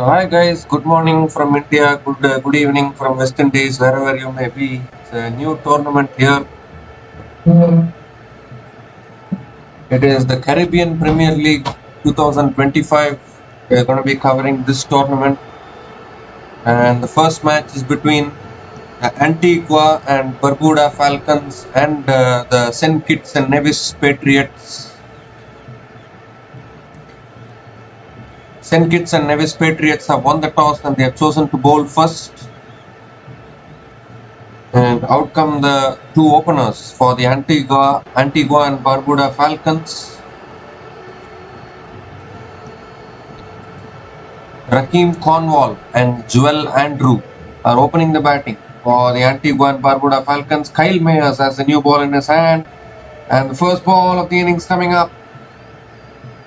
Hi guys, good morning from India, good evening from West Indies, wherever you may be. It's a new tournament here. It is the Caribbean Premier League 2025. We're going to be covering this tournament, and the first match is between Antigua and Barbuda Falcons and the St. Kitts and Nevis Patriots. St. Kitts and Nevis Patriots have won the toss and they have chosen to bowl first. And out come the two openers for the Antigua and Barbuda Falcons. Raheem Cornwall and Joel Andrew are opening the batting for the Antigua and Barbuda Falcons. Kyle Mayers has a new ball in his hand. And the first ball of the innings coming up.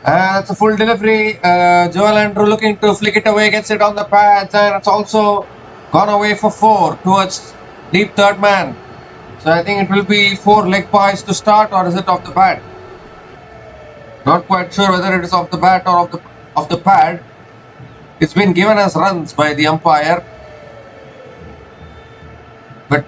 And it's a full delivery. Joel Andrew looking to flick it away, gets it on the pads, and it's also gone away for 4 towards deep third man. So I think it will be 4 leg pies to start, or is it off the bat? Not quite sure whether it is off the bat or off the pad. It's been given as runs by the umpire. But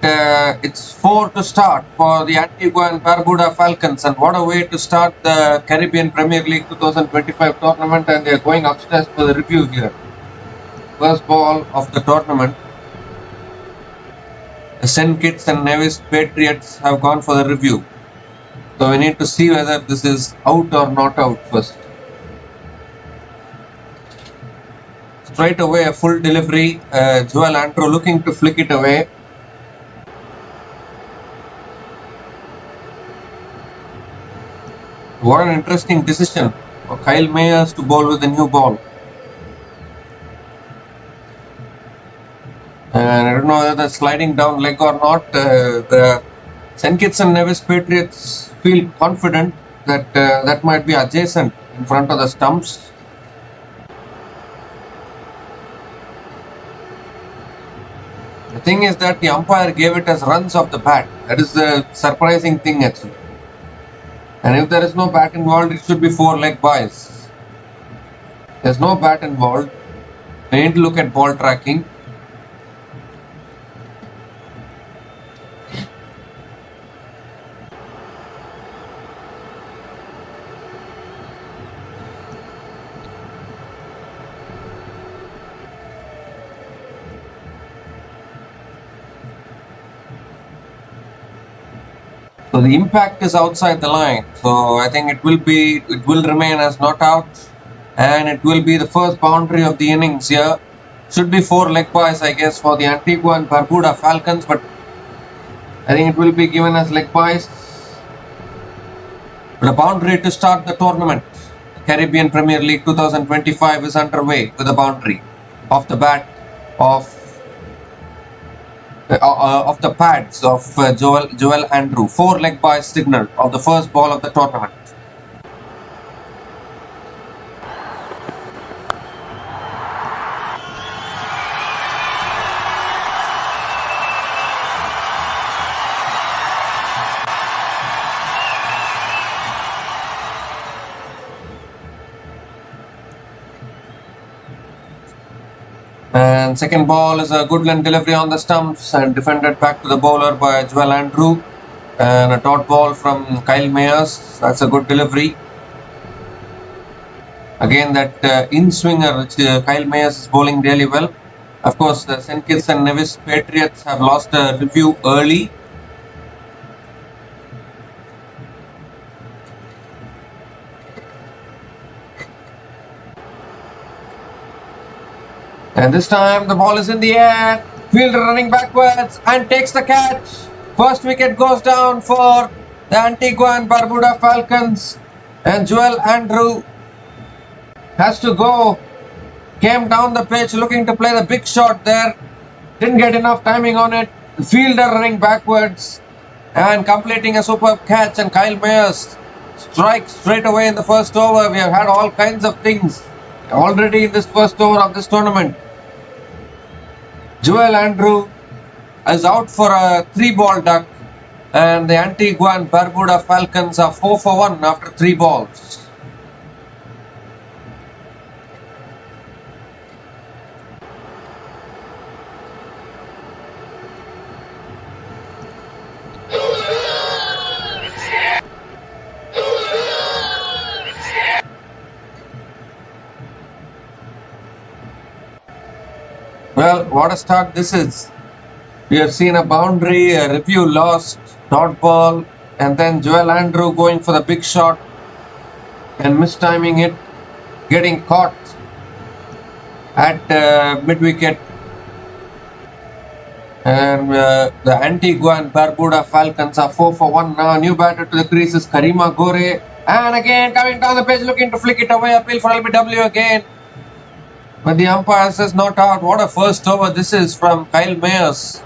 it's 4 to start for the Antigua and Barbuda Falcons, and what a way to start the Caribbean Premier League 2025 tournament, and they're going upstairs for the review here. First ball of the tournament. The St. Kitts and Nevis Patriots have gone for the review. So we need to see whether this is out or not out first. Straight away a full delivery. Joel Andrew looking to flick it away. What an interesting decision for Kyle Mayers to bowl with a new ball. And I don't know whether that's sliding down leg or not. The St. Kitts and Nevis Patriots feel confident that that might be adjacent in front of the stumps. The thing is that the umpire gave it as runs off the bat. That is the surprising thing actually. And if there is no bat involved, it should be 4 leg buys. There's no bat involved. We need to look at ball tracking. So the impact is outside the line. So I think it will remain as not out, and it will be the first boundary of the innings here. Should be 4 leg buys, I guess, for the Antigua and Barbuda Falcons, but I think it will be given as leg buys. But a boundary to start the tournament. Caribbean Premier League 2025 is underway with a boundary off the bat of the pads of Joel Andrew. 4 leg by signal of the first ball of the tournament. And second ball is a good length delivery on the stumps and defended back to the bowler by Joel Andrew. And a dot ball from Kyle Mayers. That's a good delivery. Again, that in-swinger which Kyle Mayers is bowling really well. Of course, the St. Kitts and Nevis Patriots have lost a review early. And this time the ball is in the air. Fielder running backwards and takes the catch. First wicket goes down for the Antigua and Barbuda Falcons. And Joel Andrew has to go. Came down the pitch looking to play the big shot there. Didn't get enough timing on it. The fielder running backwards and completing a superb catch. And Kyle Mayers strikes straight away in the first over. We have had all kinds of things already in this first over of this tournament. Joel Andrew is out for a 3-ball duck, and the Antigua and Barbuda Falcons are 4 for 1 after 3 balls. Well, what a start this is. We have seen a boundary, a review lost, dot ball, and then Joel Andrew going for the big shot and mistiming it, getting caught at mid wicket. And the Antigua and Barbuda Falcons are 4 for 1 now. New batter to the crease is Karim Gore. And again coming down the pitch looking to flick it away. Appeal for LBW again. But the umpire says not out. What a first over this is from Kyle Mayers.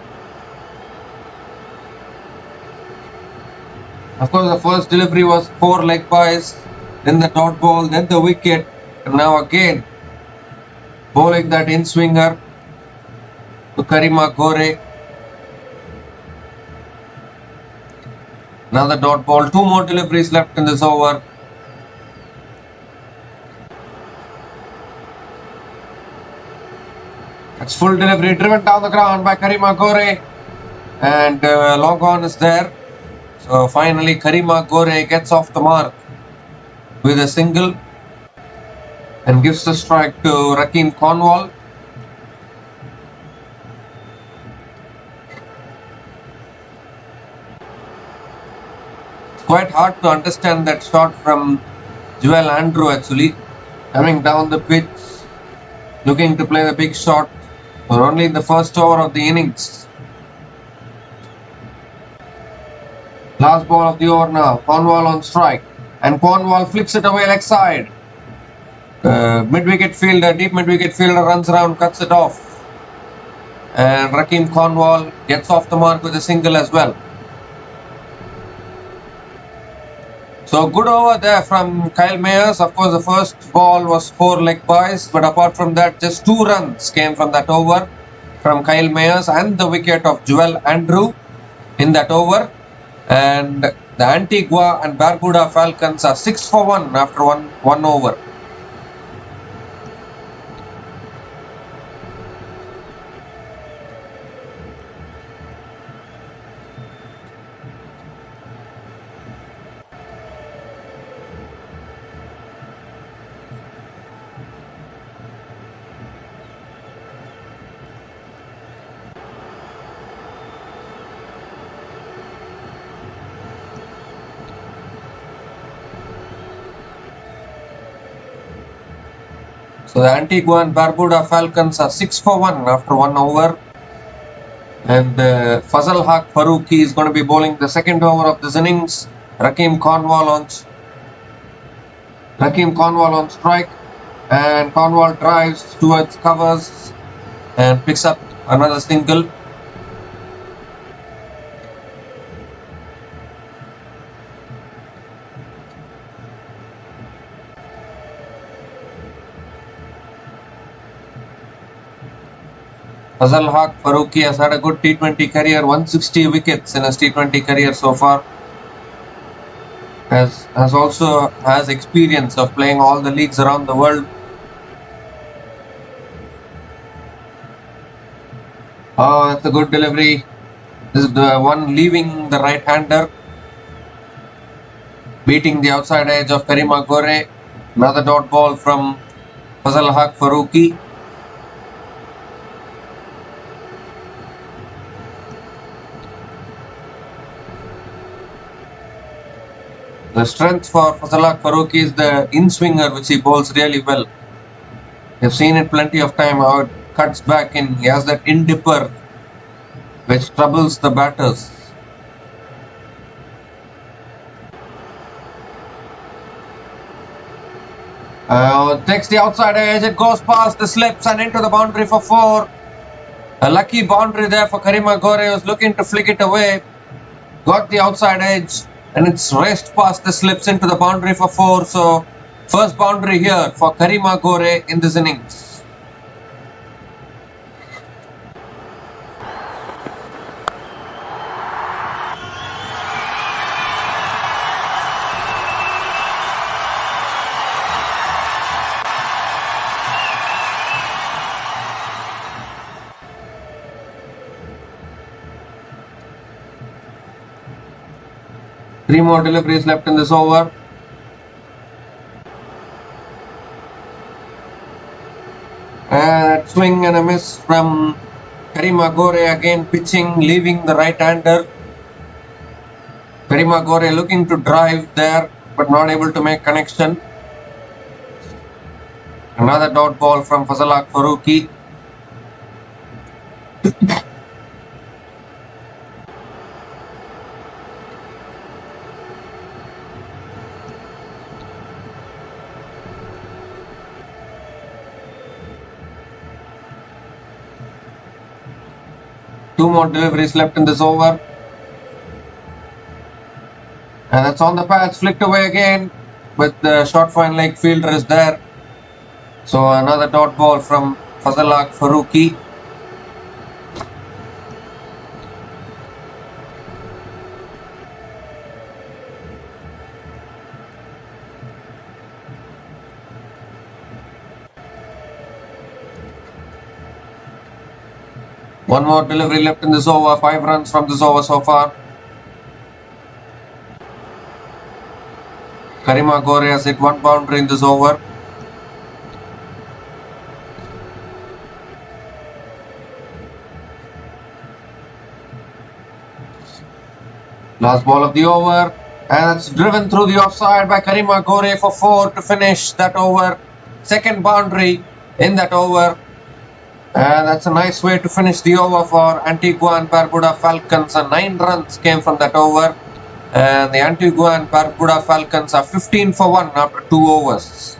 Of course, the first delivery was 4 leg byes, then the dot ball, then the wicket, and now again bowling that in swinger to Karim Gore. Another dot ball, 2 more deliveries left in this over. It's full delivery driven down the ground by Karim Gore, and long on is there. So finally Karim Gore gets off the mark with a single and gives the strike to Rakeem Cornwall. It's quite hard to understand that shot from Joel Andrew actually. Coming down the pitch, looking to play the big shot. We're only in the first over of the innings. Last ball of the over now. Cornwall on strike. And Cornwall flicks it away leg side. Mid-wicket fielder, deep mid-wicket fielder runs around, cuts it off. And Rakeem Cornwall gets off the mark with a single as well. So good over there from Kyle Mayers. Of course, the first ball was 4 leg byes, but apart from that, just 2 runs came from that over from Kyle Mayers and the wicket of Joel Andrew in that over. And the Antigua and Barbuda Falcons are 6 for 1 after one over. So the Antigua and Barbuda Falcons are 6 for 1 after 1 over. And Fazal Haq Farooqi is going to be bowling the second over of this innings. Rakeem Cornwall on strike. And Cornwall drives towards covers and picks up another single. Fazal Haq Farooqi has had a good T20 career, 160 wickets in his T20 career so far. Has experience of playing all the leagues around the world. Oh, that's a good delivery. This is the one leaving the right-hander, beating the outside edge of Karim Gore. Another dot ball from Fazal Haq Farooqi. The strength for Fazal Haq Farooqi is the in-swinger, which he bowls really well. You've seen it plenty of time how it cuts back in. He has that in-dipper which troubles the batters. Takes the outside edge, it goes past the slips and into the boundary for 4. A lucky boundary there for Karim Gore, who was looking to flick it away. Got the outside edge. And it's raced past the slips into the boundary for 4. So, first boundary here for Karim Gore in this innings. Three more deliveries left in this over. And swing and a miss from Karim Gore, again pitching, leaving the right-hander. Karim Gore looking to drive there, but not able to make connection. Another dot ball from Fazalak Farooqi. Two more deliveries left in this over. And that's on the pads, flicked away again, but the short fine leg fielder is there. So another dot ball from Fazalak Farooqi. One more delivery left in this over. 5 runs from this over so far. Karim Gore has hit 1 boundary in this over. Last ball of the over, and it's driven through the offside by Karim Gore for 4 to finish that over. Second boundary in that over. And that's a nice way to finish the over for Antigua Barbuda Falcons. And 9 runs came from that over. And the Antigua Barbuda Falcons are 15 for 1 after 2 overs.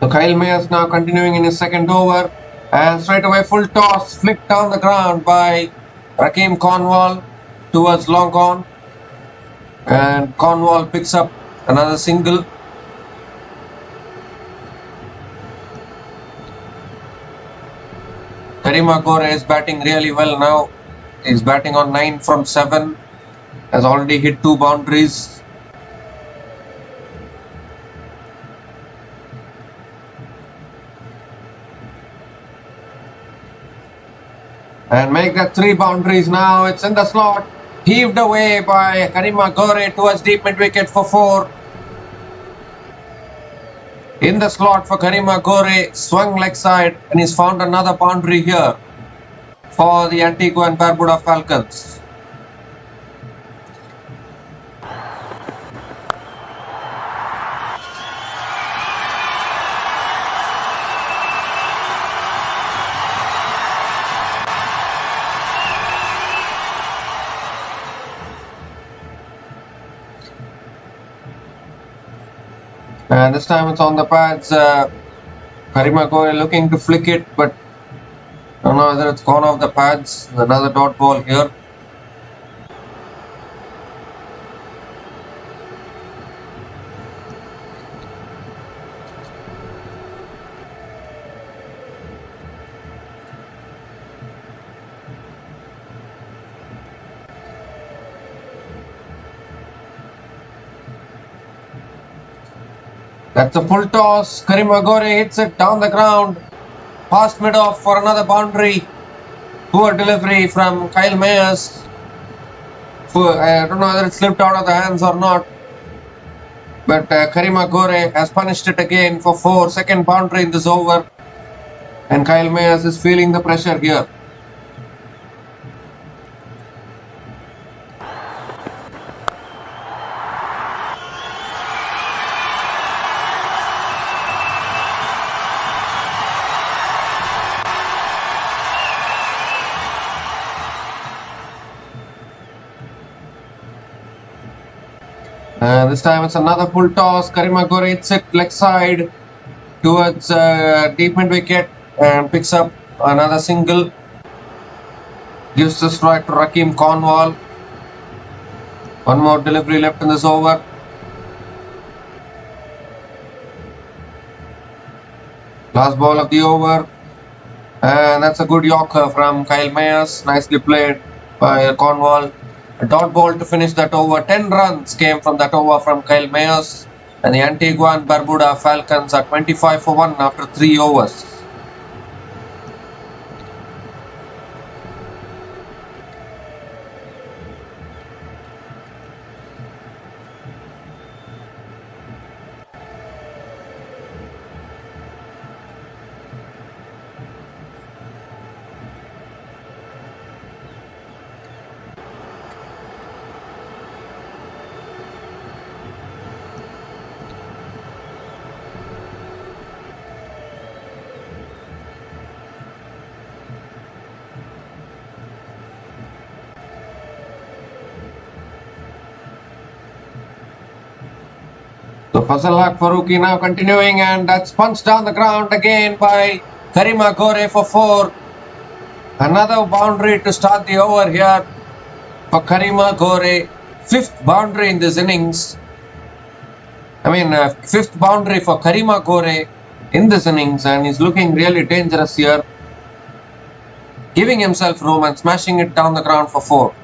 So Kyle Mayers now continuing in his second over, and straight away full toss flicked down the ground by Rakeem Cornwall towards long on, and Cornwall picks up another single. Karim Gore is batting really well now. He's batting on 9 from 7, has already hit 2 boundaries. And make that 3 boundaries now. It's in the slot. Heaved away by Karim Gore towards deep mid wicket for 4. In the slot for Karim Gore, swung leg side, and he's found another boundary here for the Antigua and Barbuda Falcons. And this time it's on the pads. Karim Gore looking to flick it, but I don't know whether it's gone off the pads. Another dot ball here. That's a full toss. Karim Gore hits it down the ground. Past mid-off for another boundary. Poor delivery from Kyle Mayers. I don't know whether it slipped out of the hands or not. But Karim Gore has punished it again for 4. Second boundary in this over. And Kyle Mayers is feeling the pressure here. This time it's another full toss. Karim Gore hits it leg side towards deep mid wicket and picks up another single. Gives the strike to Rakeem Cornwall. One more delivery left in this over. Last ball of the over. And that's a good Yorker from Kyle Mayers. Nicely played by Cornwall. A dot ball to finish that over. 10 runs came from that over from Kyle Mayers. And the Antigua Barbuda Falcons are 25 for 1 after 3 overs. So Fazal Farooqi now continuing, and that's punched down the ground again by Karim Gore for 4. Another boundary to start the over here for Karim Gore. 5th boundary in this innings. Fifth boundary for Karim Gore in this innings, and he's looking really dangerous here. Giving himself room and smashing it down the ground for 4.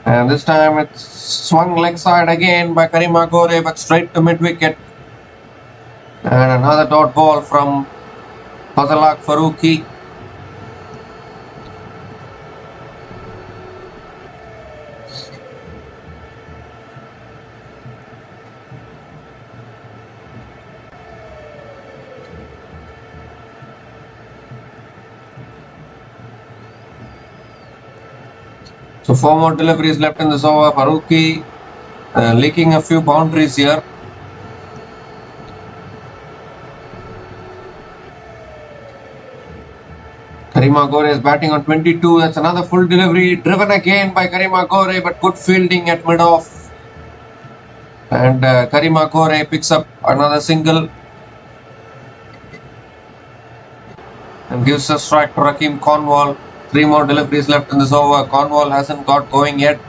And this time it's swung leg side again by Karim Gore, but straight to mid wicket. And another dot ball from Fazal Farooqi. So 4 more deliveries left in this over. Farooqi leaking a few boundaries here. Karim Gore is batting on 22. That's another full delivery. Driven again by Karim Gore, but good fielding at mid-off. And Karim Gore picks up another single. And gives a strike to Rakeem Cornwall. 3 more deliveries left in this over. Cornwall hasn't got going yet.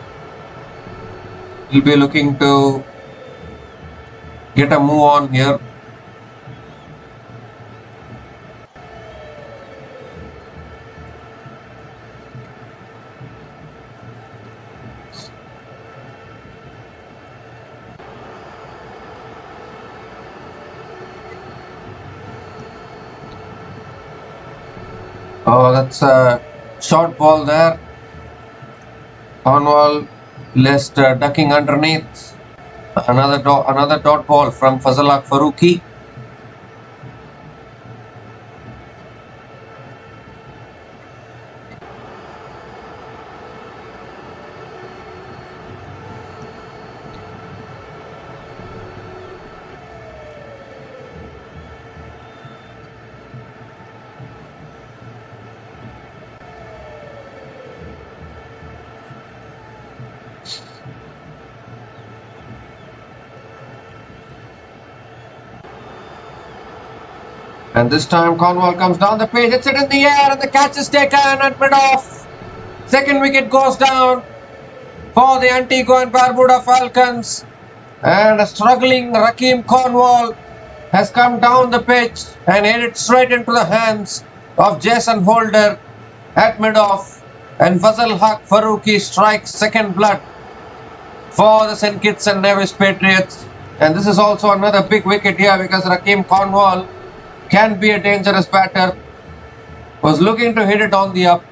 He'll be looking to get a move on here. Oh, that's a short ball there. Cornwall left ducking underneath. Another dot ball from Fazal Farooqi. And this time Cornwall comes down the pitch, hits it in the air, and the catch is taken at mid-off. Second wicket goes down for the Antigua Barbuda Falcons. And a struggling Rakeem Cornwall has come down the pitch and hit it straight into the hands of Jason Holder at mid-off. And Fazal Farooqi strikes second blood for the St. Kitts and Nevis Patriots. And this is also another big wicket here because Rakeem Cornwall can be a dangerous batter. Was looking to hit it on the up,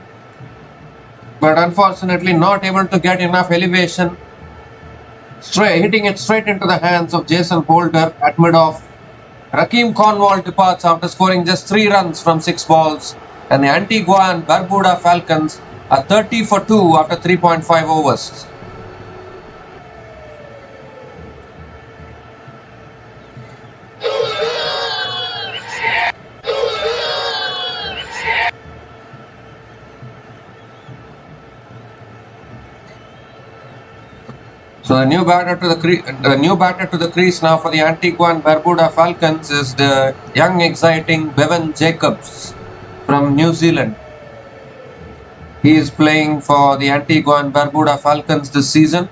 but unfortunately not able to get enough elevation. Hitting it straight into the hands of Jason Holder at mid-off. Rakeem Cornwall departs after scoring just 3 runs from 6 balls, and the Antigua and Barbuda Falcons a 30 for 2 after 3.5 overs. So the new batter to the crease now for the Antigua Barbuda Falcons is the young, exciting Bevan Jacobs from New Zealand. He is playing for the Antigua Barbuda Falcons this season.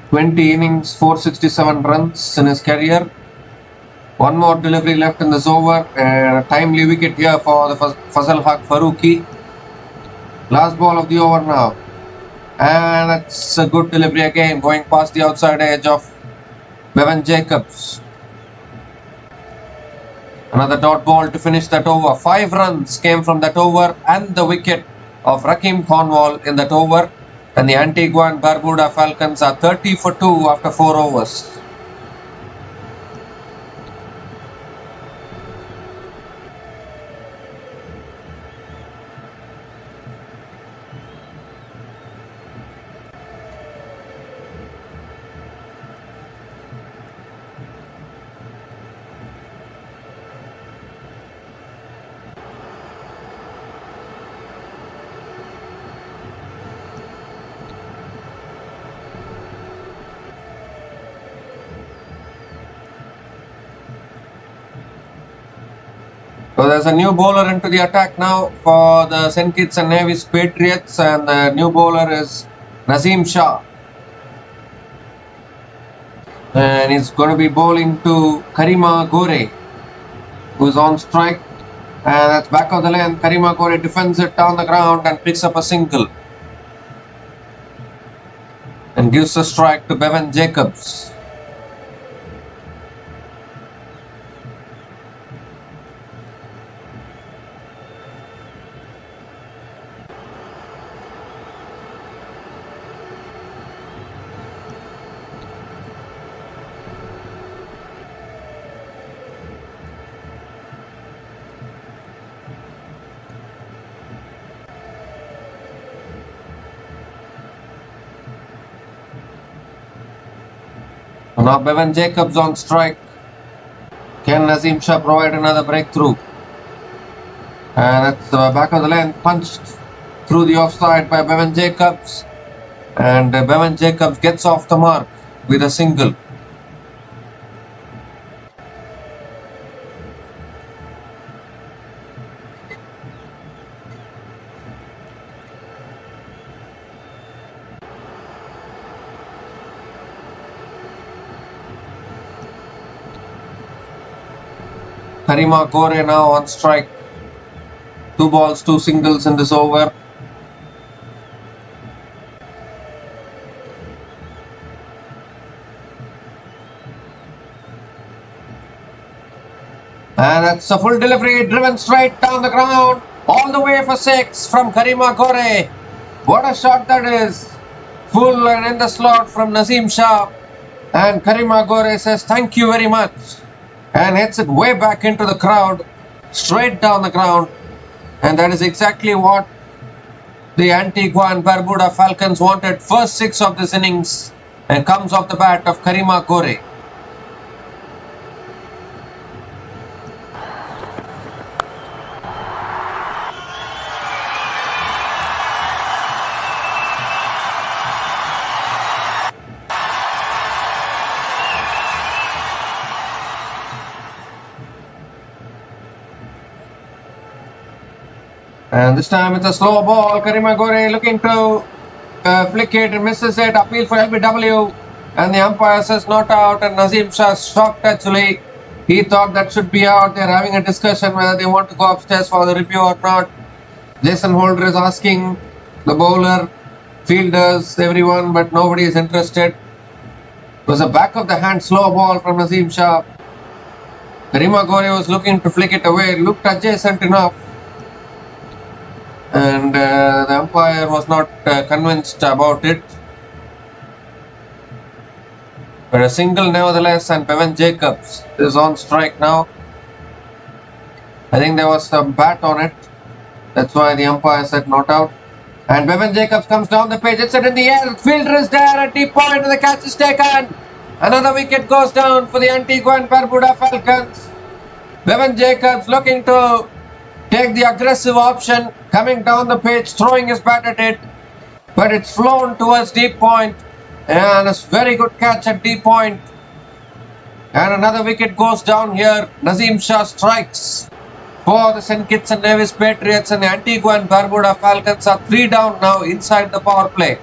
"20 innings, 467 runs in his career. One more delivery left in this over, and a timely wicket here for the Fazal Haq Farooqi. Last ball of the over now, and that's a good delivery again, going past the outside edge of Bevan Jacobs. Another dot ball to finish that over. 5 runs came from that over and the wicket of Rakeem Cornwall in that over, and the Antigua Barbuda Falcons are 30 for 2 after 4 overs. So there's a new bowler into the attack now for the St. Kitts and Nevis Patriots, and the new bowler is Nazim Shah. And he's going to be bowling to Karim Gore, who's on strike. And that's back of the lane. Karim Gore defends it down the ground and picks up a single. And gives a strike to Bevan Jacobs. Now Bevan Jacobs on strike. Can Nazim Shah provide another breakthrough? And that's the back of the lane, punched through the offside by Bevan Jacobs. And Bevan Jacobs gets off the mark with a single. Karim Gore now on strike. 2 balls, 2 singles in this over. And that's a full delivery, driven straight down the ground, all the way for 6 from Karim Gore. What a shot that is. Full and in the slot from Nazim Shah. And Karim Gore says thank you very much, and hits it way back into the crowd, straight down the ground. And that is exactly what the Antigua and Barbuda Falcons wanted. First 6 of this innings, and comes off the bat of Karim Gore. And this time it's a slow ball. Karim Gore looking to flick it and misses it. Appeal for LBW. And the umpire says not out. And Nazim Shah shocked actually. He thought that should be out. They're having a discussion whether they want to go upstairs for the review or not. Jason Holder is asking the bowler, fielders, everyone, but nobody is interested. It was a back of the hand slow ball from Nazim Shah. Karim Gore was looking to flick it away. It looked adjacent enough. And the umpire was not convinced about it. But a single nevertheless, and Bevan Jacobs is on strike now. I think there was some bat on it. That's why the umpire said not out. And Bevan Jacobs comes down the pitch. It's it in the air. Fielder is there at deep point and the catch is taken. Another wicket goes down for the Antigua and Barbuda Falcons. Bevan Jacobs looking to take the aggressive option, coming down the pitch, throwing his bat at it. But it's flown towards deep point. And a very good catch at deep point. And another wicket goes down here. Nazim Shah strikes for the St. Kitts and Nevis Patriots, and the Antigua and Barbuda Falcons are 3 down now inside the power play.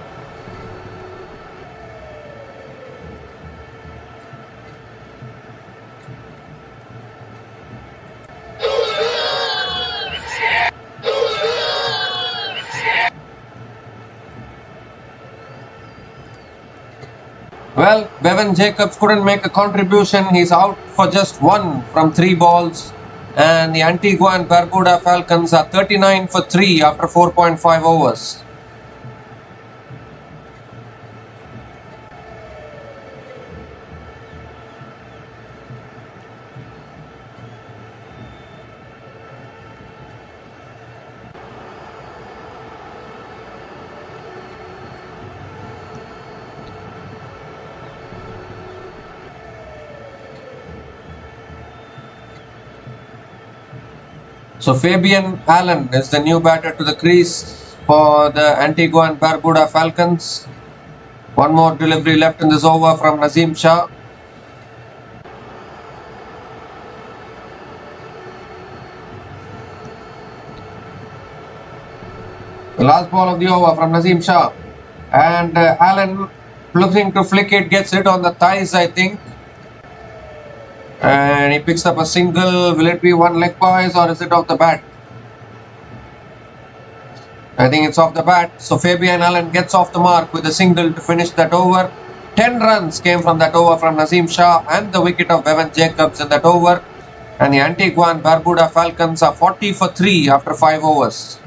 Well, Bevan Jacobs couldn't make a contribution. He's out for just 1 from 3 balls. And the Antigua and Barbuda Falcons are 39 for 3 after 4.5 overs. So Fabian Allen is the new batter to the crease for the Antigua and Barbuda Falcons. One more delivery left in this over from Nazim Shah. The last ball of the over from Nazim Shah. And Allen looking to flick it, gets it on the thighs, I think. And he picks up a single. Will it be one leg, boys, or is it off the bat? I think it's off the bat. So Fabian Allen gets off the mark with a single to finish that over. 10 runs came from that over from Nazim Shah and the wicket of Bevan Jacobs in that over. And the Antigua and Barbuda Falcons are 40 for 3 after 5 overs.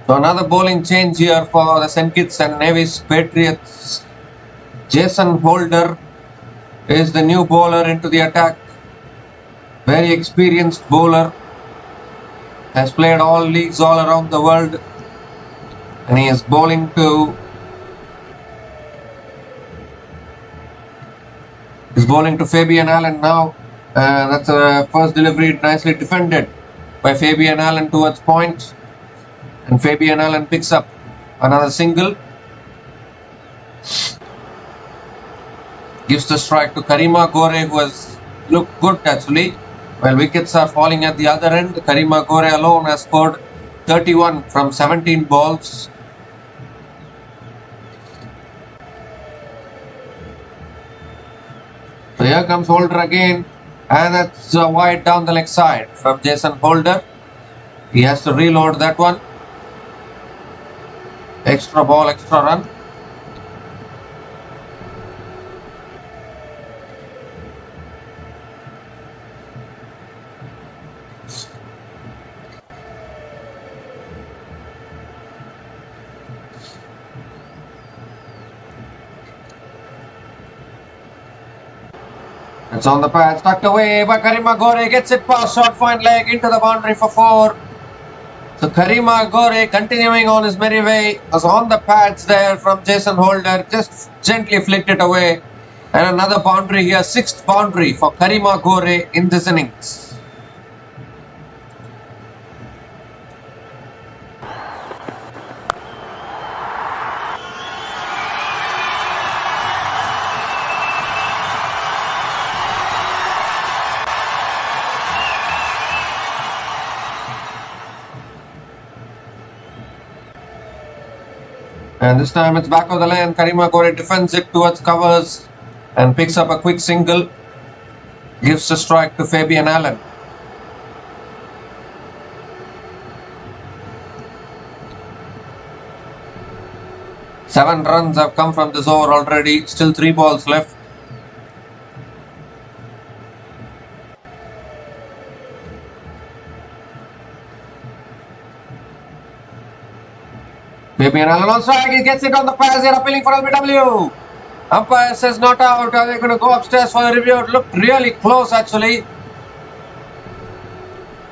So another bowling change here for the St. Kitts and Nevis Patriots. Jason Holder is the new bowler into the attack. Very experienced bowler. Has played all leagues all around the world. And he is bowling to Fabian Allen now. That's a first delivery nicely defended by Fabian Allen towards point. And Fabian Allen picks up another single. Gives the strike to Karim Gore, who has looked good actually. While wickets are falling at the other end, Karim Gore alone has scored 31 from 17 balls. So here comes Holder again. And that's wide down the leg side from Jason Holder. He has to reload that one. Extra ball, extra run. It's on the pad, tucked away by Karim Gore, gets it past short fine leg into the boundary for 4. So Karim Gore continuing on his merry way, was on the pads there from Jason Holder, just gently flicked it away. And another boundary here, 6th boundary for Karim Gore in this innings. And this time it's back of the lane. Karim Gore defends it towards covers and picks up a quick single. Gives a strike to Fabian Allen. 7 runs have come from this over already. Still 3 balls left. Fabian Allen on strike. He gets it on the pass. They're appealing for LBW. Umpire says not out. Are they going to go upstairs for the review? It looked really close actually.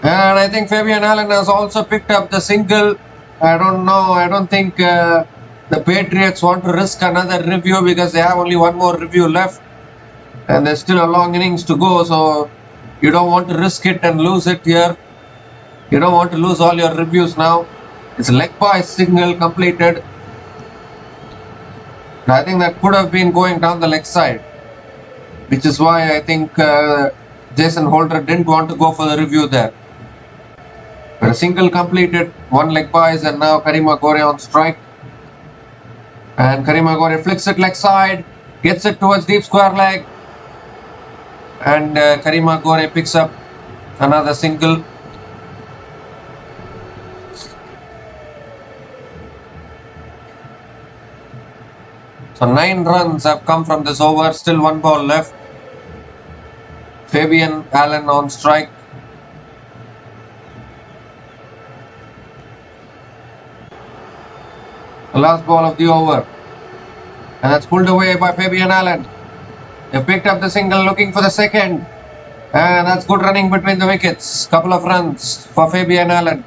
And I think Fabian Allen has also picked up the single. I don't know. I don't think the Patriots want to risk another review because they have only one more review left. And there's still a long innings to go. So you don't want to risk it and lose it here. You don't want to lose all your reviews now. It's a leg by signal completed. And I think that could have been going down the leg side. Which is why I think Jason Holder didn't want to go for the review there. But a single completed, 1 leg byes, and now Karim Gore on strike. And Karim Gore flicks it leg side, gets it towards deep square leg. And Karim Gore picks up another single. So 9 runs have come from this over, still 1 ball left. Fabian Allen on strike. The last ball of the over. And that's pulled away by Fabian Allen. They picked up the single, looking for the second. And that's good running between the wickets. Couple of runs for Fabian Allen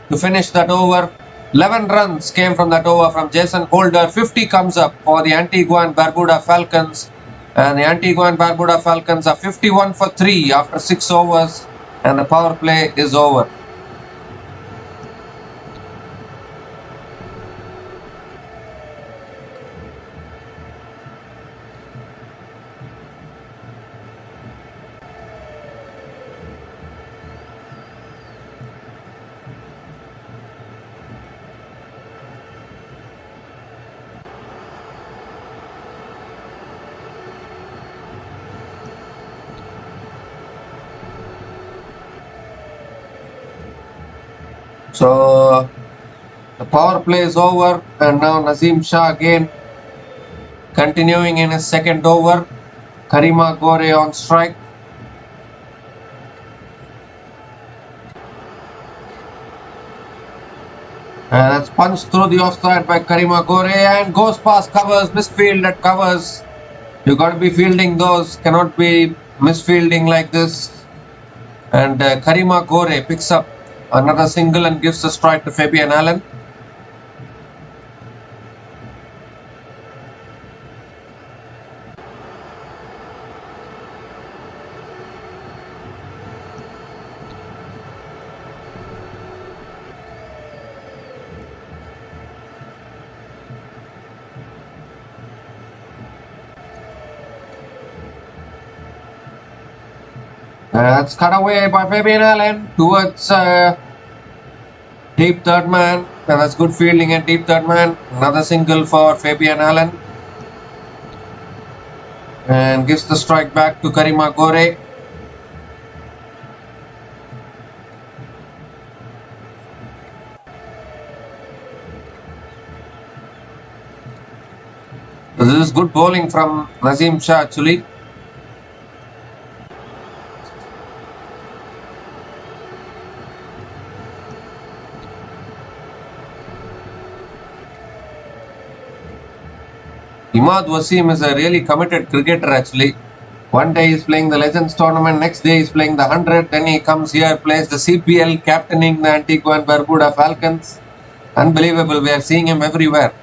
to finish that over. 11 runs came from that over from Jason Holder. 50 comes up for the Antigua Barbuda Falcons. And the Antigua Barbuda Falcons are 51 for 3 after 6 overs. And the power play is over. So the power play is over, and now Nazim Shah again continuing in his second over. Karim Gore on strike. And that's punched through the offside by Karim Gore and goes past covers, misfield at covers. You got to be fielding those, cannot be misfielding like this. And Karim Gore picks up another single and gives the strike to Fabian Allen. That's cut away by Fabian Allen towards deep third man. And that's good fielding at deep third man. Another single for Fabian Allen. And gives the strike back to Karim Gore. So this is good bowling from Nazim Shah actually. Imad Wasim is a really committed cricketer actually. One day he's playing the Legends tournament, next day he's playing the 100, then he comes here, plays the CPL, captaining the Antigua Barbuda Falcons. Unbelievable, we are seeing him everywhere.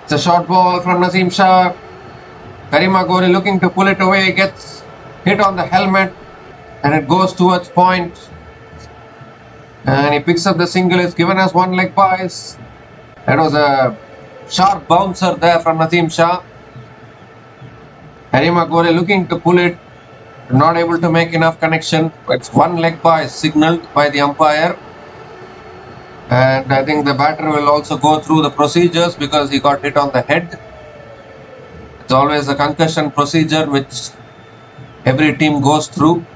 It's a short ball from Nazim Shah. Karim Gore looking to pull it away, gets hit on the helmet and it goes towards point. And he picks up the single, it's given us 1 leg byes. That was a sharp bouncer there from Nazim Shah. Karim Gore looking to pull it, not able to make enough connection. It's 1 leg by signaled by the umpire. And I think the batter will also go through the procedures because he got hit on the head. It's always a concussion procedure which every team goes through.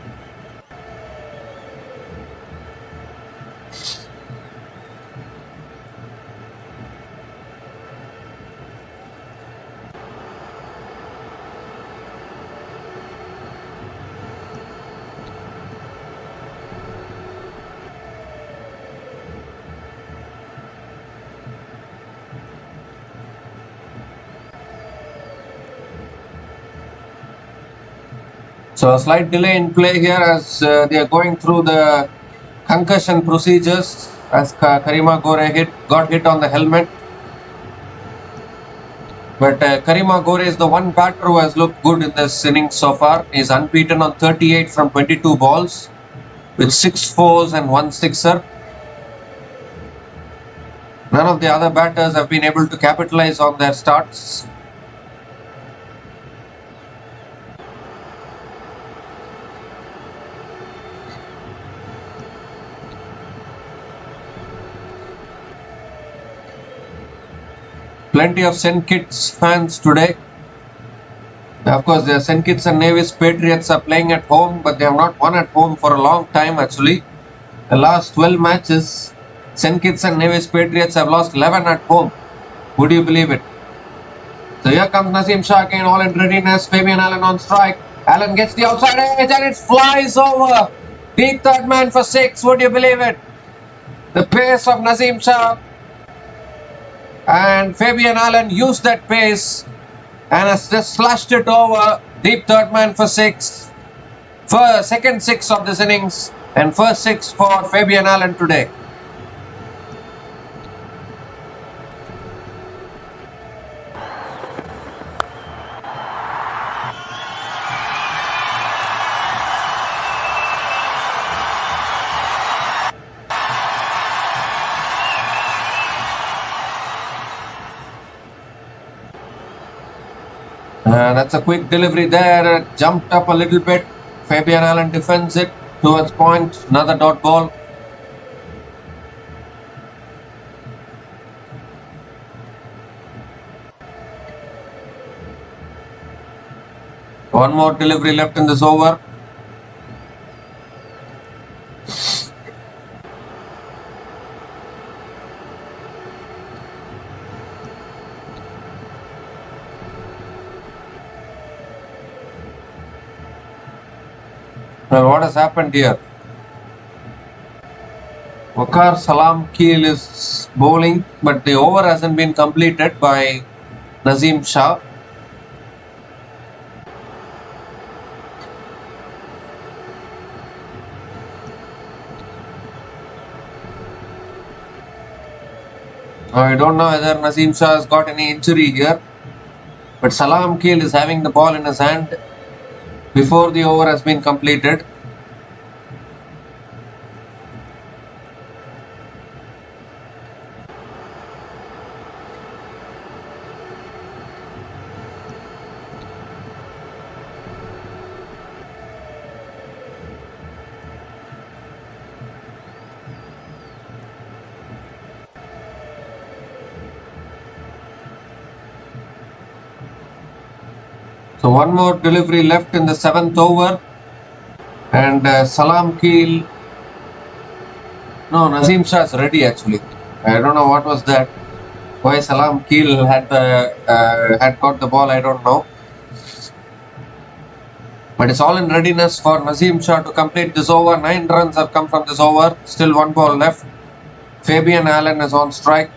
So a slight delay in play here as they are going through the concussion procedures as Karim Gore got hit on the helmet. But Karim Gore is the one batter who has looked good in this innings so far. He is unbeaten on 38 from 22 balls with 6 fours and 1 sixer. None of the other batters have been able to capitalize on their starts. Plenty of St. Kitts fans today. Of course, the St. Kitts and Nevis Patriots are playing at home, but they have not won at home for a long time actually. The last 12 matches, St. Kitts and Nevis Patriots have lost 11 at home. Would you believe it? So here comes Naseem Shah again, all in readiness. Fabian Allen on strike. Allen gets the outside edge and it flies over. Deep third man for 6. Would you believe it? The pace of Naseem Shah. And Fabian Allen used that pace and has just slashed it over. Deep third man for 6. For second 6 of this innings and first 6 for Fabian Allen today. That's a quick delivery there. Jumped up a little bit. Fabian Allen defends it towards point. Another dot ball. One more delivery left in this over. What has happened here? Waqar Salam Keel is bowling, but the over hasn't been completed by Naseem Shah. I don't know whether Naseem Shah has got any injury here, but Salam Keel is having the ball in his hand before the over has been completed. So one more delivery left in the 7th over, and Salam Keel. No, Naseem Shah is ready actually. I don't know what was that. Why Salam Keel had got the ball, I don't know. But it's all in readiness for Naseem Shah to complete this over. 9 runs have come from this over. Still 1 ball left. Fabian Allen is on strike.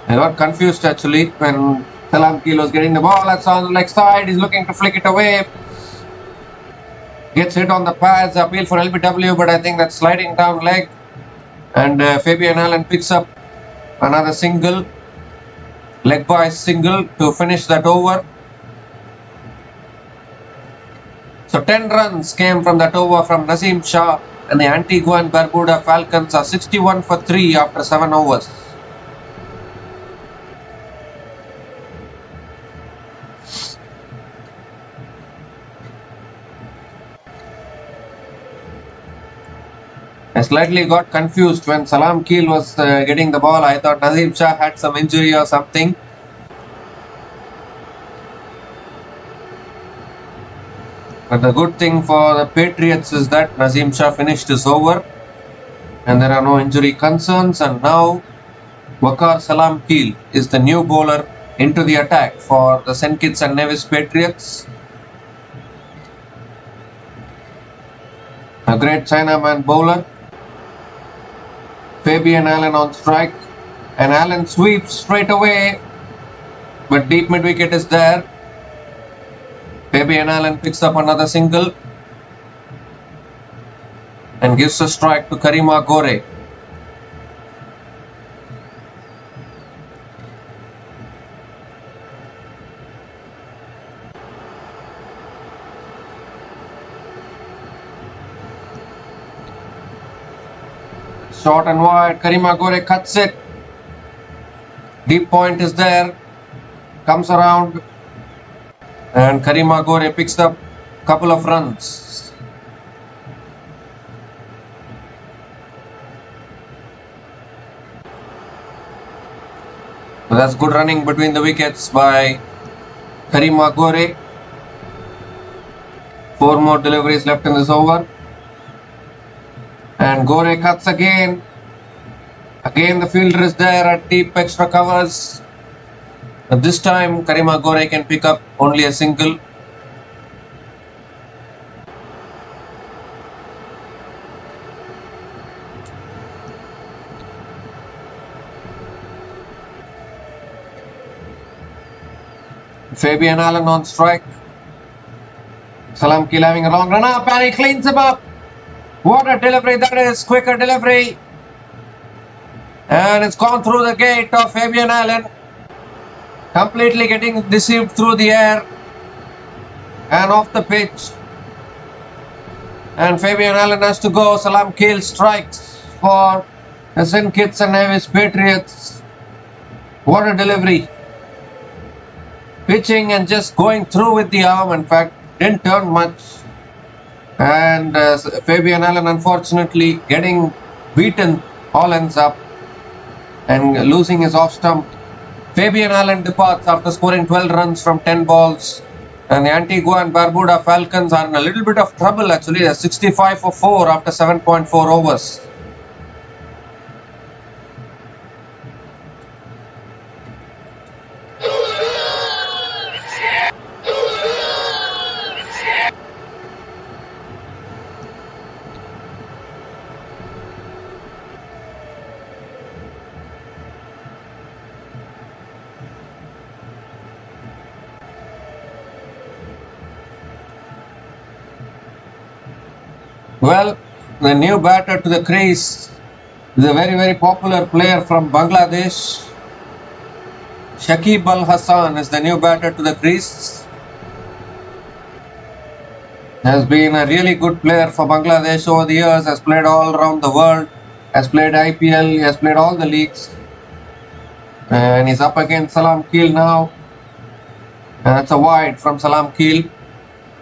I got confused actually when Salam Keel was getting the ball. That's on the leg side. He's looking to flick it away. Gets hit on the pads. Appeal for LBW, but I think that's sliding down leg. And Fabian Allen picks up another single. Leg by single to finish that over. So 10 runs came from that over from Naseem Shah, and the Antigua Barbuda Falcons are 61 for 3 after 7 overs. I slightly got confused when Salam Keel was getting the ball. I thought Naseem Shah had some injury or something. But the good thing for the Patriots is that Naseem Shah finished his over and there are no injury concerns. And now Waqar Salam Keel is the new bowler into the attack for the St. Kitts and Nevis Patriots. A great Chinaman bowler. Fabian Allen on strike, and Allen sweeps straight away, but deep mid wicket is there. Fabian Allen picks up another single and gives a strike to Karim Gore. Short and wide, Karim Gore cuts it. Deep point is there, comes around, and Karim Gore picks up a couple of runs. So that's good running between the wickets by Karim Gore. 4 more deliveries left in this over. And Gore cuts again. Again the fielder is there at deep extra covers. But this time Karim Gore can pick up only a single. Fabian Allen on strike. Salam Keel having a long run up and he cleans him up. What a delivery that is, quicker delivery. And it's gone through the gate of Fabian Allen. Completely getting deceived through the air and off the pitch. And Fabian Allen has to go. Salam Keel strikes for the St. Kitts and Nevis Patriots. What a delivery. Pitching and just going through with the arm. In fact, didn't turn much. And Fabian Allen unfortunately getting beaten all ends up and losing his off stump. Fabian Allen departs after scoring 12 runs from 10 balls. And the Antigua and Barbuda Falcons are in a little bit of trouble actually. They're 65 for 4 after 7.4 overs. Well, the new batter to the crease is a very popular player from Bangladesh. Shakib Al Hassan is the new batter to the crease. Has been a really good player for Bangladesh over the years, has played all around the world, has played IPL, he has played all the leagues. And he's up against Salam Keel now. And that's a wide from Salam Keel.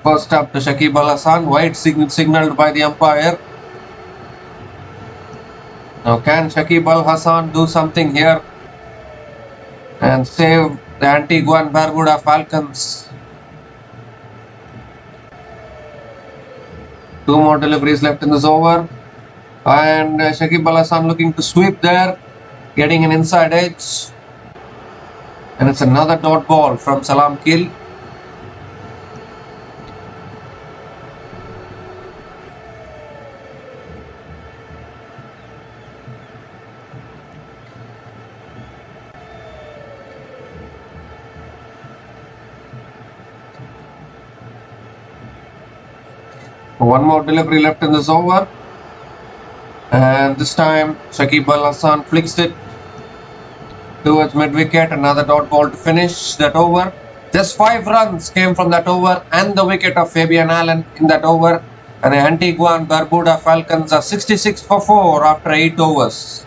First up to Shakib Al Hassan, wide signaled by the umpire. Now can Shakib Al Hassan do something here and save the Antigua and Barbuda Falcons? 2 more deliveries left in this over. And Shakib Al Hassan looking to sweep there, getting an inside edge. And it's another dot ball from Salam Keel. One more delivery left in this over. And this time Shakib Al Hassan flicks it towards mid-wicket. Another dot ball to finish that over. Just 5 runs came from that over and the wicket of Fabian Allen in that over. And the Antigua and Barbuda Falcons are 66 for 4 after 8 overs.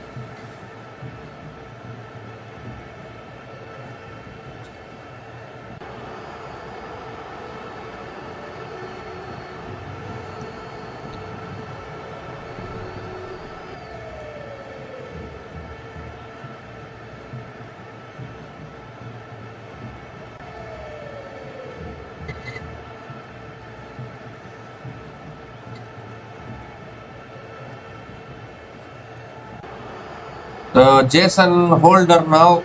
Jason Holder now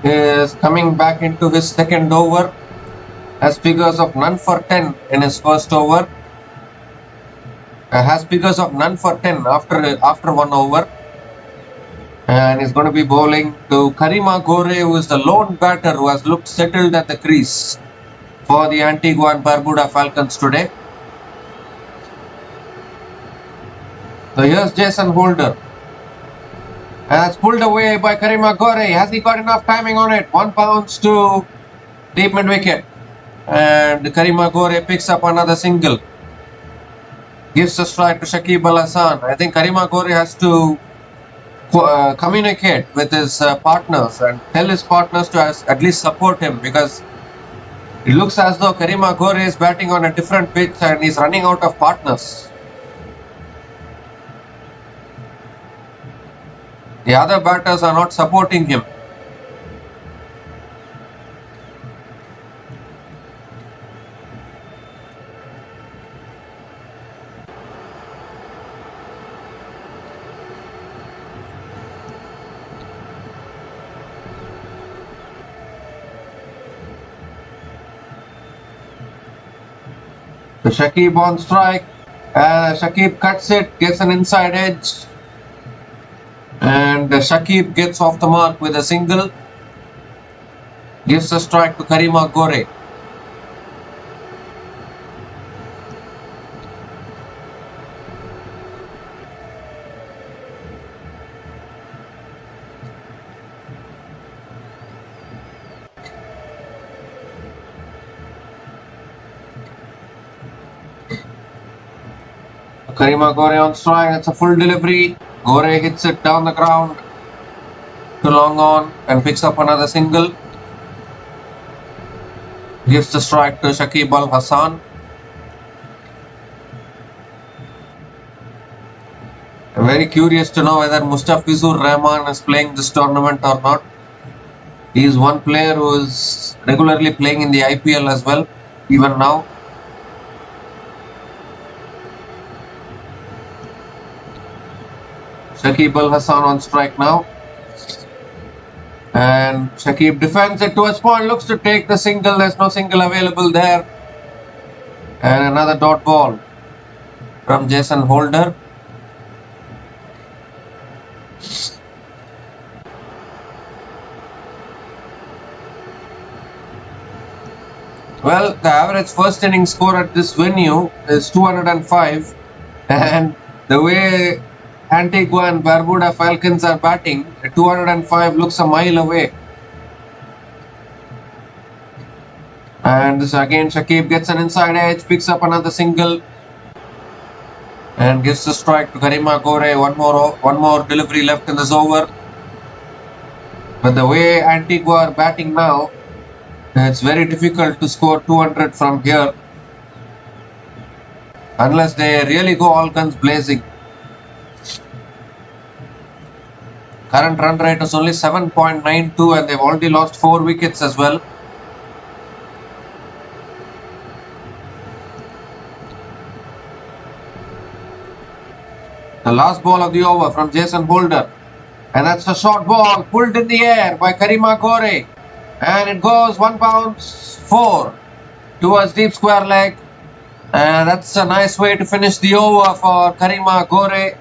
is coming back into his second over, has figures of none for 10 in his first over, has figures of none for 10 after 1 over, and he's going to be bowling to Karim Gore, who is the lone batter who has looked settled at the crease. for the Antigua Barbuda Falcons today. So here's Jason Holder. And it's pulled away by Karim Gore. Has he got enough timing on it? 1 bounce to deep mid wicket. And Karim Gore picks up another single. Gives a strike to Shakib Al Hasan. I think Karim Gore has to communicate with his partners and tell his partners to at least support him, because it looks as though Karim Gore is batting on a different pitch and he's running out of partners. The other batters are not supporting him. So Shakib on strike. Shakib cuts it, gets an inside edge. And Shakib gets off the mark with a single. Gives a strike to Karim Gore. Karim Gore on strike. It's a full delivery. Gore hits it down the ground to long on and picks up another single. Gives the strike to Shakib Al Hasan. I'm very curious to know whether Mustafizur Rahman is playing this tournament or not. He is one player who is regularly playing in the IPL as well, even now. Shakib Al Hasan on strike now. And Shakib defends it towards point, looks to take the single. There's no single available there. And another dot ball from Jason Holder. Well, the average first inning score at this venue is 205. And the way Antigua and Barbuda Falcons are batting, 205 looks a mile away. And this again, Shakib gets an inside edge, picks up another single and gives the strike to Karim Gore. One more delivery left in this over. But the way Antigua are batting now, it's very difficult to score 200 from here unless they really go all guns blazing. Current run rate is only 7.92 and they've already lost 4 wickets as well. The last ball of the over from Jason Holder. And that's a short ball pulled in the air by Karim Gore. And it goes 1 bounce 4 towards deep square leg. And that's a nice way to finish the over for Karim Gore.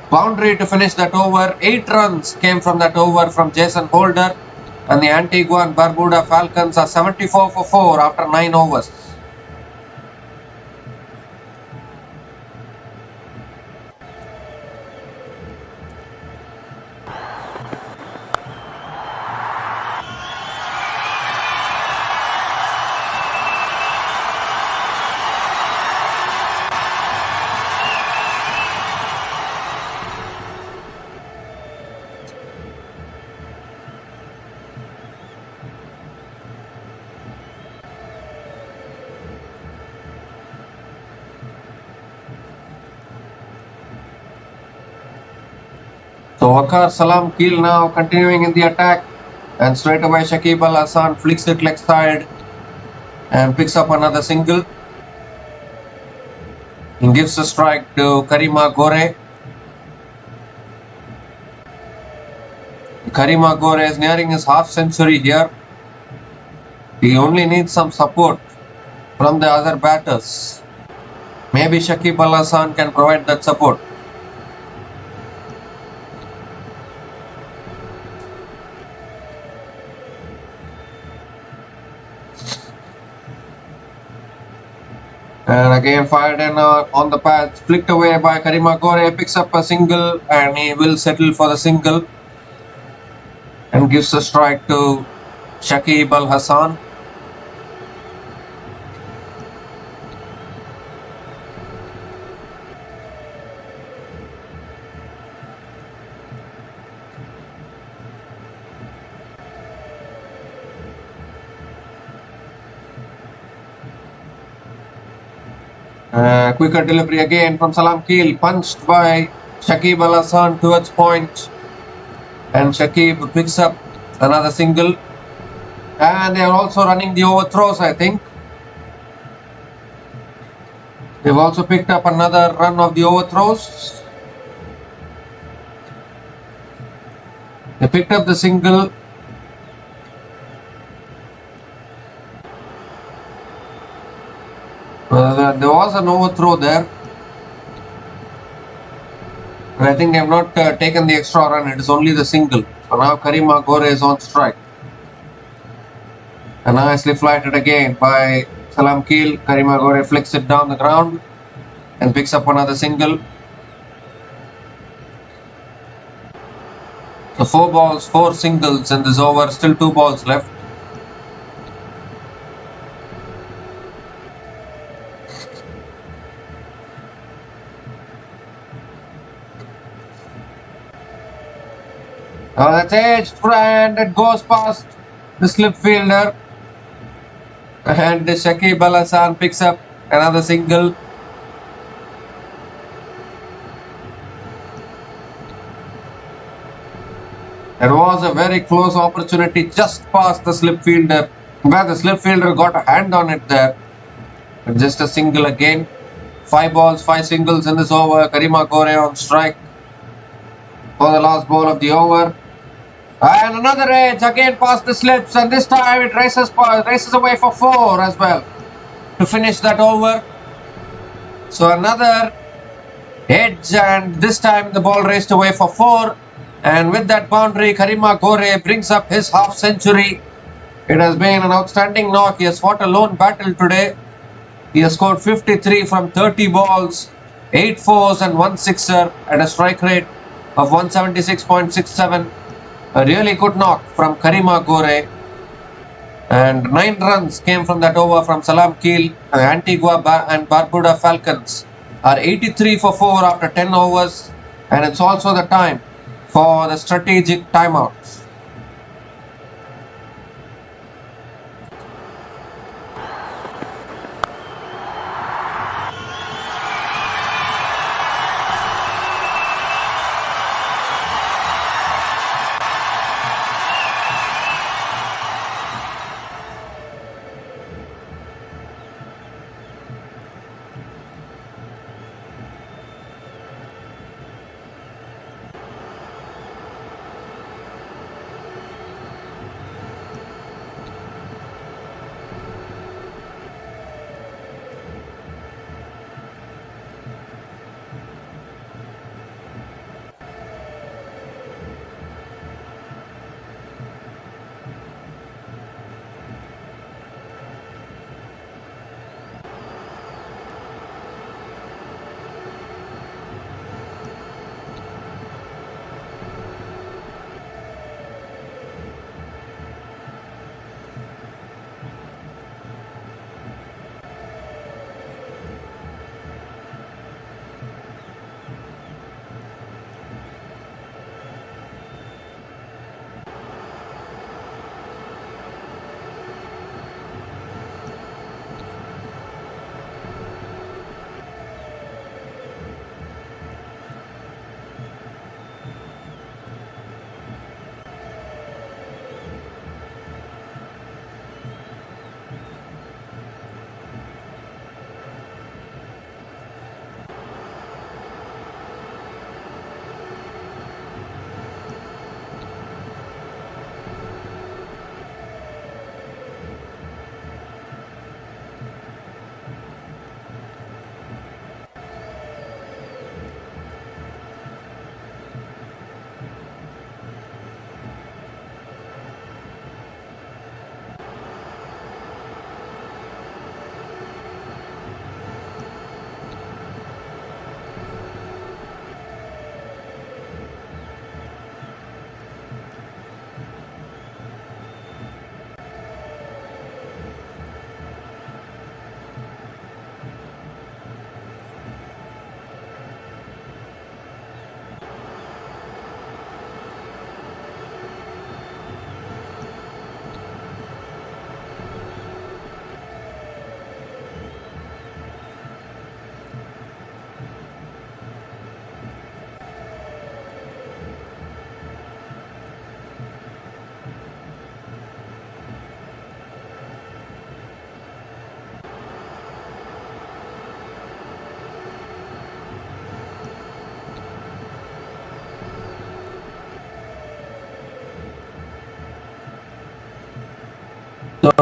Boundary to finish that over. 8 runs came from that over from Jason Holder. And the Antigua and Barbuda Falcons are 74 for 4 after 9 overs. So Waqar Salam Keel now continuing in the attack, and straight away Shakib Al Hasan flicks it leg side and picks up another single. He gives a strike to Karim Gore. Karim Gore is nearing his half century here. He only needs some support from the other batters. Maybe Shakib Al Hasan can provide that support. And again fired in on the patch, flicked away by Karim Gore, picks up a single and he will settle for the single and gives a strike to Shakib Al Hassan. Quicker delivery again from Salam Keel, punched by Shakib Al Hassan towards point, and Shakib picks up another single. And they are also running the overthrows, I think. They've also picked up another run of the overthrows. They picked up the single. There was an overthrow there. And I think they have not taken the extra run. It is only the single. So now Karim Gore is on strike. And nicely flighted again by Salam Keel. Karim Gore flicks it down the ground and picks up another single. So 4 balls, 4 singles in this over. Still 2 balls left. Oh, that's edged and it goes past the slip fielder. And Shakib Al Hassan picks up another single. It was a very close opportunity just past the slip fielder, where the slip fielder got a hand on it there. And just a single again. 5 balls, 5 singles in this over. Karim Gore on strike for the last ball of the over. And another edge again past the slips, and this time it races away for 4 as well to finish that over. So another edge, and this time the ball raced away for 4. And with that boundary, Karim Gore brings up his half century. It has been an outstanding knock. He has fought a lone battle today. He has scored 53 from 30 balls, 8 fours and 1 sixer at a strike rate of 176.67. A really good knock from Karim Gore. And 9 runs came from that over from Salam Keel. Antigua and Barbuda Falcons are 83 for 4 after 10 overs. And it's also the time for the strategic timeouts.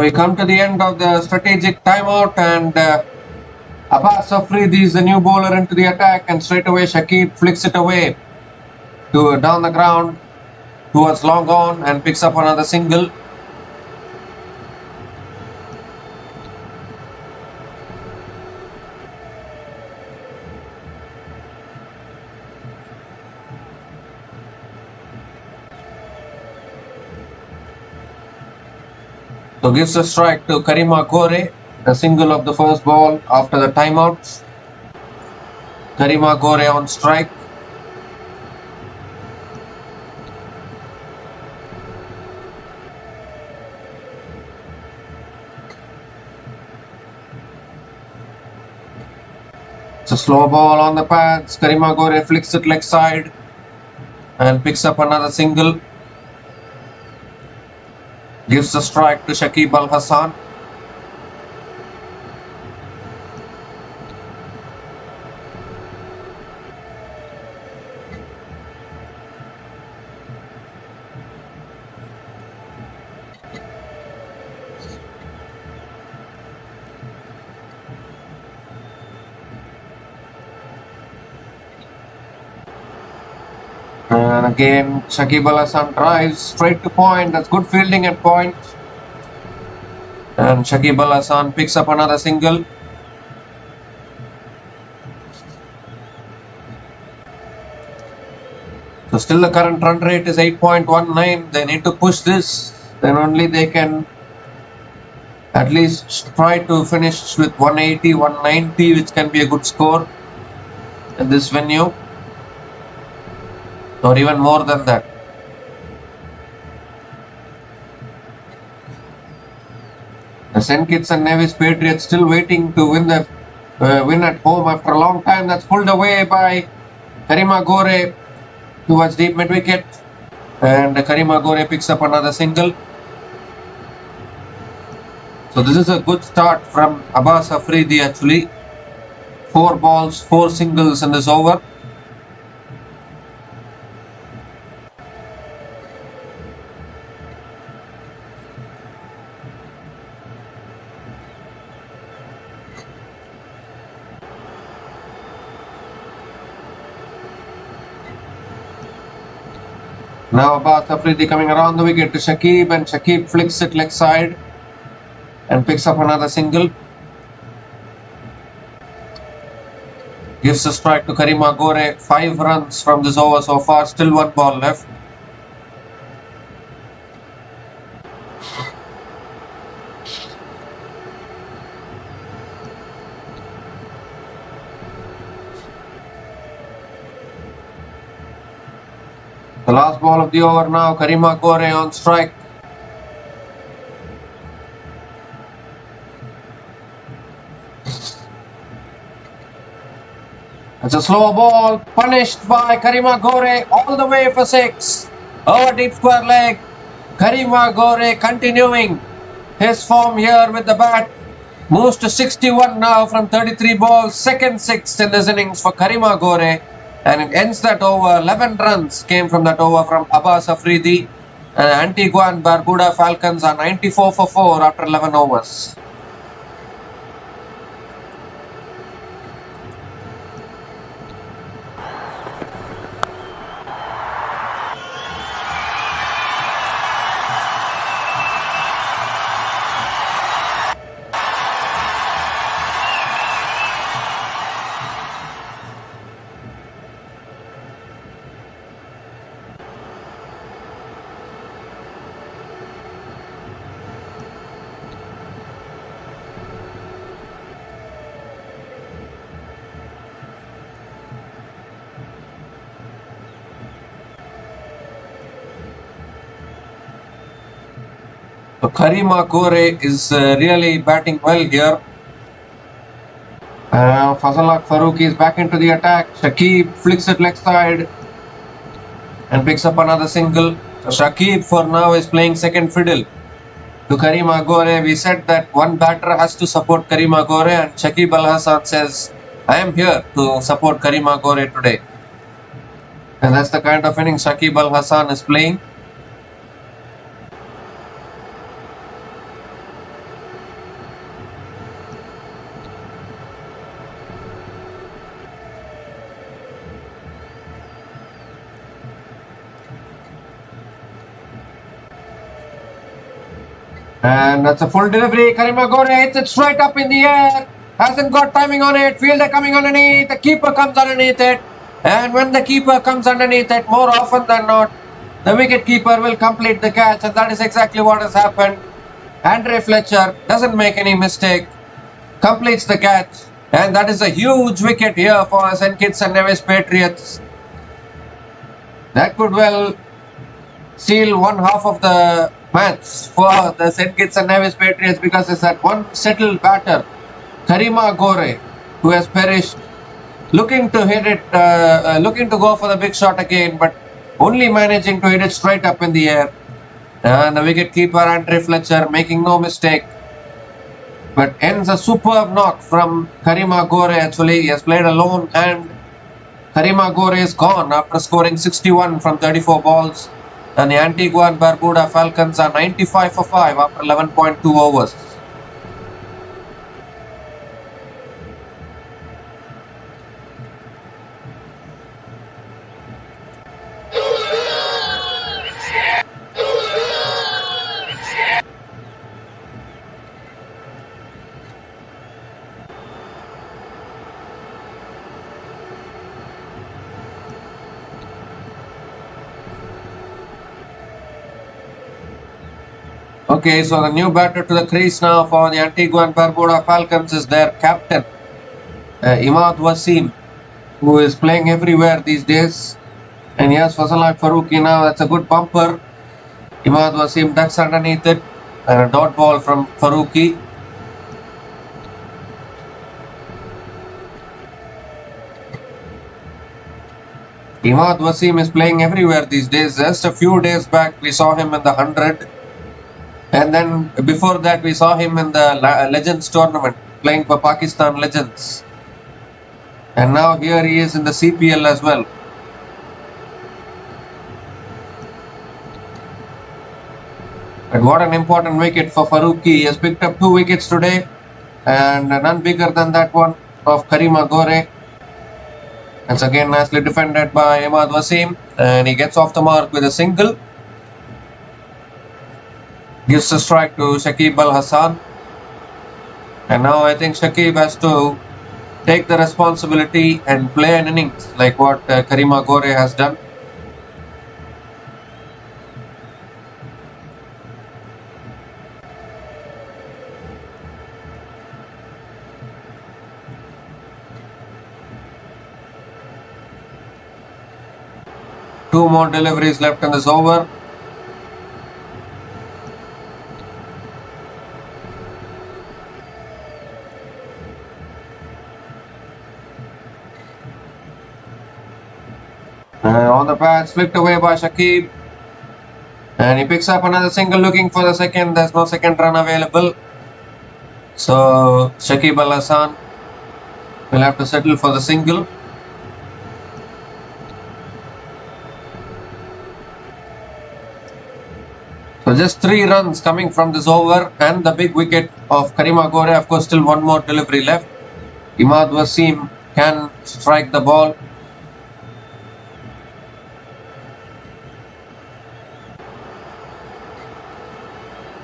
we come to the end of the strategic timeout, and Abbas Afridi is the new bowler into the attack, and straight away Shakib flicks it away to down the ground towards long on and picks up another single. So gives a strike to Karim Gore, a single of the first ball after the timeout. Karim Gore on strike. It's a slow ball on the pads. Karim Gore flicks it leg side and picks up another single. Gives the strike to Shakib Al Hassan. And again, Shakib Al Hassan drives straight to point. That's good fielding at point. And Shakib Al Hassan picks up another single. So still the current run rate is 8.19. They need to push this. Then only they can at least try to finish with 180, 190, which can be a good score in this venue. Or even more than that. The St. Kitts and Nevis Patriots still waiting to win at home after a long time. That's pulled away by Karim Gore towards deep mid wicket, and Karim Gore picks up another single. So this is a good start from Abbas Afridi actually. 4 balls, 4 singles in this over. Now Abbas Afridi coming around the wicket to Shakib, and Shakib flicks it leg side and picks up another single. Gives a strike to Karim Gore. 5 runs from this over so far, still 1 ball left. The last ball of the over now, Karim Gore on strike. It's a slow ball, punished by Karim Gore all the way for 6. Over deep square leg. Karim Gore continuing his form here with the bat. Moves to 61 now from 33 balls. Second 6th in this innings for Karim Gore. And it ends that over. 11 runs came from that over from Abbas Afridi. And Antigua and Barbuda Falcons are 94 for 4 after 11 overs. So Karim Gore is really batting well here. Fazalak Farooqi is back into the attack. Shakib flicks it leg side and picks up another single. So Shakib for now is playing second fiddle to Karim Gore. We said that one batter has to support Karim Gore, and Shakib Al Hassan says, I am here to support Karim Gore today. And that's the kind of inning Shakib Al Hassan is playing. And that's a full delivery. Karim Gore hits it straight up in the air. Hasn't got timing on it. Fielder coming underneath. The keeper comes underneath it. And when the keeper comes underneath it, more often than not, the wicket keeper will complete the catch. And that is exactly what has happened. Andre Fletcher doesn't make any mistake. Completes the catch. And that is a huge wicket here for St. Kitts and Nevis Patriots. That could well seal one half of the match for the St. Kitts and Nevis Patriots, because it's that one settled batter, Karim Gore, who has perished, looking to hit it, looking to go for the big shot again, but only managing to hit it straight up in the air. And the wicket keeper Andre Fletcher making no mistake, but ends a superb knock from Karim Gore. Actually, he has played alone, and Karim Gore is gone after scoring 61 from 34 balls. And the Antigua Barbuda Falcons are 95 for 5 after 11.2 overs. Okay, so the new batter to the crease now for the Antigua Barbuda Falcons is their captain, Imad Wasim, who is playing everywhere these days. And yes, Fazalak Farooqi now, that's a good bumper. Imad Wasim ducks underneath it, and a dot ball from Farooqi. Imad Wasim is playing everywhere these days. Just a few days back, we saw him in the 100. And then before that, we saw him in the Legends tournament, playing for Pakistan Legends. And now here he is in the CPL as well. But what an important wicket for Farooqi. He has picked up 2 wickets today, and none bigger than that one of Karim Gore. It's again nicely defended by Imad Wasim, and he gets off the mark with a single. Gives a strike to Shakib Al Hassan. And now I think Shakib has to take the responsibility and play an innings like what Karim Gore has done. Two more deliveries left in this over. On the patch, flicked away by Shakib. And he picks up another single, looking for the second. There's no second run available. So Shakib Al Hassan will have to settle for the single. So just 3 runs coming from this over, and the big wicket of Karim Gore. Of course, still one more delivery left. Imad Wasim can strike the ball.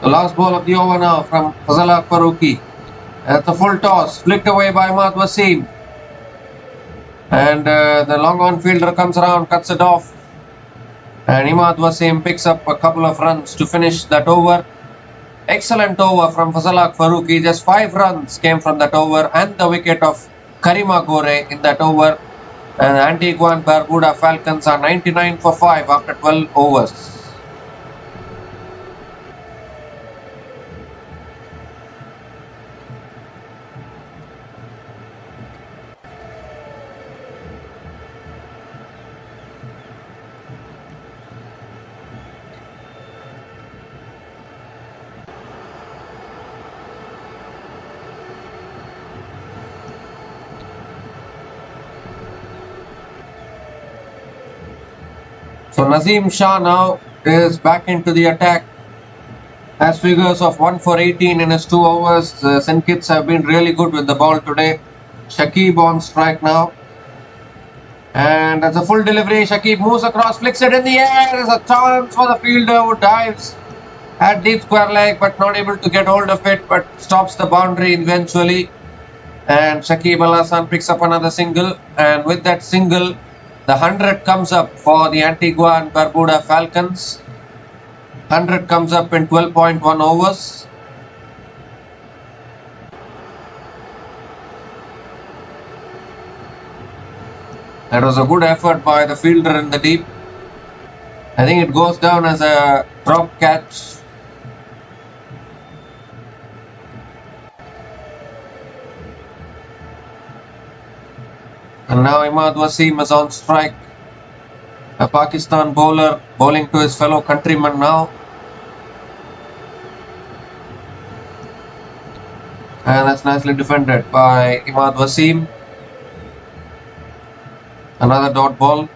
The last ball of the over now from Fazalak Farooqi. At the full toss, flicked away by Imad Wasim. And the long on fielder comes around, cuts it off. And Imad Wasim picks up a couple of runs to finish that over. Excellent over from Fazalak Farooqi. Just 5 runs came from that over, and the wicket of Karim Gore in that over. And Antigua Barbuda Falcons are 99 for 5 after 12 overs. So Nazim Shah now is back into the attack. Has figures of 1 for 18 in his 2 overs. The St. Kitts have been really good with the ball today. Shakib on strike now. And that's a full delivery. Shakib moves across, flicks it in the air. There's a chance for the fielder who dives. At deep square leg, but not able to get hold of it, but stops the boundary eventually. And Shakib Al Hasan picks up another single, and with that single, the 100 comes up for the Antigua and Barbuda Falcons. 100 comes up in 12.1 overs. That was a good effort by the fielder in the deep. I think it goes down as a drop catch. And now Imad Wasim is on strike. A Pakistan bowler bowling to his fellow countryman now. And that's nicely defended by Imad Wasim. Another dot ball.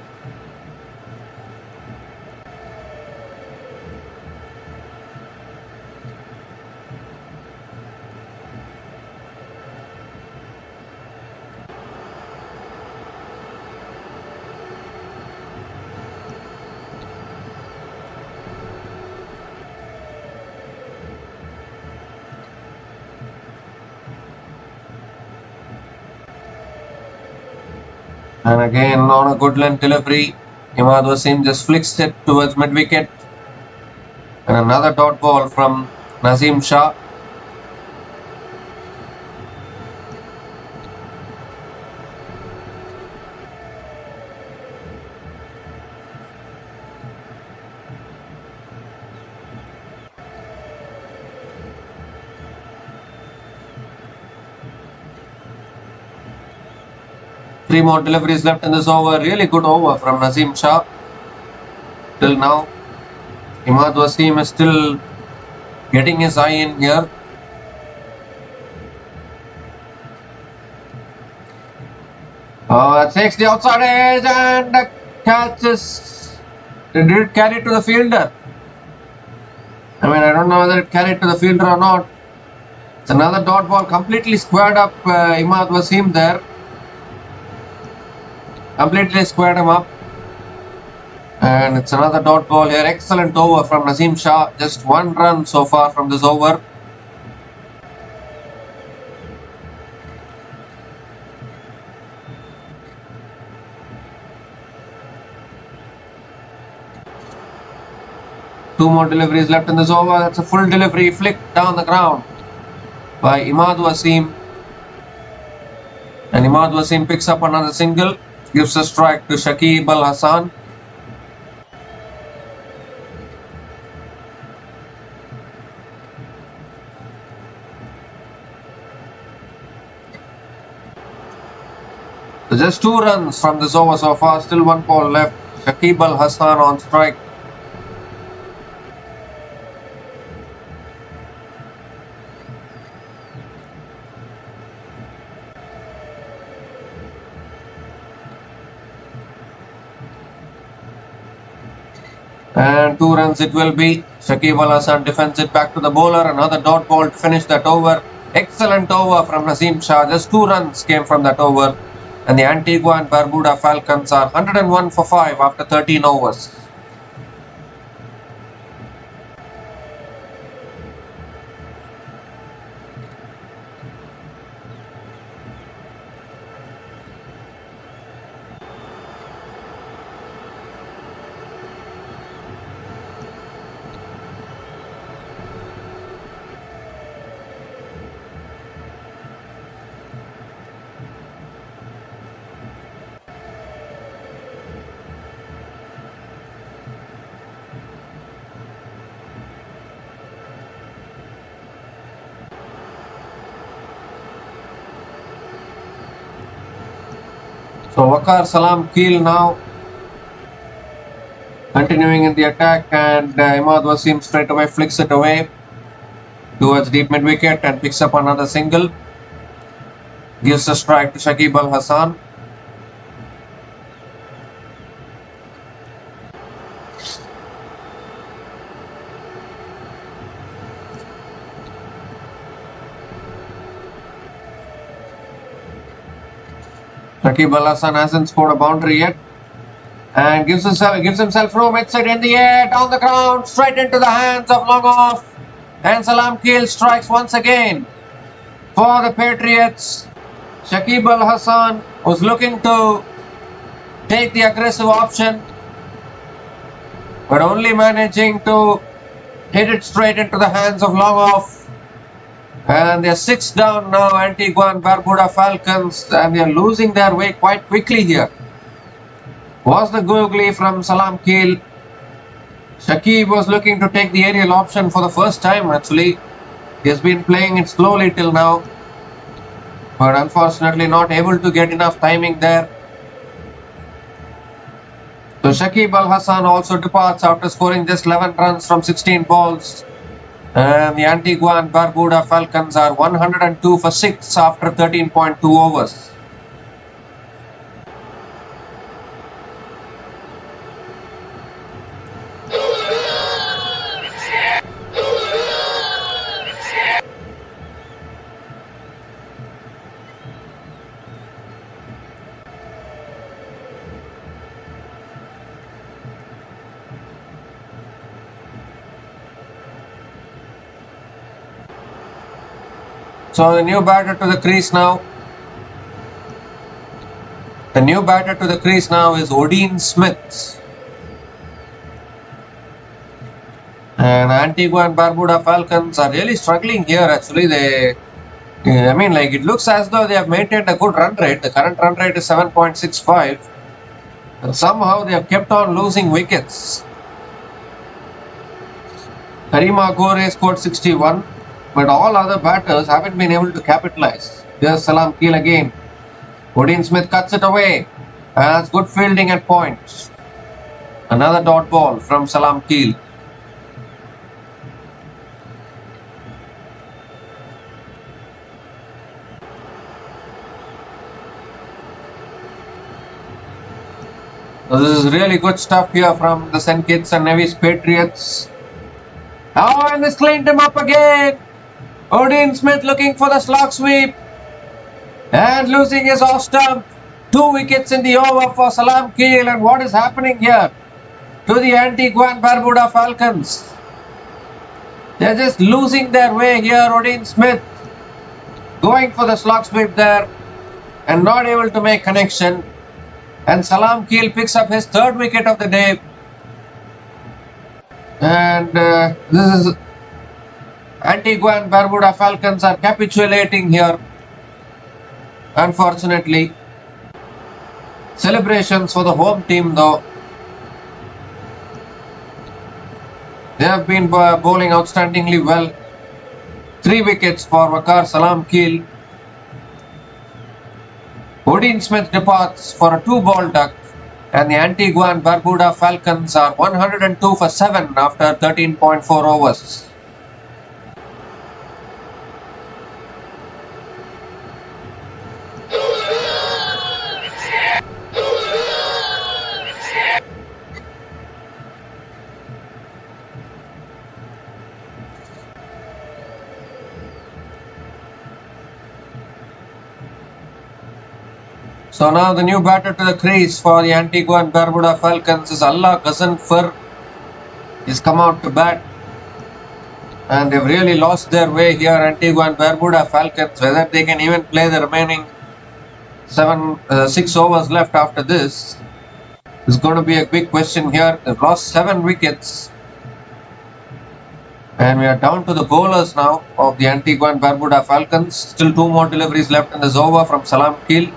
And again on a good length delivery, Imad Wasim just flicks it towards mid-wicket. And another dot ball from Nazim Shah. Three more deliveries left in this over. Really good over from Nazim Shah. Till now, Imad Wasim is still getting his eye in here. Takes the outside edge and the catch is... Did it carry to the fielder? I don't know whether it carried to the fielder or not. It's another dot ball, completely squared up Imad Wasim there. Completely squared him up. And it's another dot ball here. Excellent over from Nazim Shah. Just one run so far from this over. Two more deliveries left in this over. That's a full delivery flicked down the ground by Imad Wasim. And Imad Wasim picks up another single. Gives a strike to Shakib Al Hasan. So just 2 runs from this over so far. Still 1 ball left. Shakib Al Hasan on strike. And 2 runs it will be. Shakib Al Hasan defends it back to the bowler. Another dot ball to finish that over. Excellent over from Nazim Shah. Just 2 runs came from that over. And the Antigua and Barbuda Falcons are 101 for 5 after 13 overs. So Waqar Salam Keel now continuing in the attack, and Imad Wasim straight away flicks it away towards deep mid wicket and picks up another single. Gives a strike to Shakib Al Hasan. Shakib Al Hasan hasn't scored a boundary yet, And gives himself room. Hits it in the air, down the ground, straight into the hands of long off. And Salam Keel strikes once again for the Patriots. Shakib Al Hasan was looking to take the aggressive option, but only managing to hit it straight into the hands of long off. And they're 6 down now, Antigua Barbuda Falcons, and they're losing their way quite quickly here. Was the googly from Salam Keel. Shakib was looking to take the aerial option for the first time actually. He has been playing it slowly till now, but unfortunately not able to get enough timing there. So Shakib Al Hasan also departs after scoring just 11 runs from 16 balls. And the Antigua and Barbuda Falcons are 102 for 6 after 13.2 overs. So the new batter to the crease now. The new batter to the crease now is Odin Smith. And Antigua and Barbuda Falcons are really struggling here actually. It looks as though they have maintained a good run rate. The current run rate is 7.65. And somehow they have kept on losing wickets. Karim Gore scored 61. But all other batters haven't been able to capitalize. Here's Salam Keel again. Odin Smith cuts it away. That's good fielding at point. Another dot ball from Salam Keel. So this is really good stuff here from the St. Kitts and Nevis Patriots. Oh, and this cleaned him up again. Odin Smith looking for the slog sweep and losing his off stump. 2 wickets in the over for Salam Keel. And what is happening here to the Antigua and Barbuda Falcons? They're just losing their way here. Odin Smith going for the slog sweep there and not able to make connection. And Salam Keel picks up his 3rd wicket of the day. And this is Antigua and Barbuda Falcons are capitulating here, unfortunately. Celebrations for the home team though. They have been bowling outstandingly well. 3 wickets for Waqar Salam Keel. Odin Smith departs for a 2-ball duck. And the Antigua and Barbuda Falcons are 102 for 7 after 13.4 overs. So now the new batter to the crease for the Antigua and Barbuda Falcons is Allah Ghazanfar. He's come out to bat. And they've really lost their way here, Antigua and Barbuda Falcons. Whether they can even play the remaining 6 overs left after this is going to be a big question here. They've lost 7 wickets. And we are down to the bowlers now of the Antigua and Barbuda Falcons. Still 2 more deliveries left in this over from Salam Keel.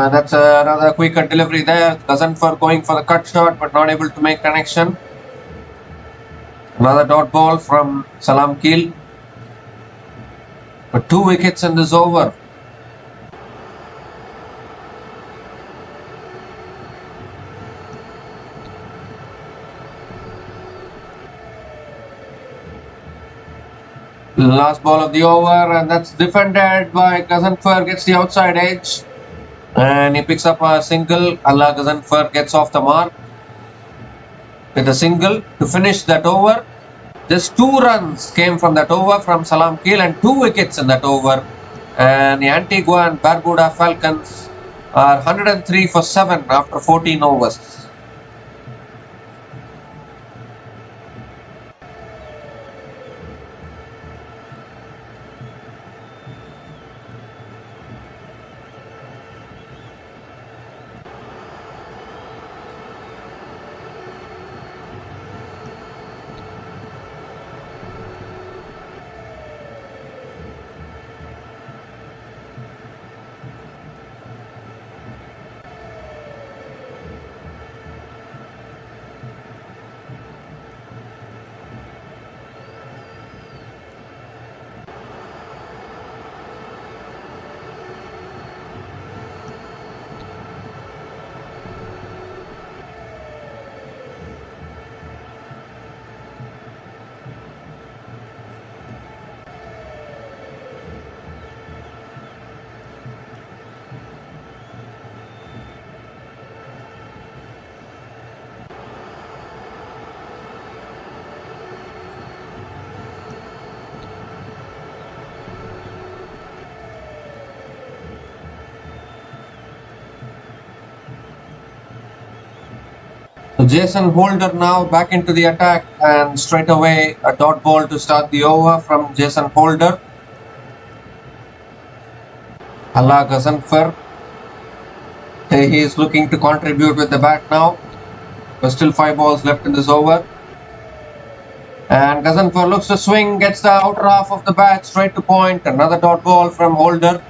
That's another quicker delivery there. Ghazanfar going for the cut shot but not able to make connection. Another dot ball from Salam Keel. But 2 wickets in this over. Last ball of the over, and that's defended by Ghazanfar, gets the outside edge. And he picks up a single. Allah Ghazanfar gets off the mark with a single to finish that over. Just 2 runs came from that over from Salam Keel and 2 wickets in that over. And the Antigua and Barbuda Falcons are 103 for 7 after 14 overs. So Jason Holder now back into the attack and straight away a dot ball to start the over from Jason Holder. Allah Ghazanfar. He is looking to contribute with the bat now. There's still 5 balls left in this over. And Ghazanfar looks to swing, gets the outer half of the bat straight to point. Another dot ball from Holder.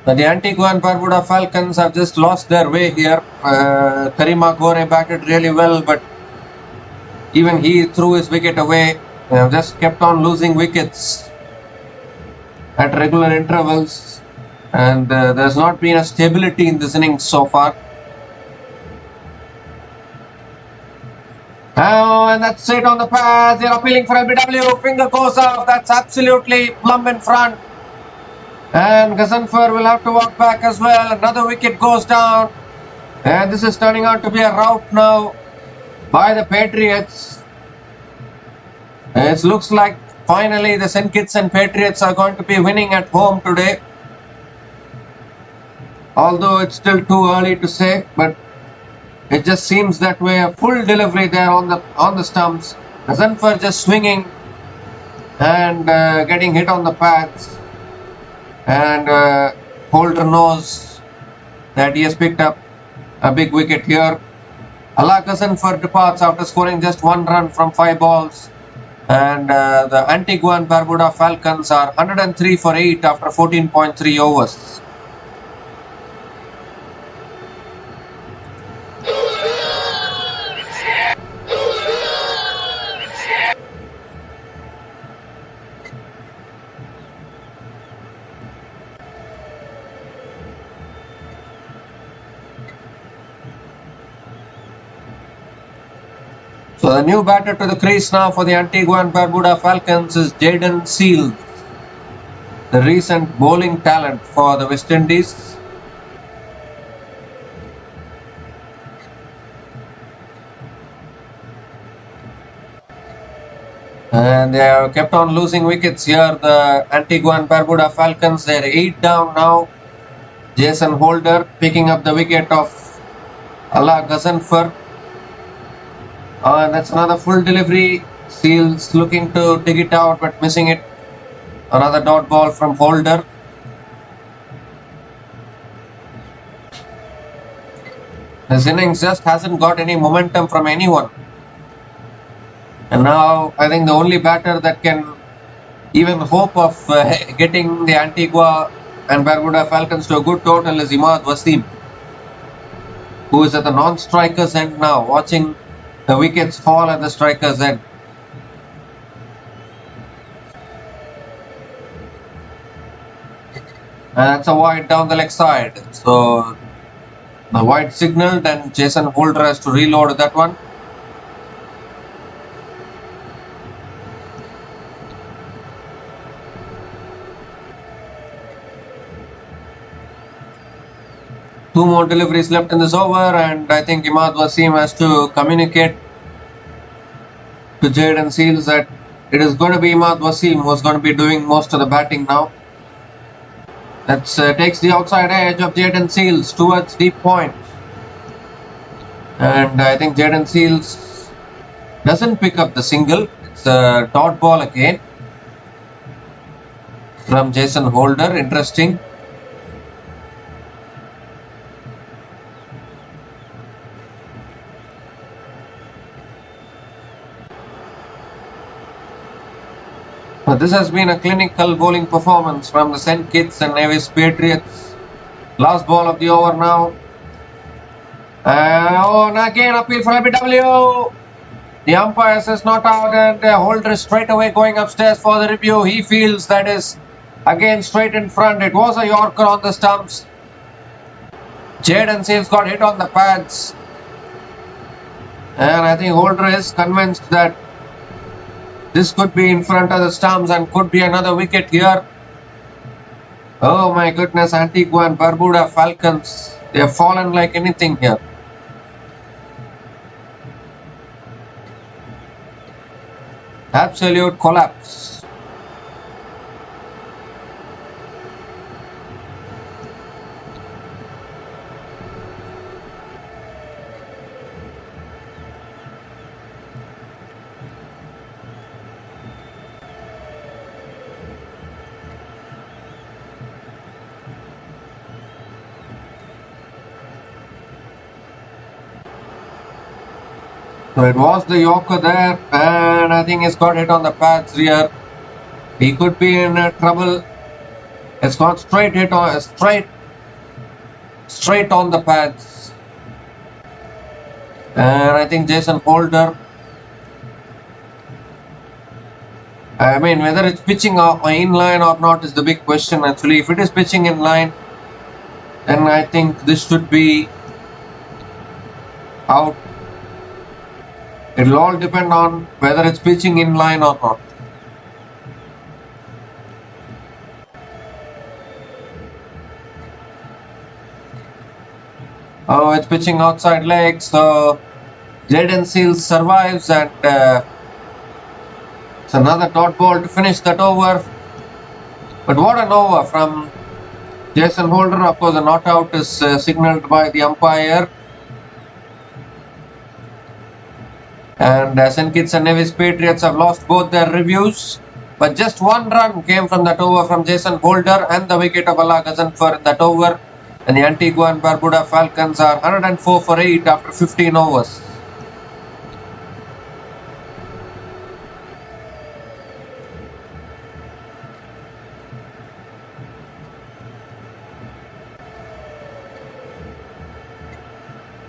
The Antigua and Barbuda Falcons have just lost their way here. Karim Gore batted really well, but even he threw his wicket away. They have just kept on losing wickets at regular intervals, and there's not been a stability in this innings so far. Oh, and that's it on the pads. They're appealing for LBW. Finger goes off. That's absolutely plumb in front. And Ghazanfar will have to walk back as well. Another wicket goes down. And this is turning out to be a rout now by the Patriots. It looks like finally the St. Kitts and Patriots are going to be winning at home today. Although it's still too early to say, but it just seems that way. A full delivery there on the stumps. Ghazanfar just swinging and getting hit on the pads. And Holder knows that he has picked up a big wicket here. Allah Ghazanfar departs after scoring just 1 run from 5 balls. And the Antigua and Barbuda Falcons are 103 for 8 after 14.3 overs. So the new batter to the crease now for the Antigua and Barbuda Falcons is Jayden Seales, the recent bowling talent for the West Indies. And they have kept on losing wickets here. The Antigua and Barbuda Falcons, they're 8 down now. Jason Holder picking up the wicket of Allah Ghazanfar. And that's another full delivery. Seales looking to dig it out but missing it. Another dot ball from Holder. This innings just hasn't got any momentum from anyone. And now I think the only batter that can even hope of getting the Antigua and Barbuda Falcons to a good total is Imad Wasim, who is at the non-striker's end now, watching the wickets fall at the striker's end. And that's a wide down the leg side. So the wide signaled and Jason Holder has to reload that one. 2 more deliveries left in this over, and I think Imad Wasim has to communicate to Jaden Seals that it is going to be Imad Wasim who's going to be doing most of the batting now. That takes the outside edge of Jaden Seals towards deep point. And I think Jaden Seals doesn't pick up the single. It's a dot ball again from Jason Holder. Interesting. This has been a clinical bowling performance from the St. Kitts and Nevis Patriots. Last ball of the over now. And again appeal for LBW. The umpire says not out, and Holder is straight away going upstairs for the review. He feels that is again straight in front. It was a Yorker on the stumps. Jaden Seals got hit on the pads. And I think Holder is convinced that this could be in front of the stumps and could be another wicket here. Oh my goodness, Antigua and Barbuda Falcons. They have fallen like anything here. Absolute collapse. So it was the Yorker there, and I think he's got hit on the pads here. He could be in trouble. It's gone straight hit on straight on the pads. And I think Jason Holder, I mean, whether it's pitching in line or not is the big question actually. If it is pitching in line, then I think this should be out. It will all depend on whether it's pitching in line or not. Oh, it's pitching outside legs, so Jaden Seals survives, and it's another dot ball to finish that over. But what an over from Jason Holder. Of course, a not out is signalled by the umpire. And St. Kitts and Nevis Patriots have lost both their reviews. But just one run came from that over from Jason Holder, and the wicket of Allah Ghazanfar in that over. And the Antigua and Barbuda Falcons are 104 for 8 after 15 overs.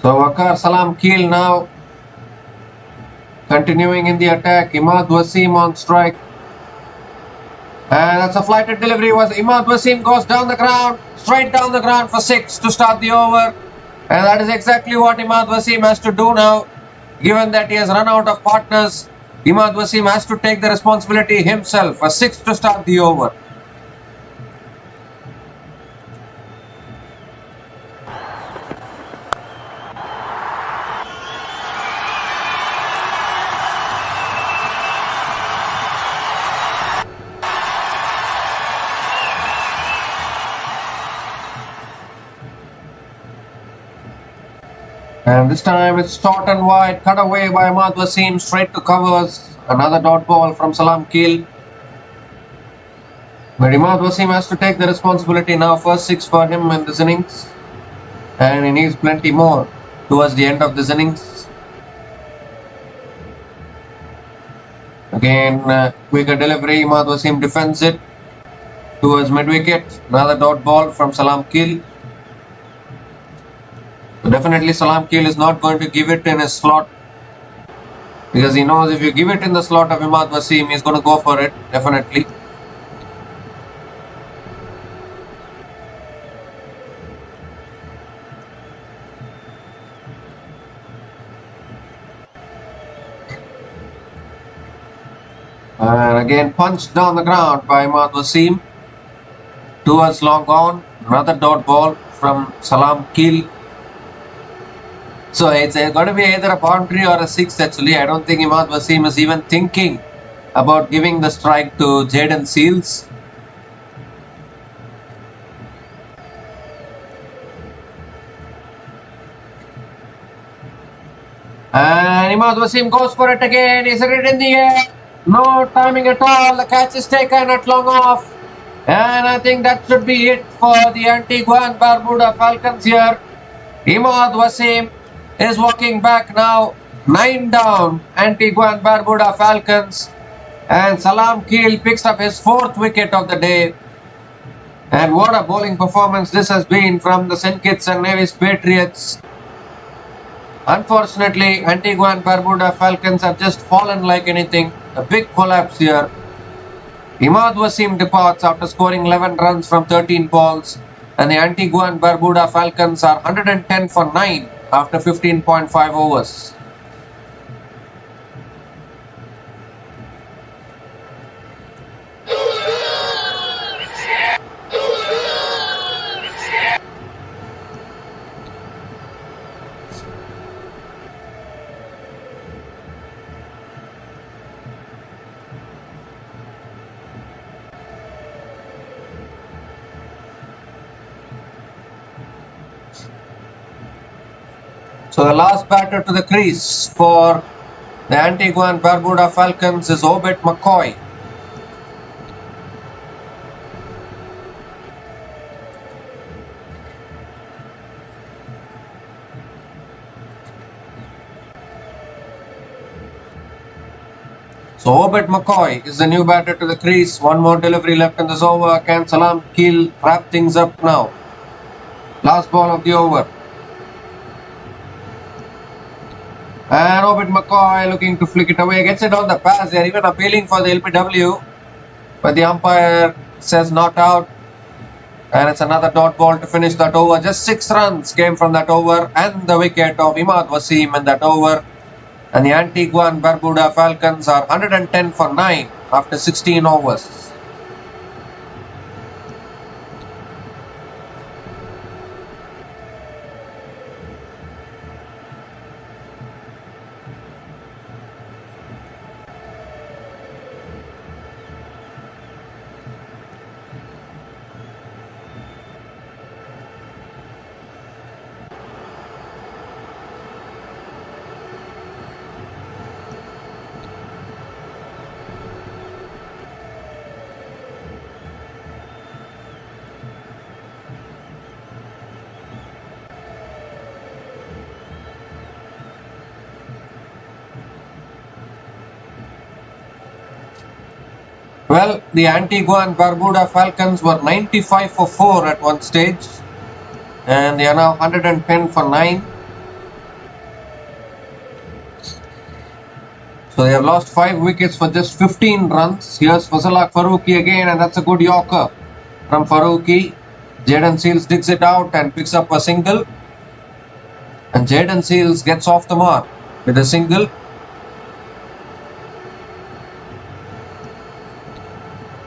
So Waqar Salam Keel now continuing in the attack. Imad Wasim on strike. And that's a flighted delivery. Was Imad Wasim goes down the ground, straight down the ground for 6 to start the over. And that is exactly what Imad Wasim has to do now. Given that he has run out of partners, Imad Wasim has to take the responsibility himself for 6 to start the over. And this time it's short and wide, cut away by Imad Wasim, straight to covers. Another dot ball from Salam Keel. But Imad Wasim has to take the responsibility now. First 6 for him in this innings. And he needs plenty more towards the end of this innings. Again, quicker delivery. Imad Wasim defends it towards mid-wicket. Another dot ball from Salam Keel. So definitely Salam Keel is not going to give it in his slot, because he knows if you give it in the slot of Imad Wasim, he's going to go for it, definitely. And again punched down the ground by Imad Wasim towards long on. Another dot ball from Salam Keel. So it's going to be either a boundary or a six actually. I don't think Imad Wasim is even thinking about giving the strike to Jaden Seals. And Imad Wasim goes for it again. Is it in the air? No timing at all. The catch is taken at long off. And I think that should be it for the Antigua Barbuda Falcons here. Imad Wasim is walking back now. 9 down. Antigua Barbuda Falcons. And Salam Keel picks up his 4th wicket of the day. And what a bowling performance this has been from the St. Kitts and Nevis Patriots. Unfortunately, Antigua and Barbuda Falcons have just fallen like anything. A big collapse here. Imad Wasim departs after scoring 11 runs from 13 balls. And the Antigua and Barbuda Falcons are 110 for 9 after 15.5 overs. So the last batter to the crease for the Antigua and Barbuda Falcons is Obed McCoy. So Obed McCoy is the new batter to the crease. One more delivery left in this over. Can Salam Keel wrap things up now? Last ball of the over. And Obed McCoy looking to flick it away. Gets it on the pass. They're even appealing for the LPW. But the umpire says not out. And it's another dot ball to finish that over. Just 6 runs came from that over. And the wicket of Imad Wasim in that over. And the Antigua and Barbuda Falcons are 110 for 9 after 16 overs. Well, the Antigua and Barbuda Falcons were 95 for 4 at one stage. And they are now 110 for 9. So they have lost 5 wickets for just 15 runs. Here's Fazalak Farooqi again, and that's a good Yorker from Farooqi. Jaden Seals digs it out and picks up a single. And Jaden Seals gets off the mark with a single.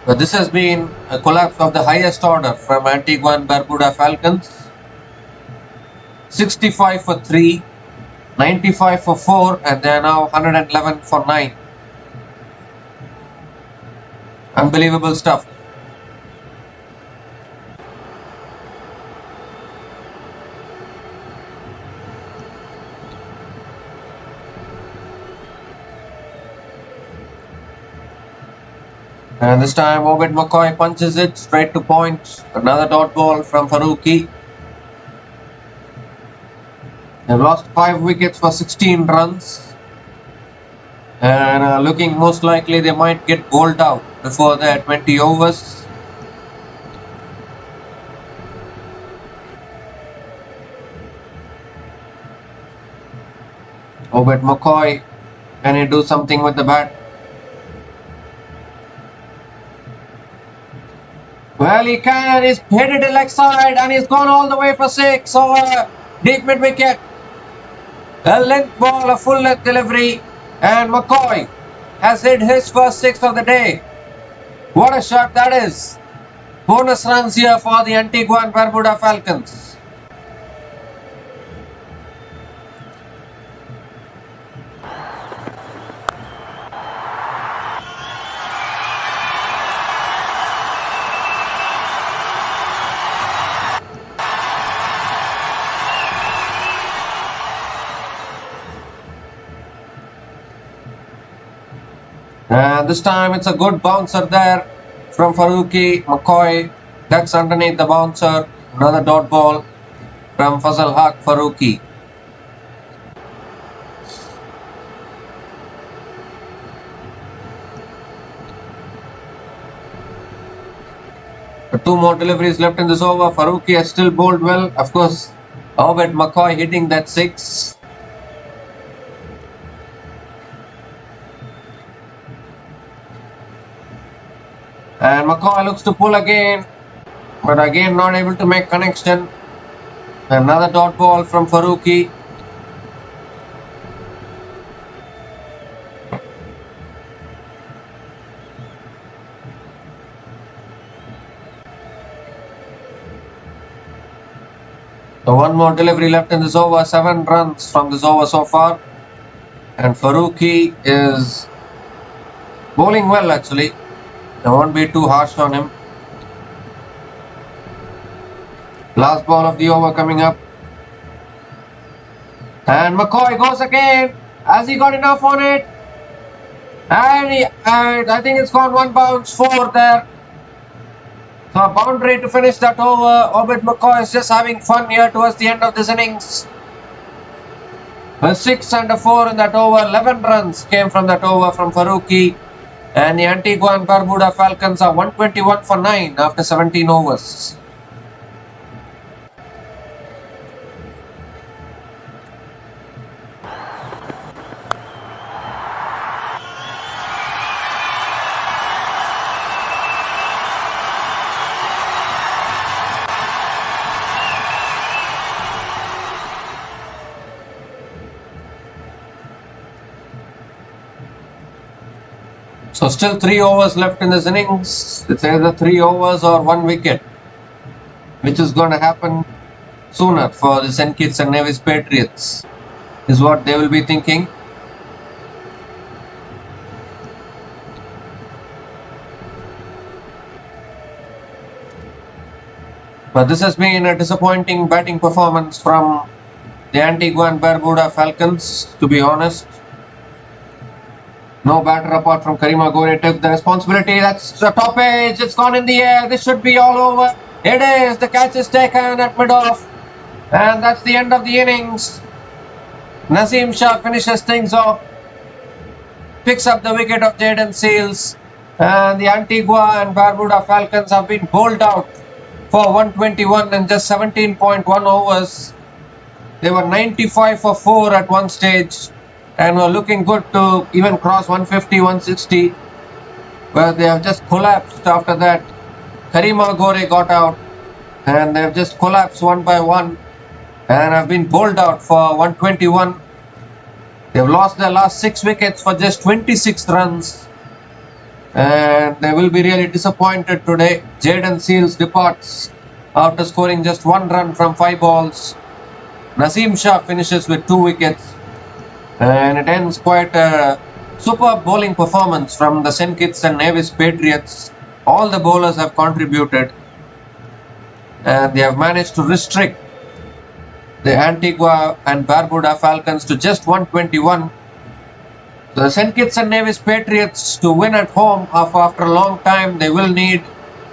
But this has been a collapse of the highest order from Antigua and Barbuda Falcons. 65 for 3, 95 for 4, and they are now 111 for 9. Unbelievable stuff. And this time Obed McCoy punches it straight to point. Another dot ball from Farooqi. They've lost 5 wickets for 16 runs. And looking most likely they might get bowled out before their 20 overs. Obed McCoy, can he do something with the bat? Well, he can. He's headed to leg side and he's gone all the way for 6 over deep mid wicket. A length ball, a full length delivery, and McCoy has hit his first 6 of the day. What a shot that is. Bonus runs here for the Antigua and Barbuda Falcons. And this time it's a good bouncer there from Faruqi. McCoy ducks underneath the bouncer. Another dot ball from Fazal Haq Faruqi. Two more deliveries left in this over. Faruqi has still bowled well. Of course, Obed McCoy hitting that six. And McCoy looks to pull again, but again not able to make connection. Another dot ball from Faruqi. So one more delivery left in this over. 7 runs from this over so far. And Faruqi is bowling well actually. I won't be too harsh on him. Last ball of the over coming up. And McCoy goes again. Has he got enough on it? And I think it's gone one bounce, 4 there. So a boundary to finish that over. Obed McCoy is just having fun here towards the end of this innings. A 6 and a 4 in that over. 11 runs came from that over from Faruqi. And the Antigua and Barbuda Falcons are 121 for 9 after 17 overs. So still 3 overs left in this innings. It's either 3 overs or 1 wicket, which is going to happen sooner for the St. Kitts and Nevis Patriots, is what they will be thinking. But this has been a disappointing batting performance from the Antigua and Barbuda Falcons, to be honest. No batter apart from Karim Gore took the responsibility. That's the top edge. It's gone in the air. This should be all over. It is. The catch is taken at mid-off. And that's the end of the innings. Nazim Shah finishes things off. Picks up the wicket of Jayden Seales. And the Antigua and Barbuda Falcons have been bowled out for 121 in just 17.1 overs. They were 95 for 4 at one stage, and were looking good to even cross 150, 160, but they have just collapsed after that. Karim Gore got out, and they have just collapsed one by one, and have been bowled out for 121. They've lost their last 6 wickets for just 26 runs, and they will be really disappointed today. Jayden Seales departs after scoring just 1 run from 5 balls. Nazim Shah finishes with 2 wickets. And it ends quite a superb bowling performance from the St. Kitts and Nevis Patriots. All the bowlers have contributed, and they have managed to restrict the Antigua and Barbuda Falcons to just 121. The St. Kitts and Nevis Patriots, to win at home after a long time, they will need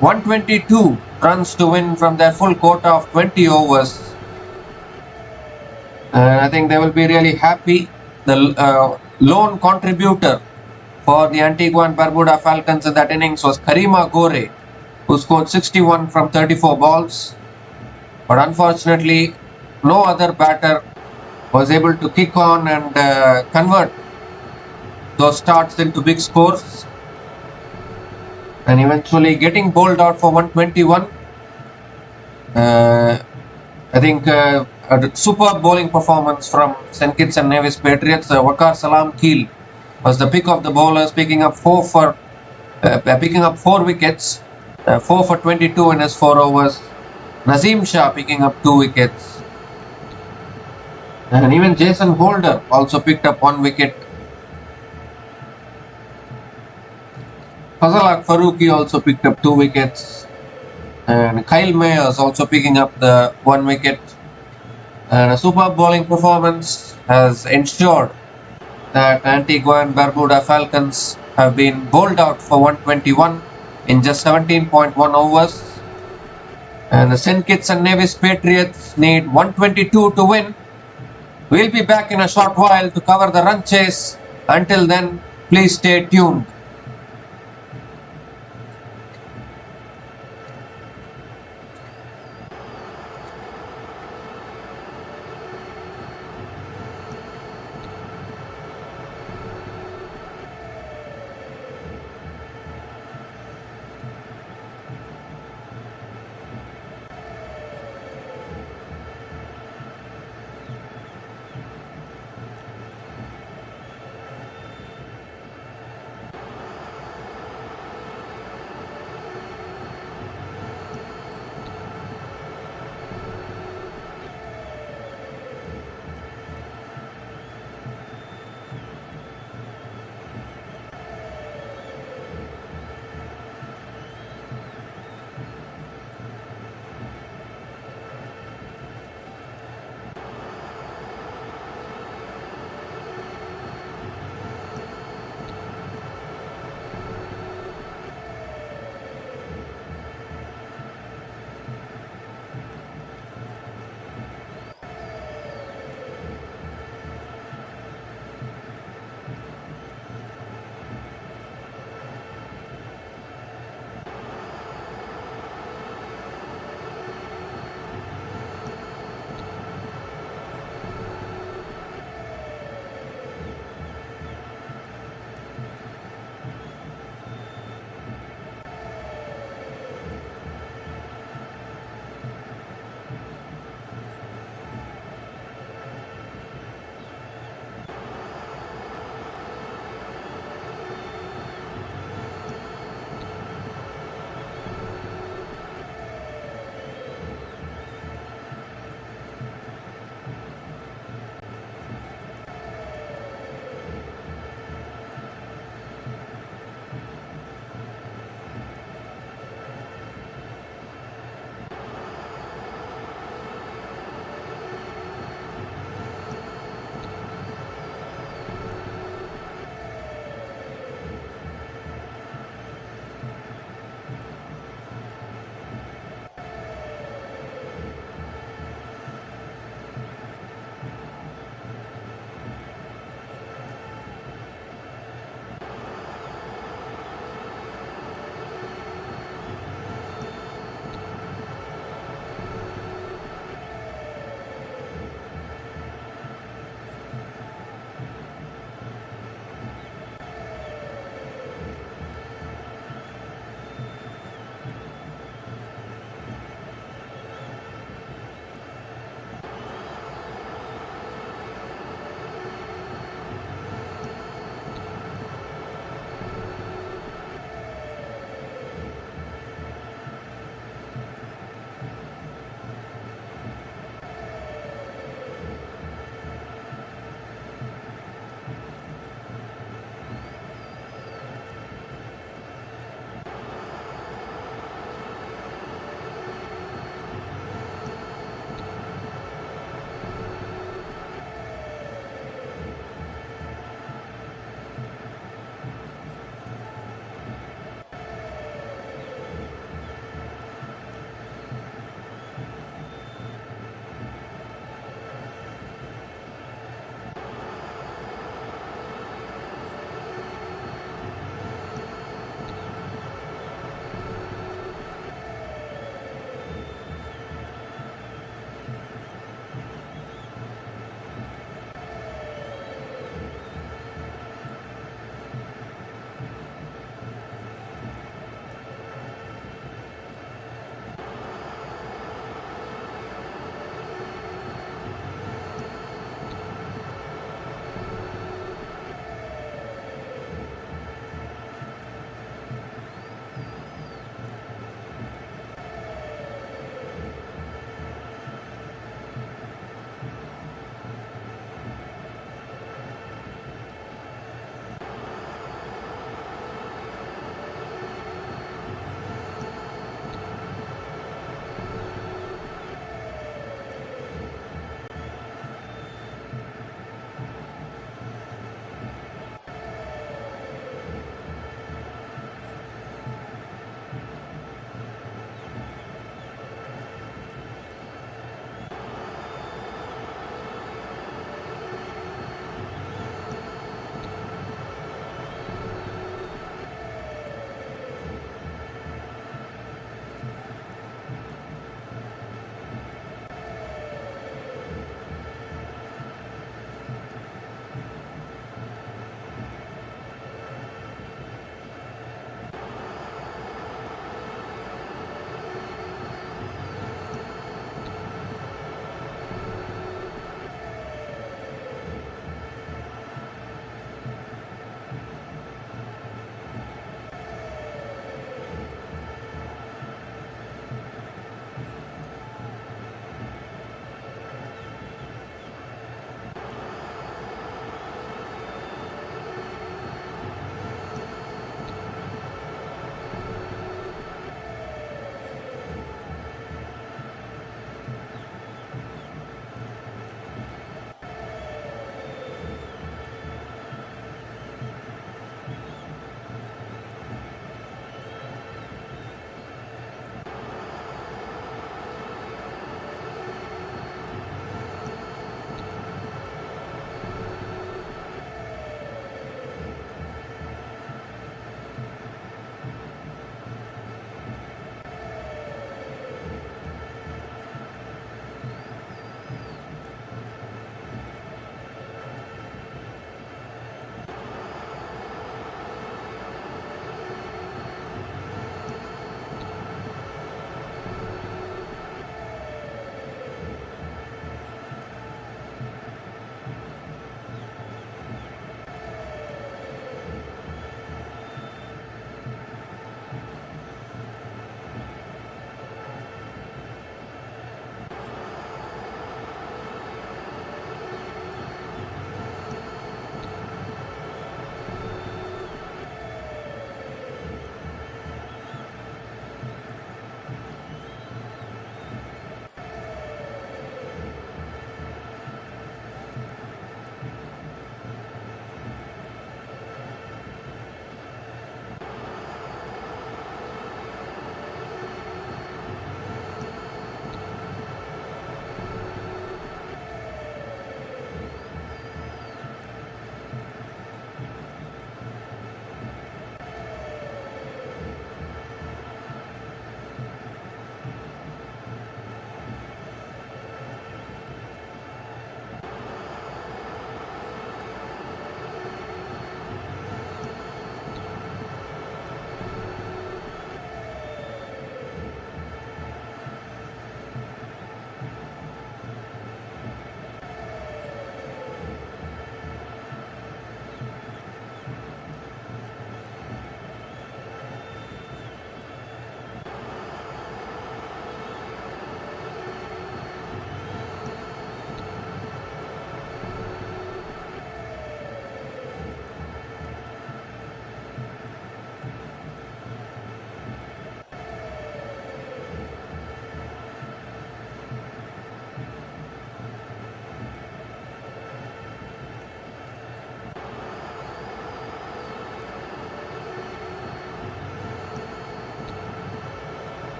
122 runs to win from their full quota of 20 overs. And I think they will be really happy. The lone contributor for the Antigua and Barbuda Falcons in that innings was Karim Gore, who scored 61 from 34 balls. But unfortunately, no other batter was able to kick on and convert those starts into big scores. And eventually getting bowled out for 121. I think a superb bowling performance from St. Kitts and Nevis Patriots. Waqar Salam Keel was the pick of the bowlers, picking up 4 wickets, 4 for 22 in his 4 overs. Nazim Shah picking up 2 wickets, and even Jason Holder also picked up 1 wicket. Fazal Faruqi also picked up 2 wickets, and Kyle Mayers also picking up the 1 wicket. And a superb bowling performance has ensured that Antigua and Barbuda Falcons have been bowled out for 121 in just 17.1 overs. And the St. Kitts and Nevis Patriots need 122 to win. We'll be back in a short while to cover the run chase. Until then, please stay tuned.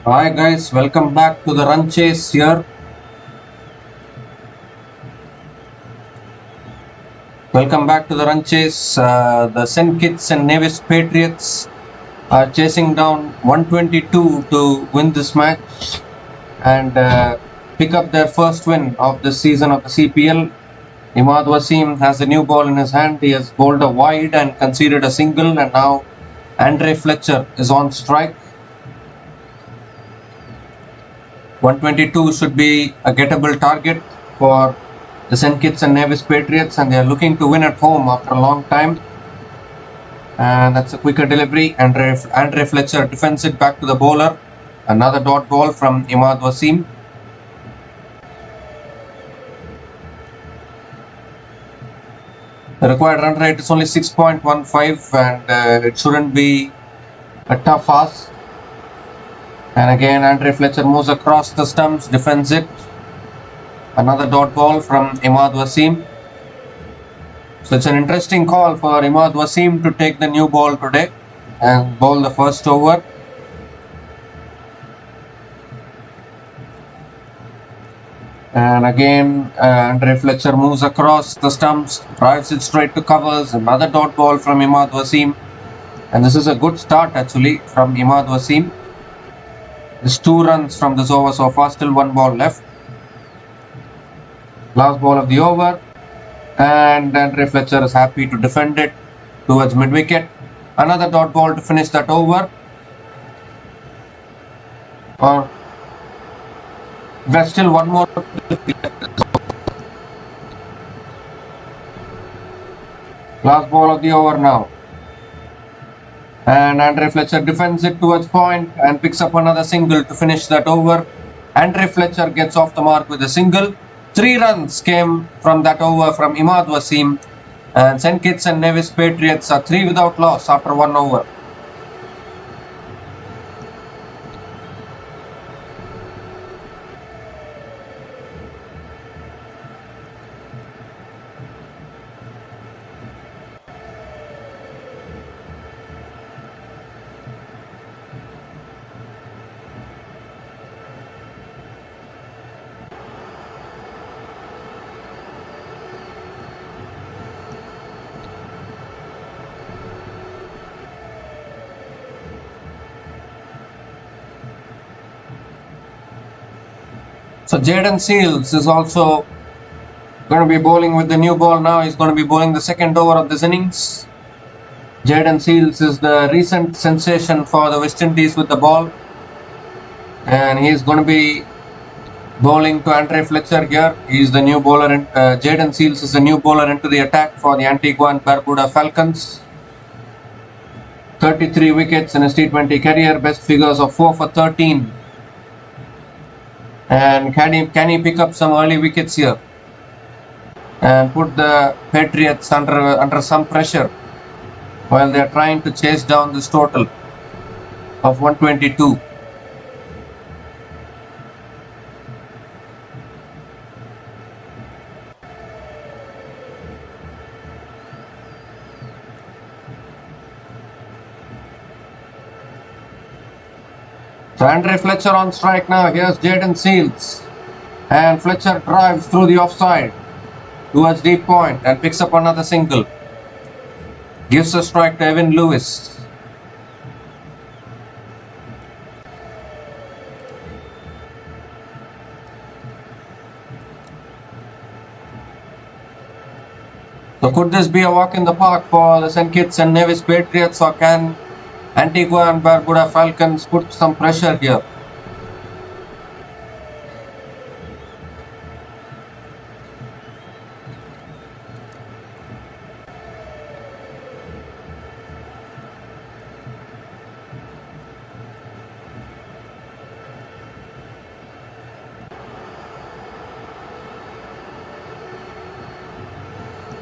Hi guys, welcome back to the run chase here. Welcome back to the run chase. The St. Kitts and Nevis Patriots are chasing down 122 to win this match and pick up their first win of the season of the CPL. Imad Wasim has a new ball in his hand. He has bowled a wide and conceded a single, and now Andre Fletcher is on strike. 122 should be a gettable target for the St. Kitts and Nevis Patriots, and they are looking to win at home after a long time. And that's a quicker delivery. Andre Fletcher defends it back to the bowler. Another dot ball from Imad Wasim. The required run rate is only 6.15, and it shouldn't be a tough ask. And again, Andre Fletcher moves across the stumps, defends it. Another dot ball from Imad Wasim. So it's an interesting call for Imad Wasim to take the new ball today and bowl the first over. And again, Andre Fletcher moves across the stumps, drives it straight to covers. Another dot ball from Imad Wasim. And this is a good start actually from Imad Wasim. There's 2 runs from this over so far, still 1 ball left. Last ball of the over. And Andre Fletcher is happy to defend it towards mid-wicket. Another dot ball to finish that over. There's still 1 more. Last ball of the over now. And Andre Fletcher defends it towards point and picks up another single to finish that over. Andre Fletcher gets off the mark with a single. 3 runs came from that over from Imad Wasim, and St. Kitts and Nevis Patriots are 3 without loss after 1 over. So Jayden Seales is also going to be bowling with the new ball now. He's going to be bowling the second over of this innings. Jayden Seales is the recent sensation for the West Indies with the ball. And he's going to be bowling to Andre Fletcher here. He's the new bowler. Jayden Seales is the new bowler into the attack for the Antigua Barbuda Falcons. 33 wickets in his T20 career. Best figures of 4 for 13. And can he pick up some early wickets here and put the Patriots under some pressure while they are trying to chase down this total of 122. So Andre Fletcher on strike now. Here's Jayden Seales. And Fletcher drives through the offside towards deep point and picks up another single. Gives a strike to Evan Lewis. So could this be a walk in the park for the St. Kitts and Nevis Patriots, or can Antigua and Barbuda Falcons put some pressure here?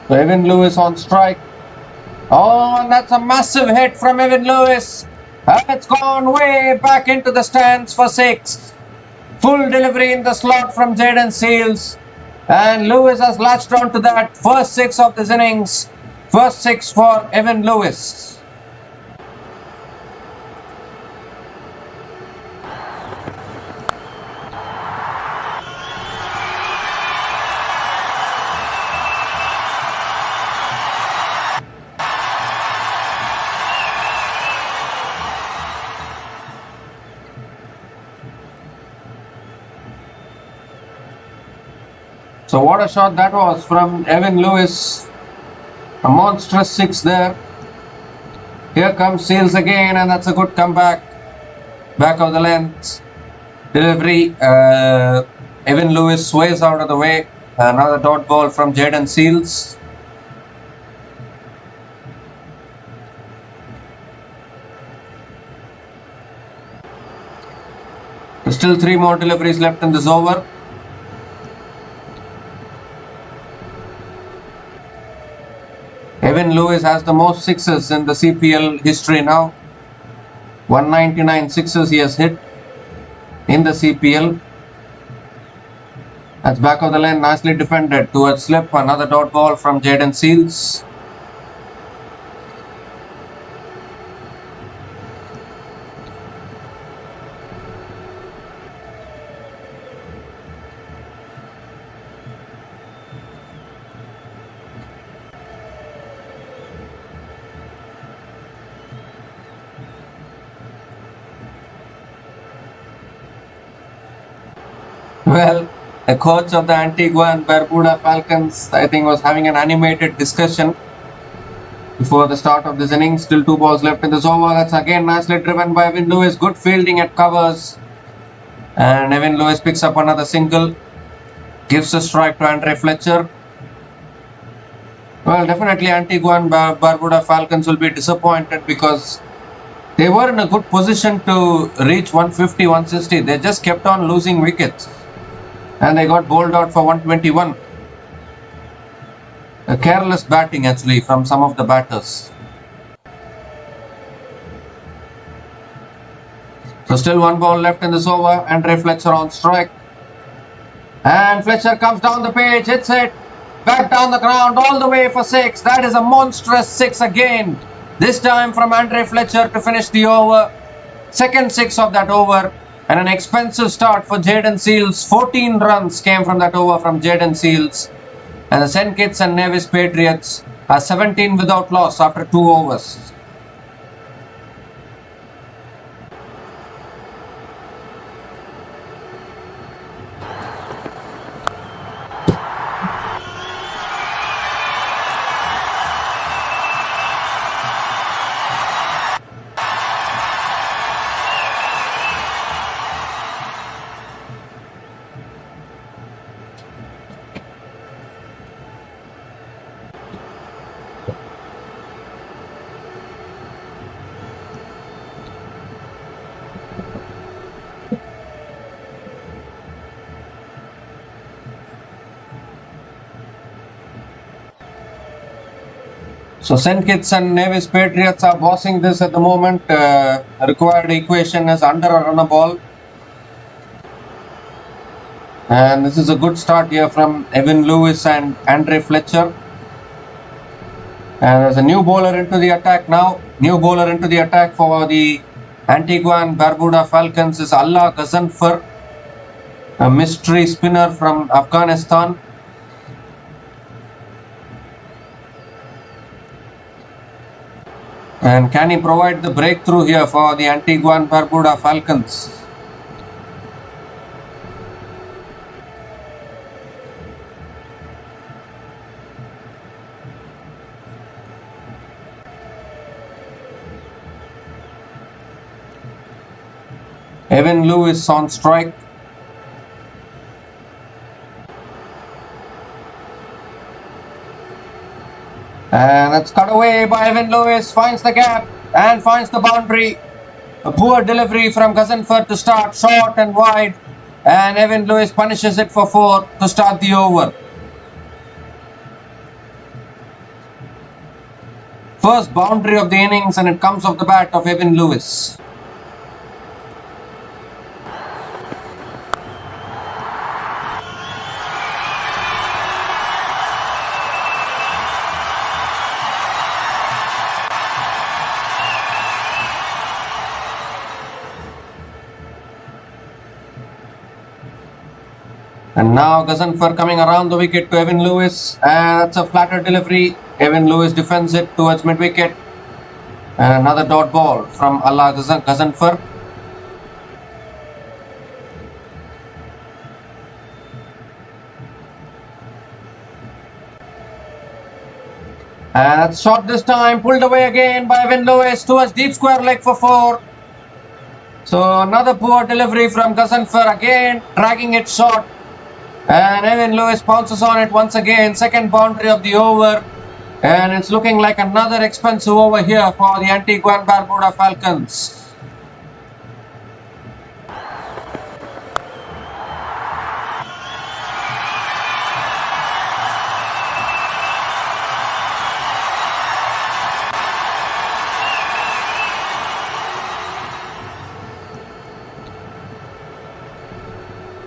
So Evan Lewis on strike. Oh, and that's a massive hit from Evan Lewis. And it's gone way back into the stands for 6. Full delivery in the slot from Jayden Seales. And Lewis has latched on to that. First 6 of this innings. First 6 for Evan Lewis. So what a shot that was from Evan Lewis. A monstrous six there. Here comes Seals again, and that's a good comeback. Back of the length. Delivery. Evan Lewis sways out of the way. Another dot ball from Jaden Seals. There's still 3 more deliveries left in this over. Evan Lewis has the most sixes in the CPL history now. 199 sixes he has hit in the CPL. That's back of the lane, nicely defended towards slip. Another dot ball from Jaden Seals. Well, the coach of the Antigua and Barbuda Falcons, I think, was having an animated discussion before the start of this innings. Still 2 balls left in this over. That's again nicely driven by Evan Lewis. Good fielding at covers. And Evan Lewis picks up another single. Gives a strike to Andre Fletcher. Well, definitely Antigua and Barbuda Falcons will be disappointed because they were in a good position to reach 150, 160. They just kept on losing wickets. And they got bowled out for 121. A careless batting actually from some of the batters. So still 1 ball left in this over. Andre Fletcher on strike. And Fletcher comes down the page, hits it. Back down the ground all the way for 6. That is a monstrous 6 again. This time from Andre Fletcher to finish the over. Second 6 of that over. And an expensive start for Jaden Seals. 14 runs came from that over from Jaden Seals. And the St. Kitts and Nevis Patriots are 17 without loss after 2 overs. So St. Kitts and Nevis Patriots are bossing this at the moment. Required equation is under a runner ball. And this is a good start here from Evan Lewis and Andre Fletcher. And there's a new bowler into the attack now. New bowler into the attack for the Antigua and Barbuda Falcons is Allah Ghazanfar, a mystery spinner from Afghanistan. And can he provide the breakthrough here for the Antigua and Barbuda Falcons? Evan Lewis on strike. And it's cut away by Evan Lewis, finds the gap and finds the boundary. A poor delivery from Ghazanfar to start, short and wide. And Evan Lewis punishes it for 4 to start the over. First boundary of the innings, and it comes off the bat of Evan Lewis. And now Ghazanfar coming around the wicket to Evan Lewis, and that's a flatter delivery. Evan Lewis defends it towards mid-wicket. And another dot ball from Allah Ghazanfar. And that's shot this time, pulled away again by Evan Lewis towards deep square leg for 4. So another poor delivery from Ghazenfar, again dragging it short. And Evan Lewis pounces on it once again, second boundary of the over. And it's looking like another expensive over here for the Antigua Barbuda Falcons.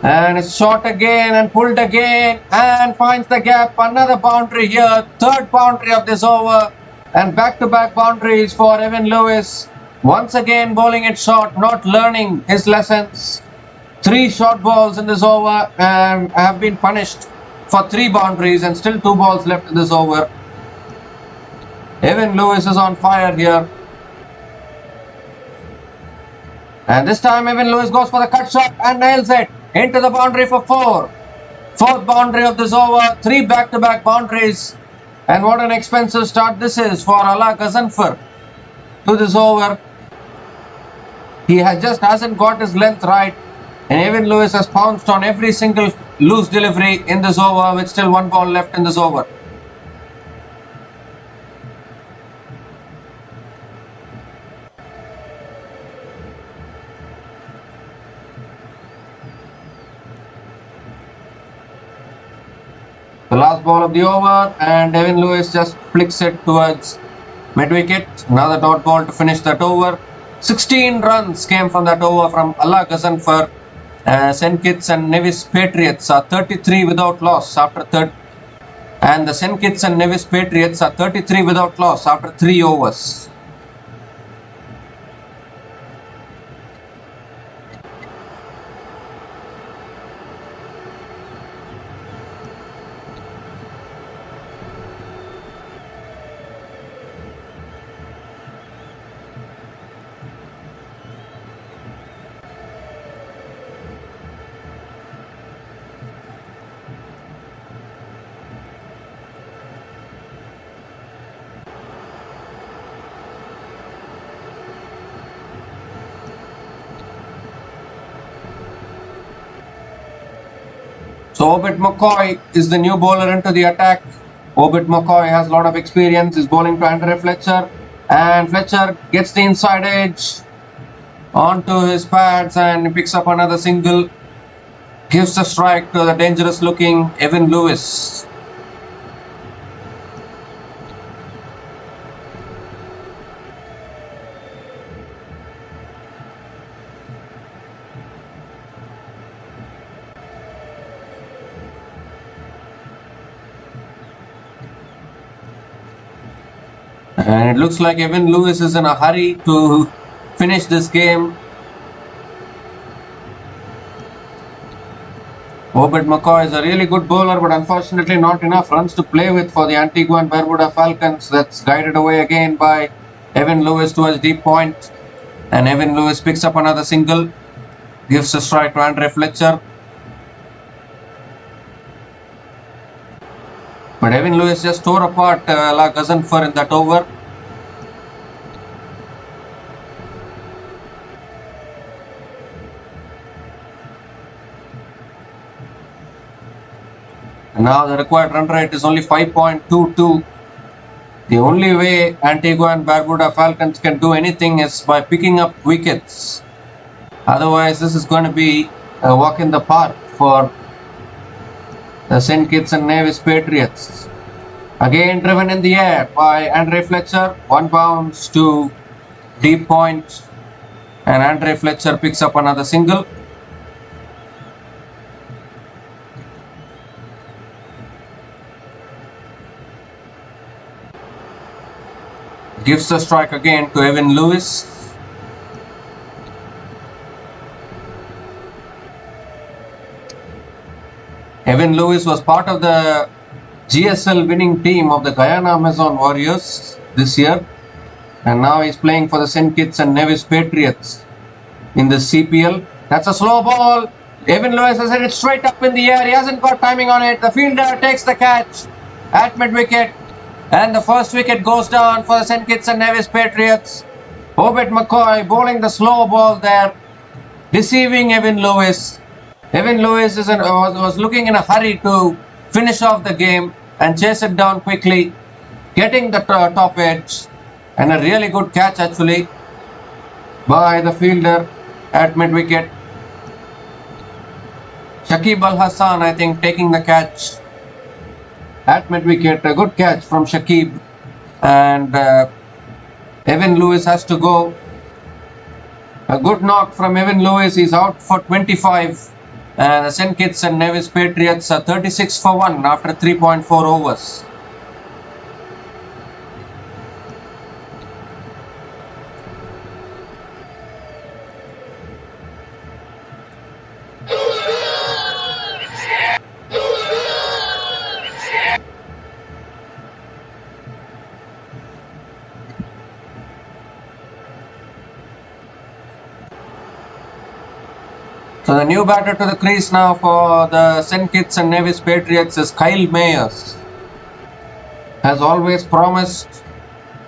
And it's shot again and pulled again and finds the gap. Another boundary here, third boundary of this over, and back-to-back boundaries for Evan Lewis. Once again bowling it short, not learning his lessons. 3 short balls in this over and have been punished for 3 boundaries, and still 2 balls left in this over. Evan Lewis is on fire here. And this time Evan Lewis goes for the cut shot and nails it into the boundary for 4. 4th boundary of this over, 3 back-to-back boundaries. And what an expensive start this is for Ala Ghazenfar to this over. He just hasn't got his length right, and Evan Lewis has pounced on every single loose delivery in this over with still 1 ball left in this over. The last ball of the over, and Evan Lewis just flicks it towards mid-wicket. Another dot ball to finish that over. 16 runs came from that over from Ala Ghazenfar. St Kitts and Nevis Patriots are 33 without loss after third. And the St Kitts and Nevis Patriots are 33 without loss after 3 overs. So Obed McCoy is the new bowler into the attack. Obed McCoy has a lot of experience. He's bowling to Andre Fletcher. And Fletcher gets the inside edge onto his pads and he picks up another single. Gives the strike to the dangerous looking Evan Lewis. And it looks like Evan Lewis is in a hurry to finish this game. Obed McCoy is a really good bowler, but unfortunately not enough runs to play with for the Antigua Barbuda Falcons. That's guided away again by Evan Lewis towards deep point. And Evan Lewis picks up another single. Gives a strike to Andre Fletcher. But Evan Lewis just tore apart Ala Ghazenfar in that over. And now the required run rate is only 5.22. The only way Antigua and Barbuda Falcons can do anything is by picking up wickets. Otherwise, this is going to be a walk in the park for the St Kitts and Nevis Patriots. Again driven in the air by Andre Fletcher. 1 bounce to deep point. And Andre Fletcher picks up another single. Gives the strike again to Evan Lewis. Evan Lewis was part of the GSL winning team of the Guyana Amazon Warriors this year, and now he's playing for the St Kitts and Nevis Patriots in the CPL. That's a slow ball. Evan Lewis has hit it straight up in the air. He hasn't got timing on it. The fielder takes the catch at mid-wicket. And the first wicket goes down for the St. Kitts and Nevis Patriots. Obed McCoy bowling the slow ball there, deceiving Evan Lewis. Evan Lewis was looking in a hurry to finish off the game and chase it down quickly, getting the top edge, and a really good catch actually by the fielder at mid-wicket. Shakib Al Hassan, I think, taking the catch at mid-wicket. A good catch from Shakib, and Evan Lewis has to go. A good knock from Evan Lewis. He's out for 25. And the St. Kitts and Nevis Patriots are 36 for 1 after 3.4 overs. So the new batter to the crease now for the St. Kitts and Nevis Patriots is Kyle Mayers. Has always promised,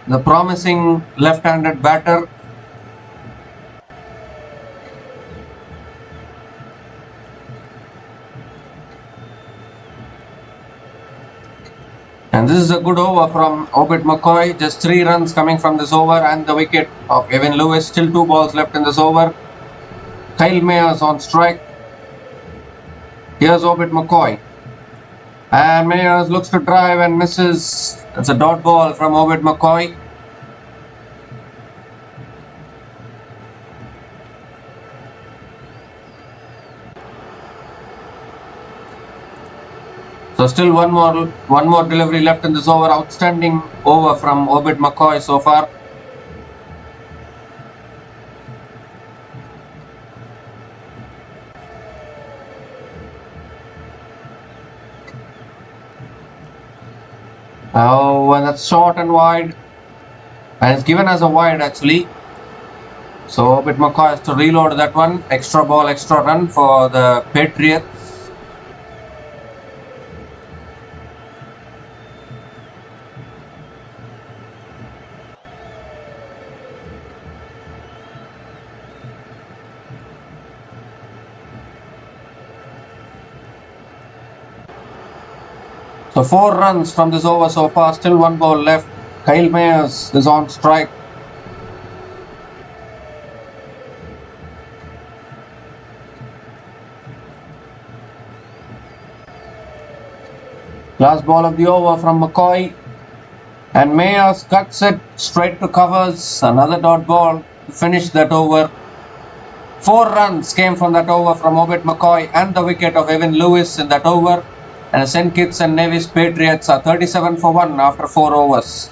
the promising left-handed batter. And this is a good over from Obed McCoy. Just 3 runs coming from this over and the wicket of Evan Lewis. Still 2 balls left in this over. Kyle Mayers on strike. Here's Obed McCoy. And Mayers looks to drive and misses. It's a dot ball from Obed McCoy. So still one more delivery left in this over. Outstanding over from Obed McCoy so far. Oh, and that's short and wide. And it's given as a wide actually. So Obed McCoy has to reload that one. Extra ball, extra run for the Patriots. So 4 runs from this over so far, still 1 ball left. Kyle Mayers is on strike. Last ball of the over from McCoy. And Mayers cuts it straight to covers. Another dot ball to finish that over. 4 runs came from that over from Obed McCoy and the wicket of Evan Lewis in that over. And the St. Kitts and Nevis Patriots are 37 for 1 after 4 overs.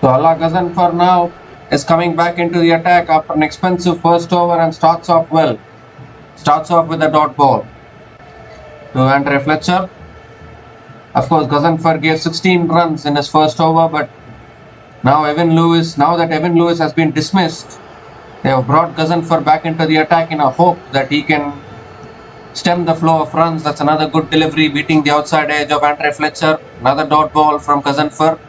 So Allah Ghazanfar now is coming back into the attack after an expensive first over and starts off well. Starts off with a dot ball to Andre Fletcher. Of course, Ghazanfar gave 16 runs in his first over, but now that Evan Lewis has been dismissed, they have brought Ghazanfar back into the attack in a hope that he can stem the flow of runs. That's another good delivery, beating the outside edge of Andre Fletcher. Another dot ball from Ghazanfar.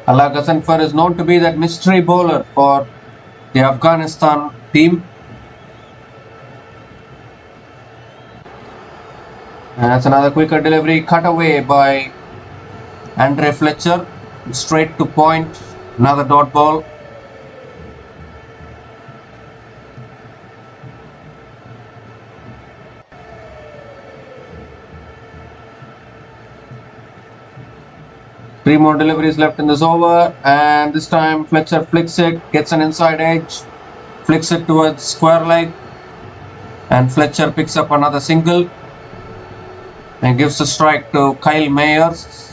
Allah Ghazanfar is known to be that mystery bowler for the Afghanistan team. And that's another quicker delivery, cut away by Andre Fletcher. Straight to point, another dot ball. 3 more deliveries left in this over, and this time Fletcher flicks it, gets an inside edge, flicks it towards square leg, and Fletcher picks up another single and gives a strike to Kyle Mayers.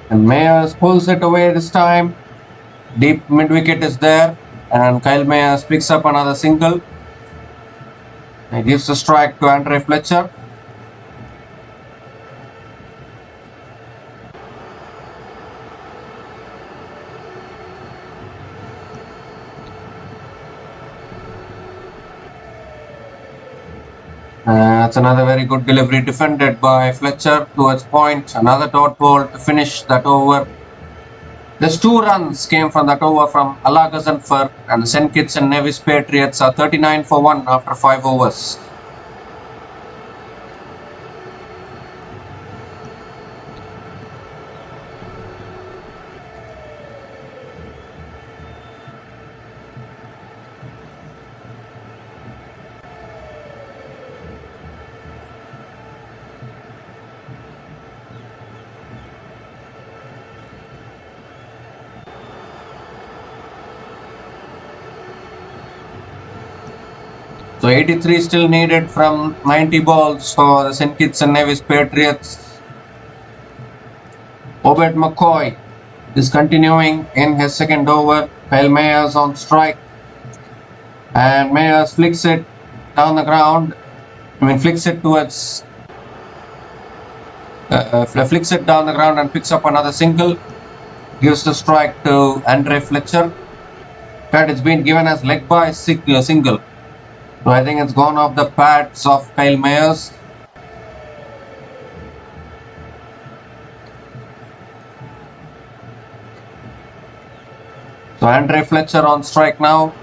And Mayers pulls it away this time. Deep mid wicket is there, and Kyle Mayers picks up another single. He gives a strike to Andre Fletcher. That's another very good delivery defended by Fletcher towards point. Another dot ball to finish that over. Just 2 runs came from that over from Alagazanfar, and the St. Kitts and Nevis Patriots are 39 for 1 after 5 overs. So 83 still needed from 90 balls for the St. Kitts and Nevis Patriots. Obed McCoy is continuing in his second over. Kyle Mayers on strike. And Mayers flicks it down the ground. Flicks it towards... flicks it down the ground and picks up another single. Gives the strike to Andre Fletcher. But it's been given as leg by single. So I think it's gone off the pads of Kyle Mayers. So Andre Fletcher on strike now.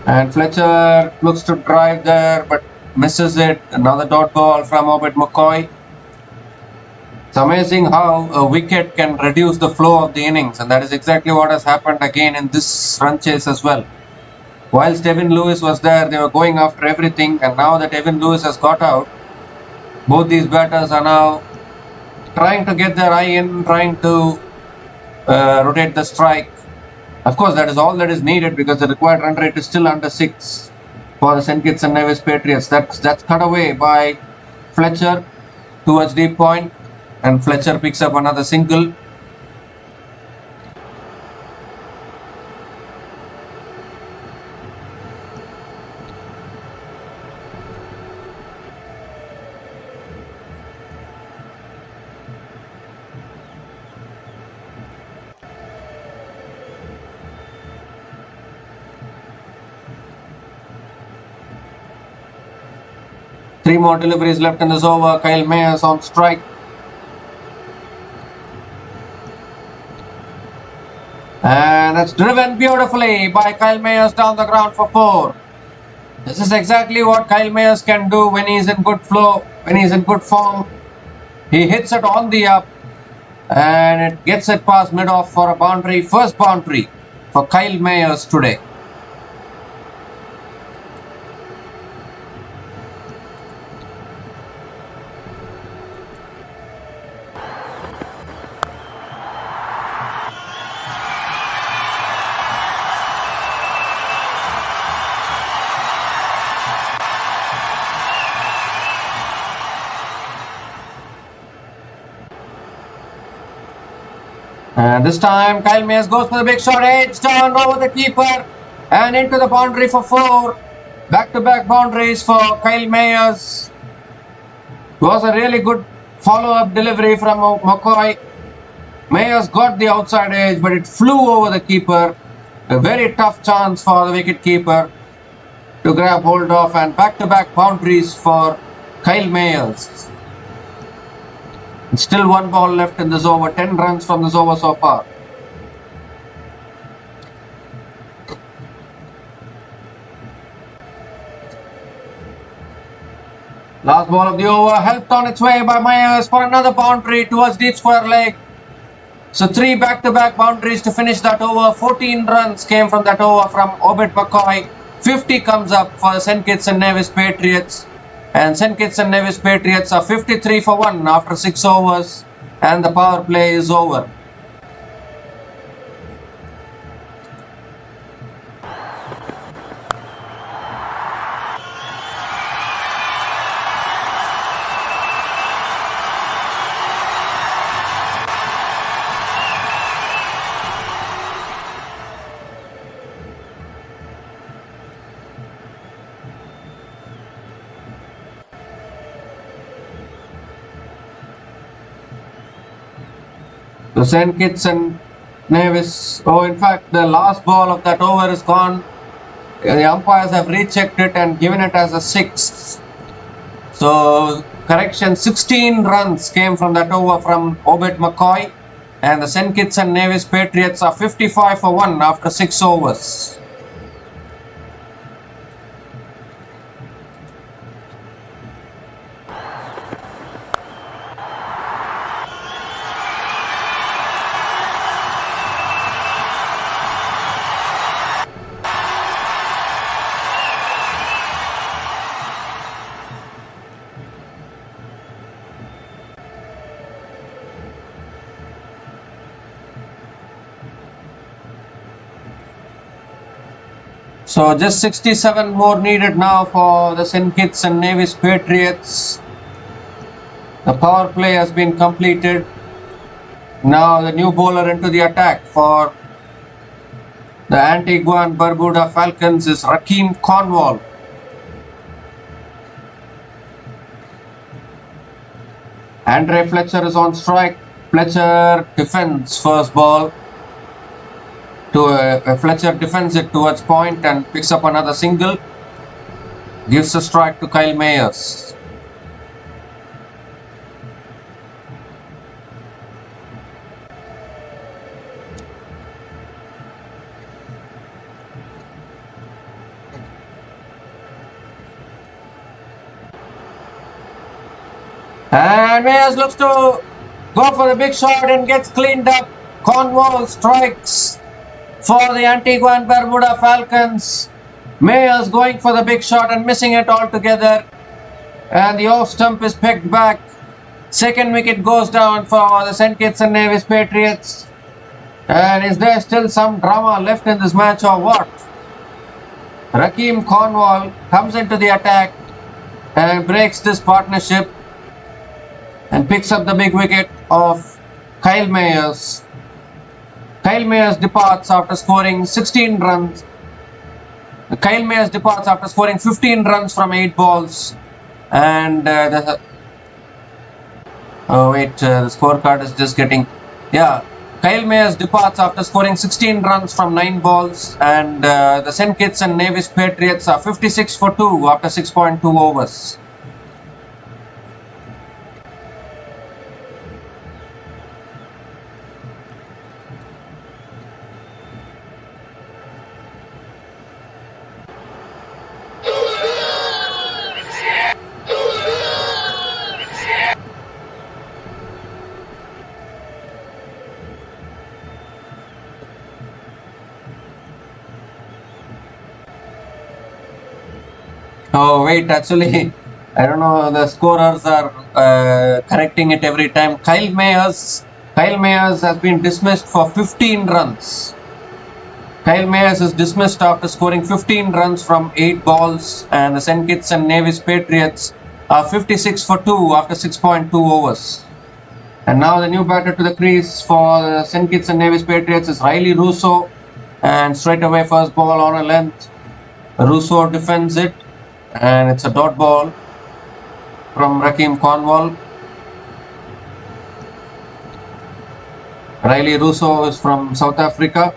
And Fletcher looks to drive there but misses it. Another dot ball from Obed McCoy. It's amazing how a wicket can reduce the flow of the innings, and that is exactly what has happened again in this run chase as well. Whilst Evan Lewis was there, they were going after everything, and now that Evan Lewis has got out, both these batters are now trying to get their eye in, trying to rotate the strike. Of course, that is all that is needed because the required run rate is still under 6 for the St. Kitts and Nevis Patriots. That's cut away by Fletcher towards deep point. And Fletcher picks up another single. Three more deliveries left in this over. Kyle Mayers on strike. And it's driven beautifully by Kyle Mayers down the ground for 4. This is exactly what Kyle Mayers can do when he's in good flow, when he's in good form. He hits it on the up and it gets it past mid-off for a boundary. First boundary for Kyle Mayers today. And this time Kyle Mayers goes for the big shot, edge down over the keeper and into the boundary for 4. Back-to-back boundaries for Kyle Mayers. It was a really good follow-up delivery from McCoy. Mayers got the outside edge, but it flew over the keeper. A very tough chance for the wicket keeper to grab hold of, and back-to-back boundaries for Kyle Mayers. Still 1 ball left in this over. 10 runs from this over so far. Last ball of the over, helped on its way by Myers for another boundary towards deep square leg. So 3 back-to-back boundaries to finish that over. 14 runs came from that over from Obed McCoy. 50 comes up for the St. Kitts and Nevis Patriots. And St. Kitts and Nevis Patriots are 53 for 1 after 6 overs. And the power play is over. The St. Kitts and Nevis, in fact, the last ball of that over is gone. The umpires have rechecked it and given it as a 6. So, correction, 16 runs came from that over from Obed McCoy. And the St. Kitts and Nevis Patriots are 55 for 1 after 6 overs. So just 67 more needed now for the St. Kitts and Nevis Patriots. The power play has been completed. Now the new bowler into the attack for the Antigua Barbuda Falcons is Karim Gore. Andre Fletcher is on strike. Fletcher defends first ball. Fletcher defends it towards point and picks up another single. Gives a strike to Kyle Mayers. And Mayers looks to go for the big shot and gets cleaned up. Cornwall strikes for the Antigua and Barbuda Falcons. Mayers going for the big shot and missing it altogether. And the off stump is pegged back. Second wicket goes down for the St. Kitts and Nevis Patriots. And is there still some drama left in this match or what? Karim Gore comes into the attack and breaks this partnership and picks up the big wicket of Kyle Mayers. Kyle Mayers departs after scoring 16 runs. Kyle Mayers departs after scoring 15 runs from 8 balls. And the scorecard is just getting... Yeah, Kyle Mayers departs after scoring 16 runs from 9 balls. And the St. Kitts and Nevis Patriots are 56 for 2 after 6.2 overs. Oh wait, actually, I don't know, the scorers are correcting it every time. Kyle Mayers has been dismissed for 15 runs. Kyle Mayers is dismissed after scoring 15 runs from 8 balls, and the St. Kitts and Nevis Patriots are 56 for 2 after 6.2 overs. And now the new batter to the crease for the St. Kitts and Nevis Patriots is Riley Russo, and straight away first ball on a length. Russo defends it. And it's a dot ball from Karim Gore. Riley Russo is from South Africa.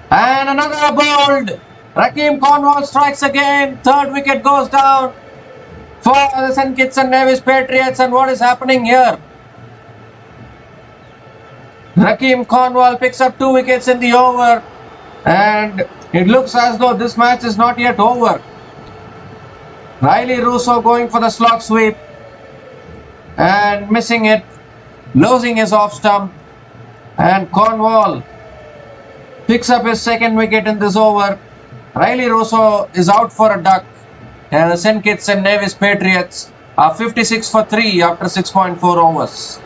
And another bowled. Karim Gore strikes again. Third wicket goes down for the St. Kitts and Nevis Patriots. And what is happening here? Karim Gore picks up 2 wickets in the over. And it looks as though this match is not yet over. Riley Russo going for the slot sweep and missing it, losing his off stump, and Cornwall picks up his second wicket in this over. Riley Russo is out for a duck, and the St. Kitts and Nevis Patriots are 56 for 3 after 6.4 overs.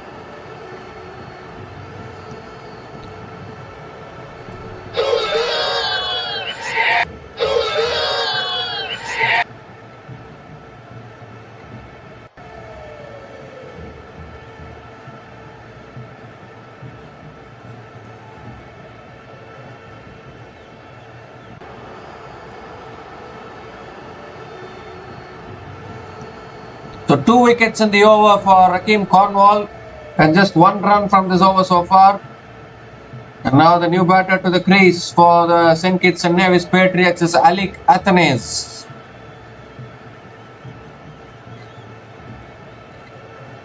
So 2 wickets in the over for Rakeem Cornwall and just 1 run from this over so far. And now the new batter to the crease for the St. Kitts and Nevis Patriots is Alec Athanaze.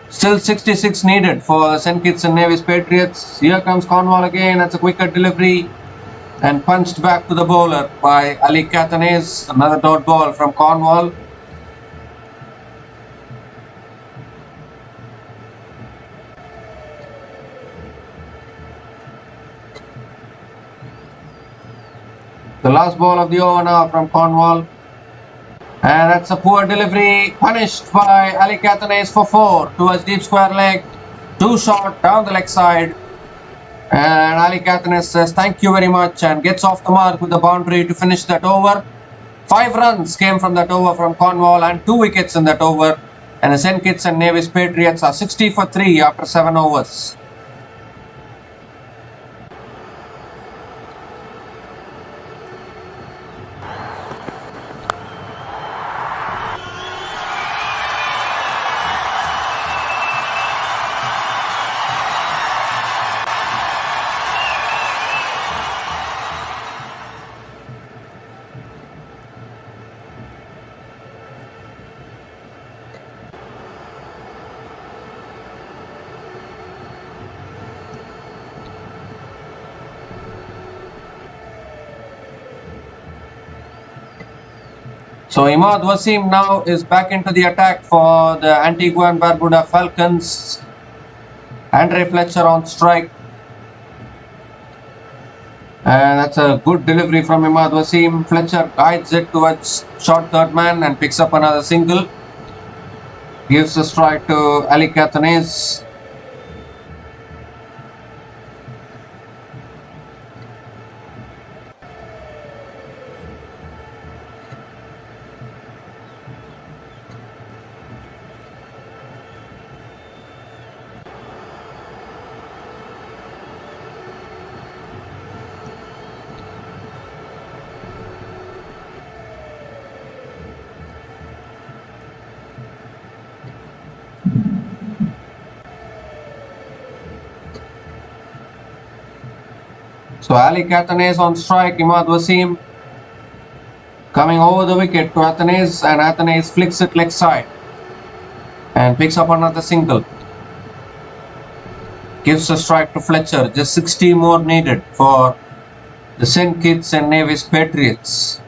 Still 66 needed for the St. Kitts and Nevis Patriots. Here comes Cornwall again. That's a quicker delivery and punched back to the bowler by Alec Athanaze. Another dot ball from Cornwall. The last ball of the over now from Cornwall. And that's a poor delivery, punished by Alec Athanaze for 4 towards deep square leg. 2 short down the leg side. And Alec Athanaze says thank you very much and gets off the mark with the boundary to finish that over. 5 runs came from that over from Cornwall and 2 wickets in that over. And the St. Kitts and Nevis Patriots are 60 for 3 after 7 overs. So Imad Wasim now is back into the attack for the Antigua Barbuda Falcons. Andre Fletcher on strike. And that's a good delivery from Imad Wasim. Fletcher guides it towards short third man and picks up another single. Gives a strike to Alec Athanaze. So Alec Athanaze on strike, Imad Wasim coming over the wicket to Athanaze, and Athanaze flicks it leg side and picks up another single. Gives a strike to Fletcher, just 60 more needed for the St. Kitts and Nevis Patriots.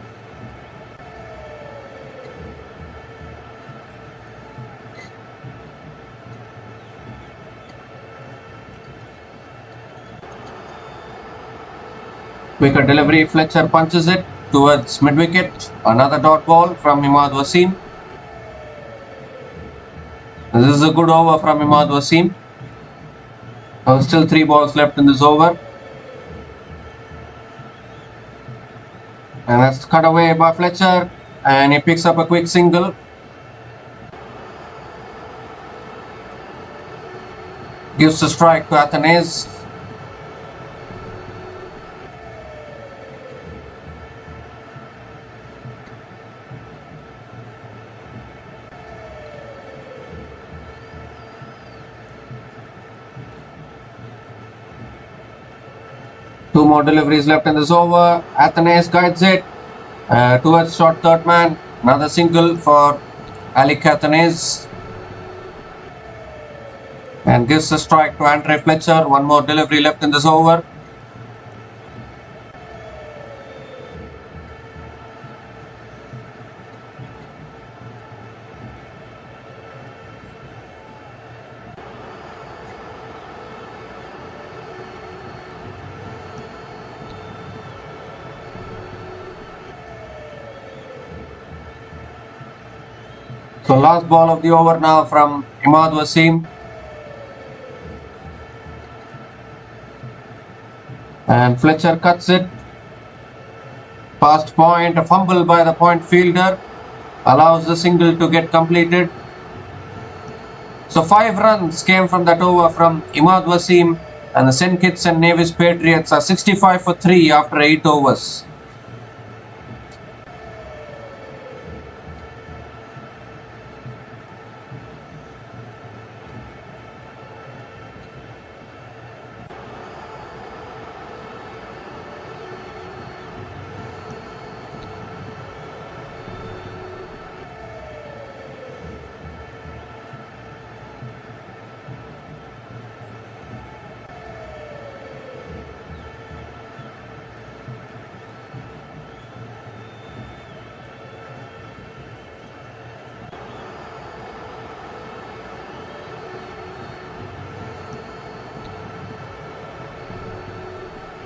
Quicker delivery, Fletcher punches it towards mid-wicket. Another dot ball from Imad Wasim. This is a good over from Imad Wasim. Still 3 balls left in this over. And that's cut away by Fletcher. And he picks up a quick single. Gives a strike to Athanaze. Two more deliveries left in this over. Athanaze guides it towards short third man. Another single for Alec Athanaze. And gives a strike to Andre Fletcher. One more delivery left in this over. So last ball of the over now from Imad Wasim. And Fletcher cuts it. Past point, a fumble by the point fielder allows the single to get completed. So 5 runs came from that over from Imad Wasim, and the St. Kitts and Nevis Patriots are 65 for 3 after 8 overs.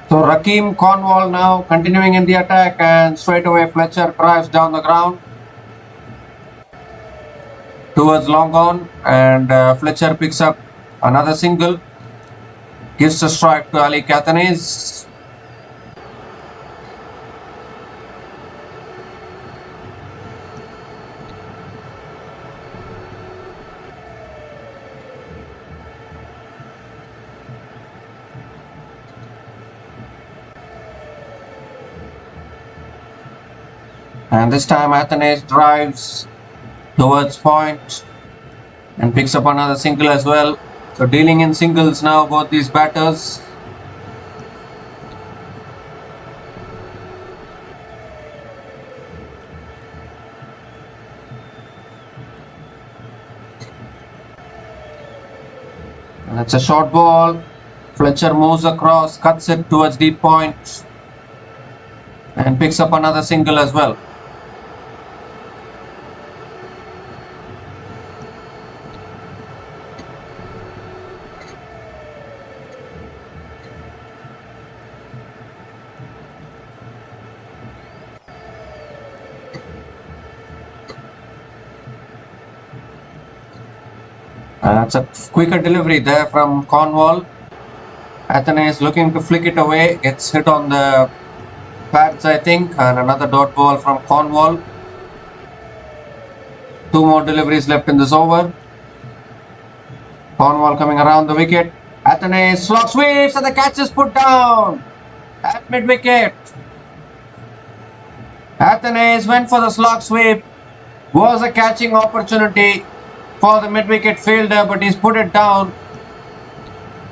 So Rakeem Cornwall now continuing in the attack, and straight away Fletcher drives down the ground towards long on, and Fletcher picks up another single, gives a strike to Ali Catanese. And this time Athanaze drives towards point and picks up another single as well. So dealing in singles now, both these batters. And it's a short ball. Fletcher moves across, cuts it towards deep point and picks up another single as well. That's a quicker delivery there from Cornwall. Athanaze looking to flick it away, gets hit on the pads I think, and another dot ball from Cornwall. 2 more deliveries left in this over. Cornwall coming around the wicket. Athanaze slog sweeps and the catch is put down at mid wicket. Athanaze went for the slog sweep. Was a catching opportunity for the mid wicket fielder, but he's put it down,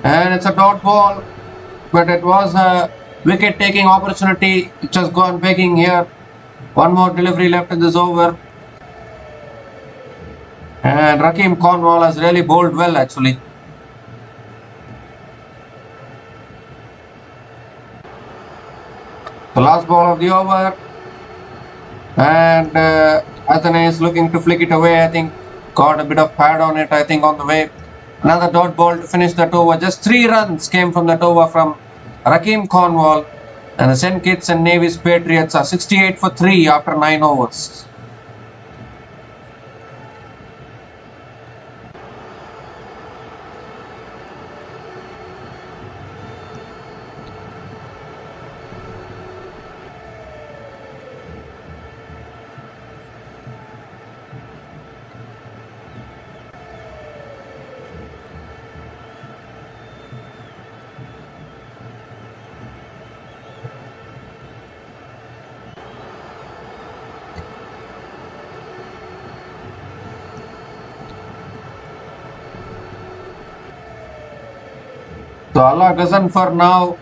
and it's a dot ball, but it was a wicket taking opportunity which has gone begging here. 1 more delivery left in this over, and Rakeem Cornwall has really bowled well actually. The last ball of the over, and Athanaze looking to flick it away. I think got a bit of pad on it, I think, on the way. Another dot ball to finish that over. Just 3 runs came from that over from Rakeem Cornwall, and the St. Kitts and Nevis Patriots are 68 for 3 after 9 overs. So Allah Ghazanfar now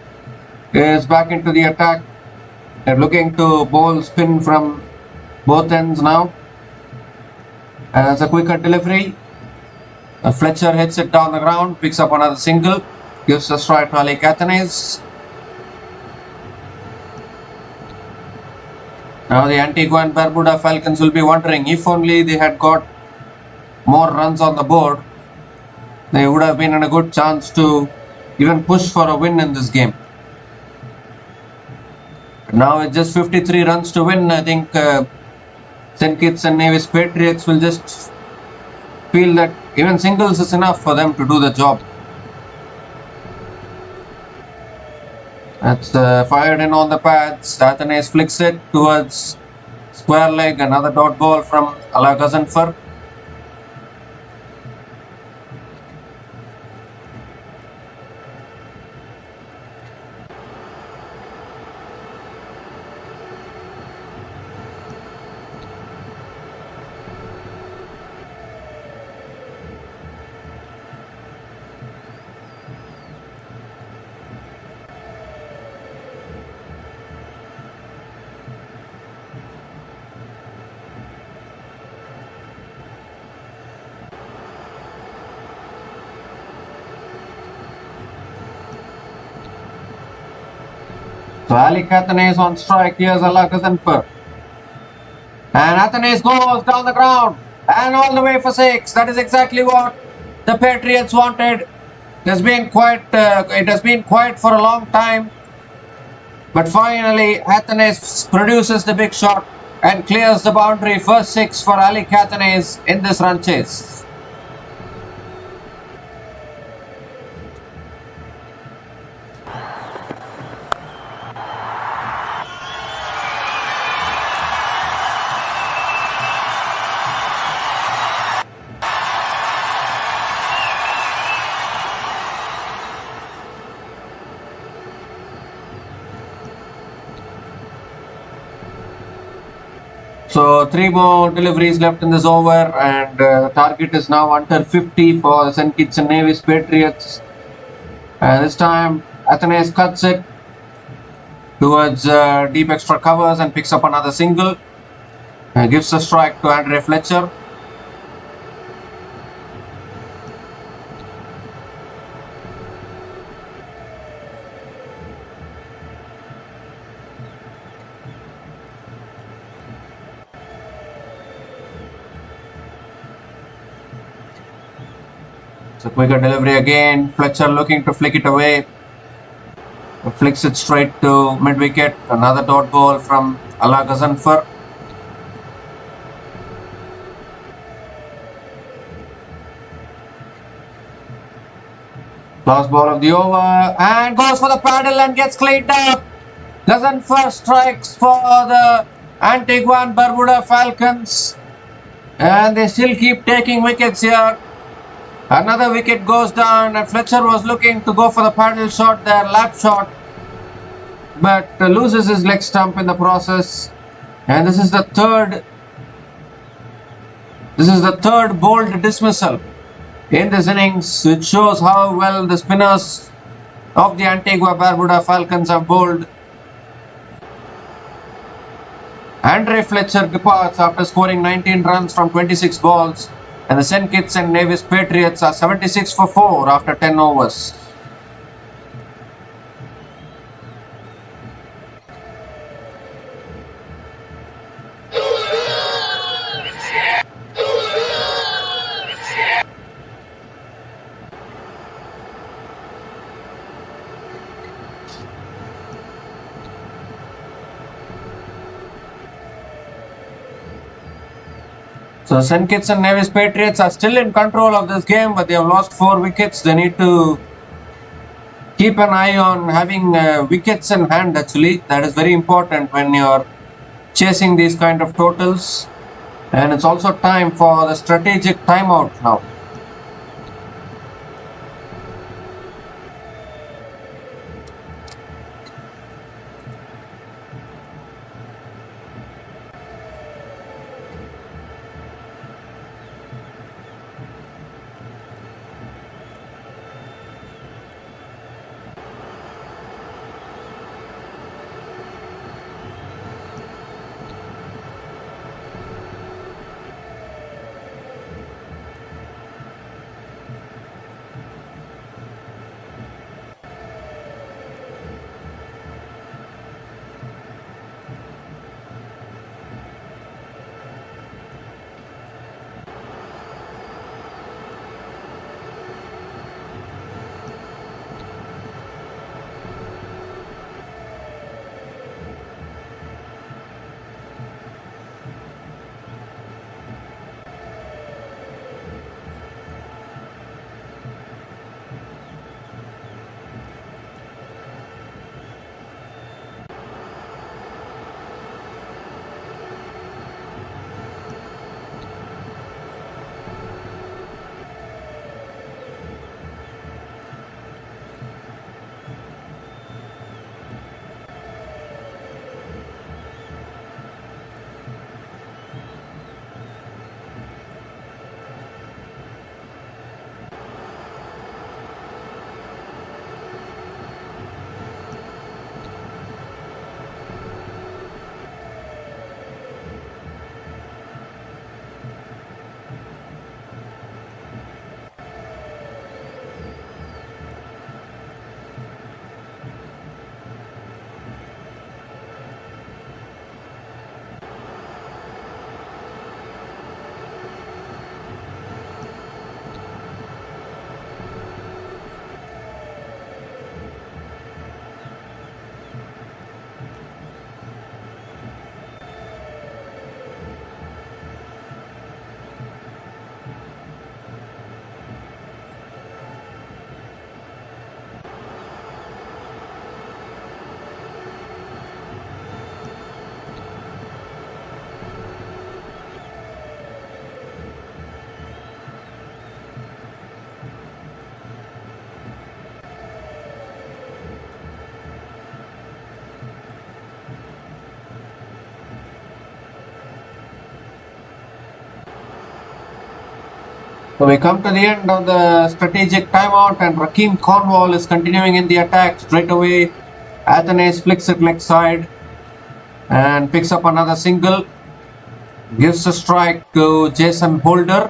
is back into the attack. They're looking to bowl spin from both ends now. As a quicker delivery, Fletcher hits it down the ground, picks up another single, gives a strike to Ali Catanese. Now the Antigua and Barbuda Falcons will be wondering, if only they had got more runs on the board, they would have been in a good chance to even push for a win in this game. But now it's just 53 runs to win. I think St. Kitts and Nevis Patriots will just feel that even singles is enough for them to do the job. That's fired in on the pads. Athanaze flicks it towards square leg. Another dot ball from Alakazanfar. So Ali Athanaze on strike. Here's Alakazanfar. And Athanaze goes down the ground and all the way for 6. That is exactly what the Patriots wanted. It has been quiet for a long time. But finally, Athanaze produces the big shot and clears the boundary. First 6 for Ali Athanaze in this run chase. So 3 more deliveries left in this over, and the target is now under 50 for the St. Kitts and Nevis Patriots. This time Athanaze cuts it towards deep extra covers and picks up another single. Gives a strike to Andre Fletcher. So quicker delivery again. Fletcher looking to flick it away. Flicks it straight to mid wicket. Another dot ball from Alakazanfar. Last ball of the over and goes for the paddle and gets cleaned up. Gazanfar strikes for the Antigua Barbuda Falcons, and they still keep taking wickets here. Another wicket goes down, and Fletcher was looking to go for the paddle shot there, lap shot, but loses his leg stump in the process. And this is the third bold dismissal in this innings, which shows how well the spinners of the Antigua Barbuda Falcons have bowled. Andre Fletcher departs after scoring 19 runs from 26 balls. And the St. Kitts and Nevis Patriots are 76 for 4 after 10 overs. So St. Kitts and Nevis Patriots are still in control of this game, but they have lost 4 wickets. They need to keep an eye on having wickets in hand actually. That is very important when you're chasing these kind of totals. And it's also time for the strategic timeout now. So we come to the end of the strategic timeout, and Rakeem Cornwall is continuing in the attack straight away. Athanaze flicks it leg side and picks up another single. Gives a strike to Jason Holder.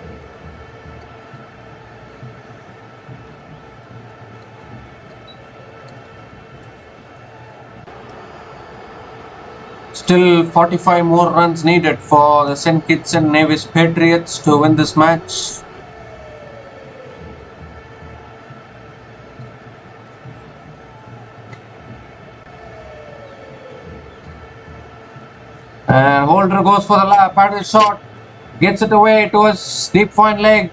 Still 45 more runs needed for the St. Kitts and Nevis Patriots to win this match. And Holder goes for the paddle shot, gets it away towards deep point leg.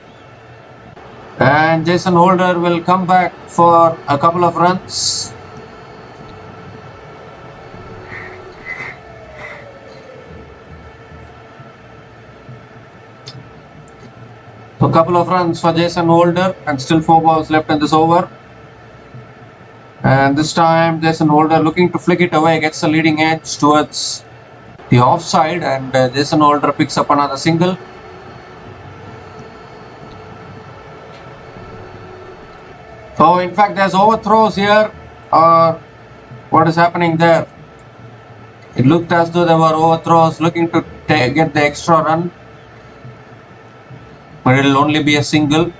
And Jason Holder will come back for a couple of runs. So a couple of runs for Jason Holder, and still 4 balls left in this over. And this time Jason Holder looking to flick it away, gets the leading edge towards the offside, and Jason Holder picks up another single. So in fact there's overthrows here, or what is happening there? It looked as though there were overthrows looking to get the extra run, but it will only be a single.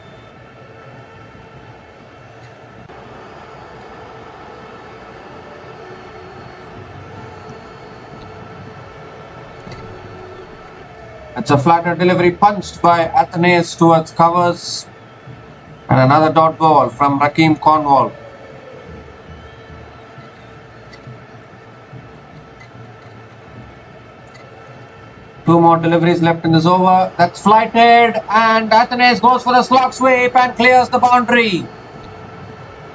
It's a flatter delivery punched by Athanaze towards covers, and another dot ball from Rakeem Cornwall. Two more deliveries left in this over. That's flighted, and Athanaze goes for the slog sweep and clears the boundary.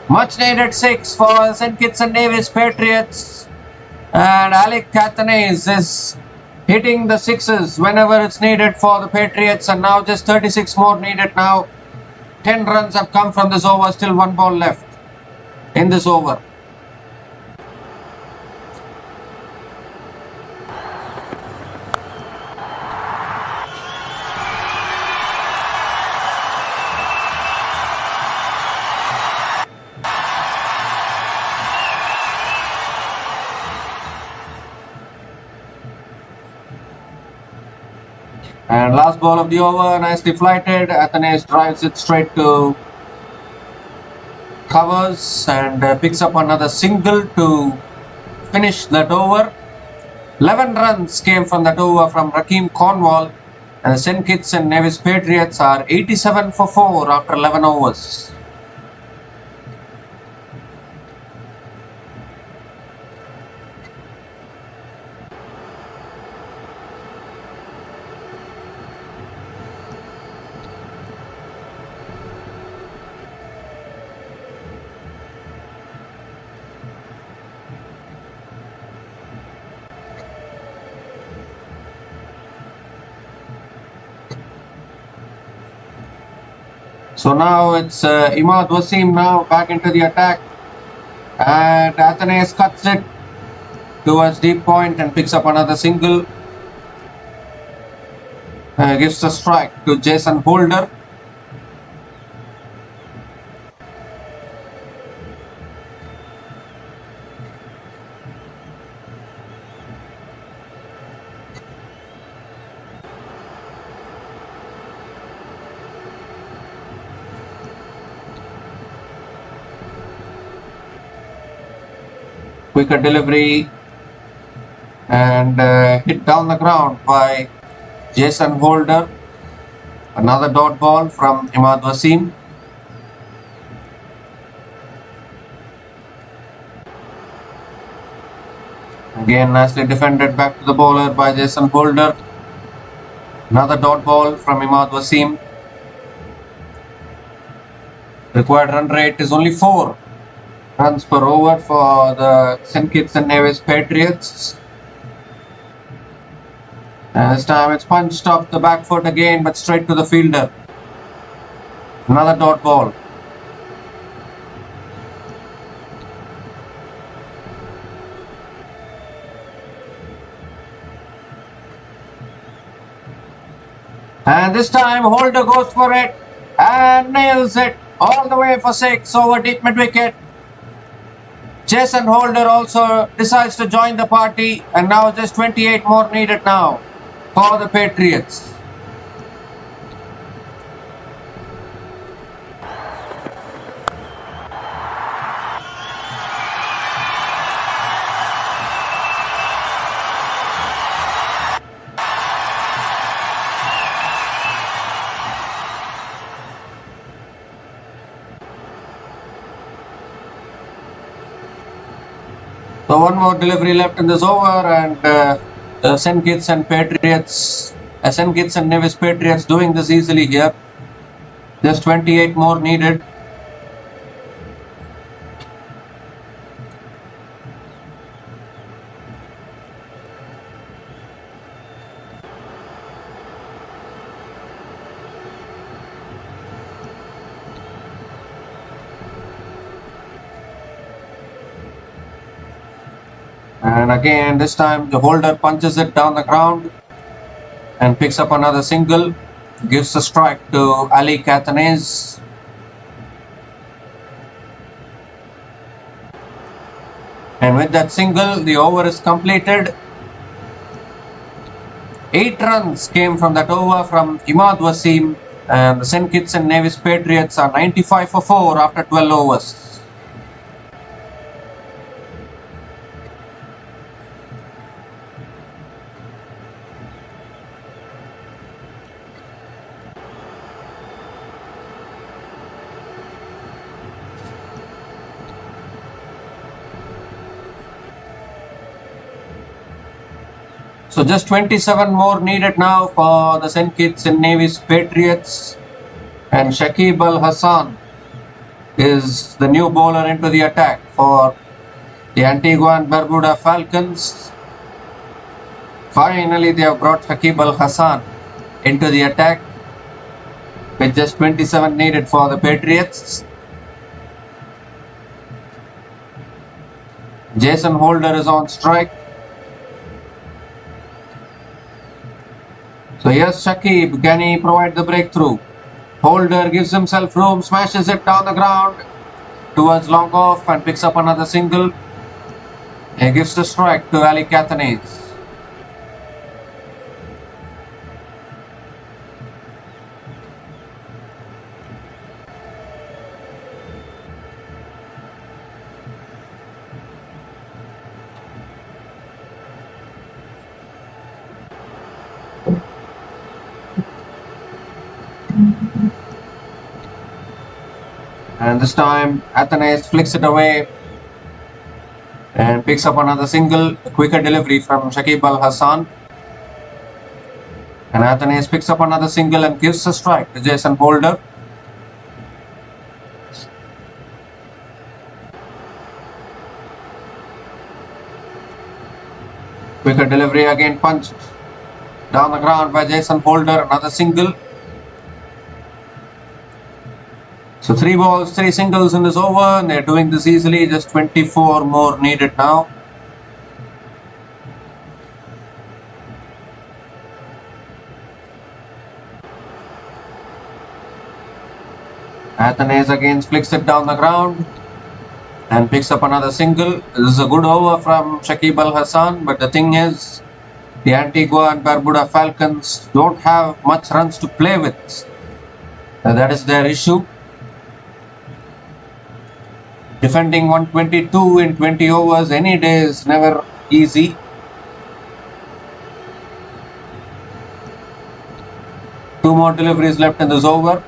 Much needed 6 for St. Kitts and Nevis Patriots, and Alec Athanaze is hitting the sixes whenever it's needed for the Patriots, and now just 36 more needed now. 10 runs have come from this over, still 1 ball left in this over. And last ball of the over, nicely flighted. Athanaze drives it straight to covers and picks up another single to finish that over. 11 runs came from that over from Rakeem Cornwall, and the St. Kitts and Nevis Patriots are 87 for 4 after 11 overs. So now it's Imad Wasim now back into the attack, and Athanaze cuts it towards deep point and picks up another single. Gives a strike to Jason Holder. Quicker delivery and hit down the ground by Jason Holder. Another dot ball from Imad Wasim. Again nicely defended back to the bowler by Jason Holder. Another dot ball from Imad Wasim. Required run rate is only 4 runs per over for the St. Kitts and Nevis Patriots. And this time it's punched off the back foot again, but straight to the fielder. Another dot ball. And this time Holder goes for it, and nails it all the way for 6 over deep mid-wicket. Jason Holder also decides to join the party, and now just 28 more needed now for the Patriots. So one more delivery left in this over, and St. Kitts and Patriots, St. Kitts and Nevis Patriots doing this easily here. Just 28 more needed. And again, this time the Holder punches it down the ground and picks up another single, gives a strike to Ali Cathanes. And with that single, the over is completed. 8 runs came from that over from Imad Wasim, and the St. Kitts and Nevis Patriots are 95 for 4 after 12 overs. So just 27 more needed now for the St. Kitts and Nevis Patriots, and Shakib Al Hassan is the new bowler into the attack for the Antigua Barbuda Falcons. Finally, they have brought Shakib Al Hassan into the attack with just 27 needed for the Patriots. Jason Holder is on strike. So yes, Shakib, can he provide the breakthrough? Holder gives himself room, smashes it down the ground towards long off and picks up another single. He gives the strike to Ali Cathanes. And this time, Athanase flicks it away and picks up another single. A quicker delivery from Shakib Al Hassan. And Athanase picks up another single and gives a strike to Jason Holder. Quicker delivery again, punched down the ground by Jason Holder. Another single. So 3 balls, 3 singles in this over, and they're doing this easily. Just 24 more needed now. Athanase again flicks it down the ground and picks up another single. This is a good over from Shakib Al Hassan, but the thing is, the Antigua and Barbuda Falcons don't have much runs to play with. That is their issue. Defending 122 in 20 overs any day is never easy. Two more deliveries left in this over.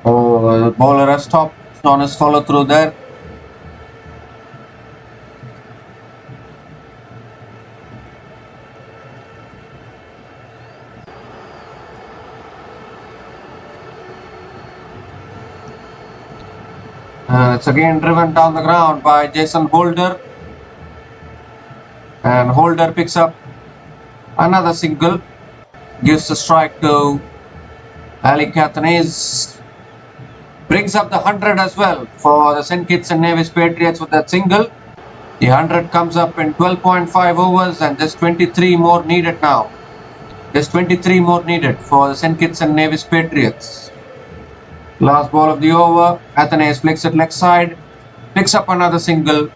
Oh, the bowler has stopped on his follow through there. It's again driven down the ground by Jason Holder, and Holder picks up another single, gives a strike to Ali Cathanes, brings up the 100 as well for the St. Kitts and Nevis Patriots with that single. The 100 comes up in 12.5 overs and just 23 more needed now. Just 23 more needed for the St. Kitts and Nevis Patriots. Last ball of the over. Athenaeus flicks it leg side. Picks up another single.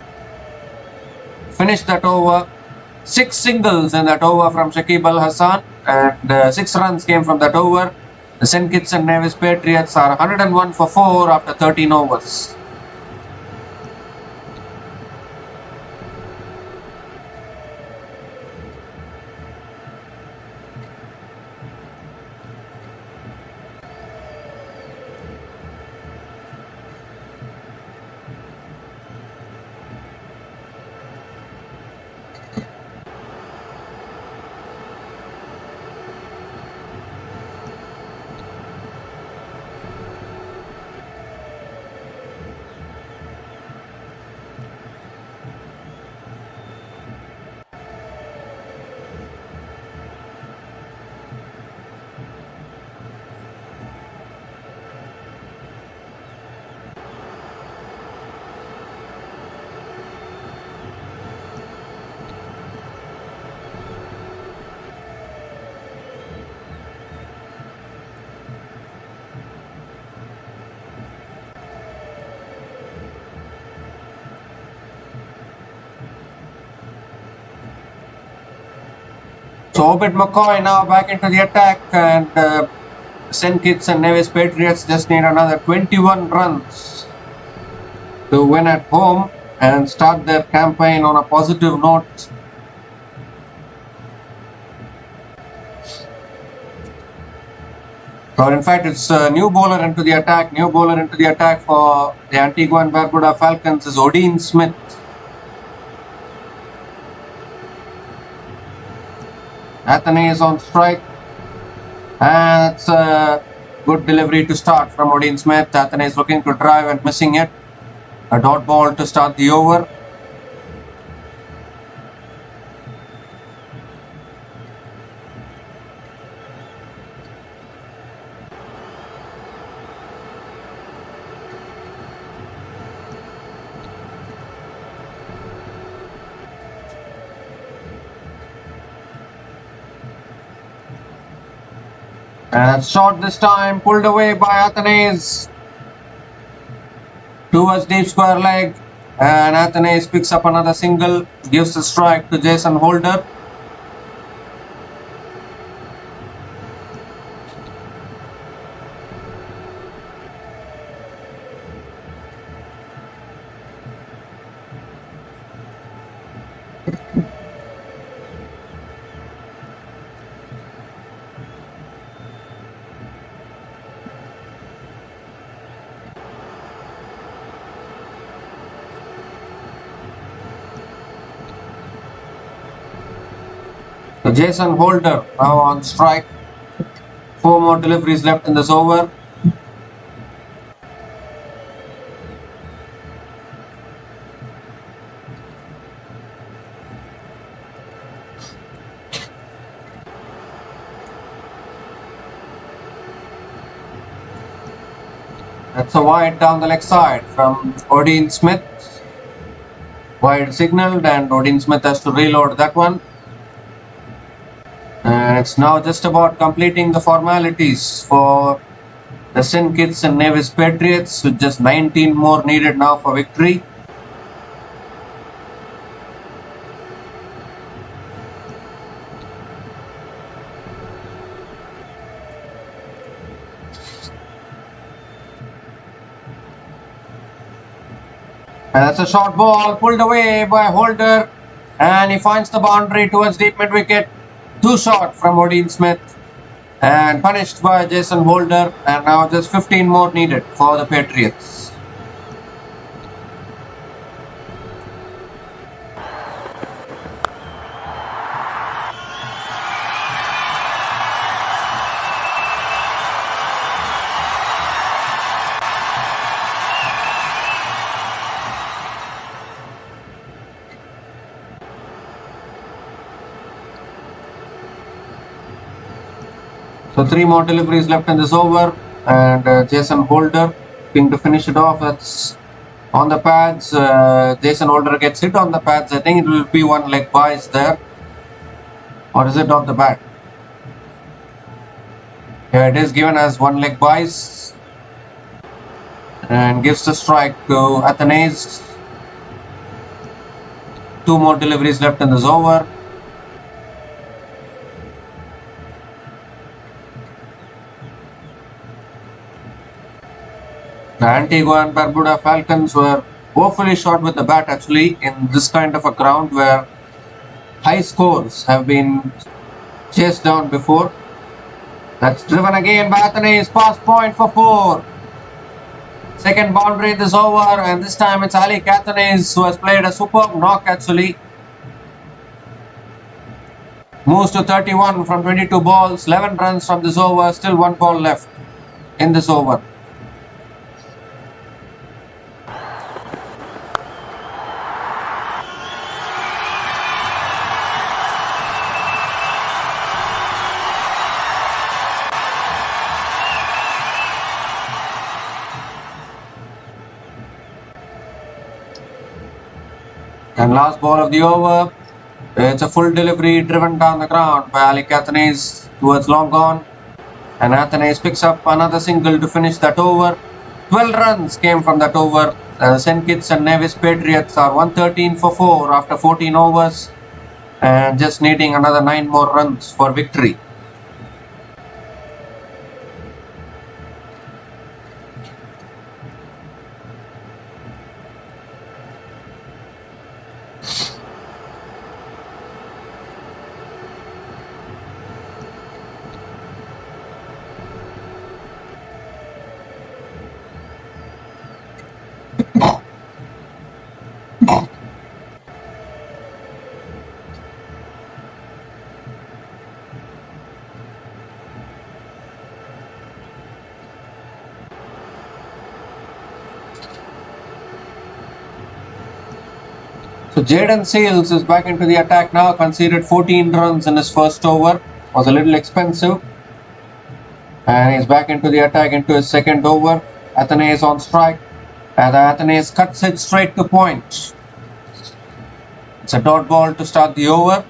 Finished that over. 6 singles in that over from Shakib Al Hassan, and 6 runs came from that over. The St. Kitts and Nevis Patriots are 101 for 4 after 13 overs. So Obed McCoy now back into the attack, and St. Kitts and Nevis Patriots just need another 21 runs to win at home and start their campaign on a positive note. Or in fact, it's a new bowler into the attack. New bowler into the attack for the Antigua Barbuda Falcons is Odin Smith. Athenaeus on strike, and it's a good delivery to start from Odin Smith. Athenaeus looking to drive and missing it. A dot ball to start the over. And shot this time, pulled away by Athenaeus towards deep square leg, and Athenaeus picks up another single, gives the strike to Jason Holder. So Jason Holder now on strike. 4 more deliveries left in this over. That's a wide down the leg side from Odin Smith. Wide signaled, and Odin Smith has to reload that one. And it's now just about completing the formalities for the St. Kitts and Nevis Patriots, with just 19 more needed now for victory. And that's a short ball pulled away by Holder, and he finds the boundary towards deep mid wicket. Too short from Odin Smith, and punished by Jason Holder, and now just 15 more needed for the Patriots. So 3 more deliveries left in this over, and Jason Holder looking to finish it off. That's on the pads. Jason Holder gets hit on the pads. I think it will be one leg bias there, or is it off the bat? Yeah, it is given as one leg byes and gives the strike to Athenaeus. 2 more deliveries left in this over. The Antigua and Barbuda Falcons were woefully short with the bat actually in this kind of a ground where high scores have been chased down before. That's driven again by Athenaeus, pass point for 4. Second boundary in this over, and this time it's Ali Athenaeus who has played a superb knock actually. Moves to 31 from 22 balls, 11 runs from this over, still 1 ball left in this over. And last ball of the over, it's a full delivery driven down the ground by Ali Athenaeus towards long on. And Athenaeus picks up another single to finish that over. 12 runs came from that over. St. Kitts and Nevis Patriots are 113 for 4 after 14 overs. And just needing another 9 more runs for victory. So Jaden Seals is back into the attack now, conceded 14 runs in his first over, was a little expensive. And he's back into the attack into his second over. Athenaeus on strike, and Athenaeus cuts it straight to point. It's a dot ball to start the over.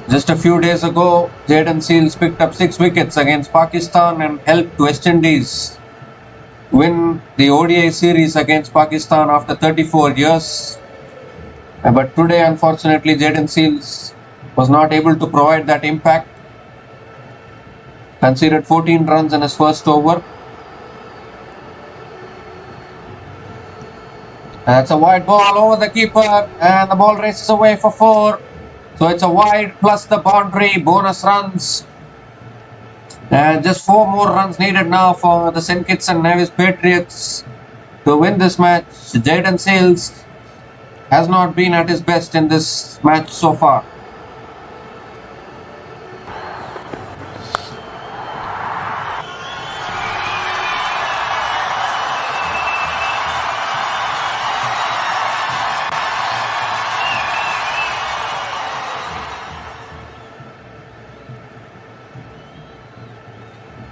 Just a few days ago, Jaden Seals picked up 6 wickets against Pakistan and helped West Indies win the ODI series against Pakistan after 34 years. But today, unfortunately, Jaden Seals was not able to provide that impact. Conceded 14 runs in his first over. That's a wide ball over the keeper, and the ball races away for 4. So it's a wide plus the boundary, bonus runs. And just 4 more runs needed now for the St. Kitts and Nevis Patriots to win this match. Jaden Seals has not been at his best in this match so far.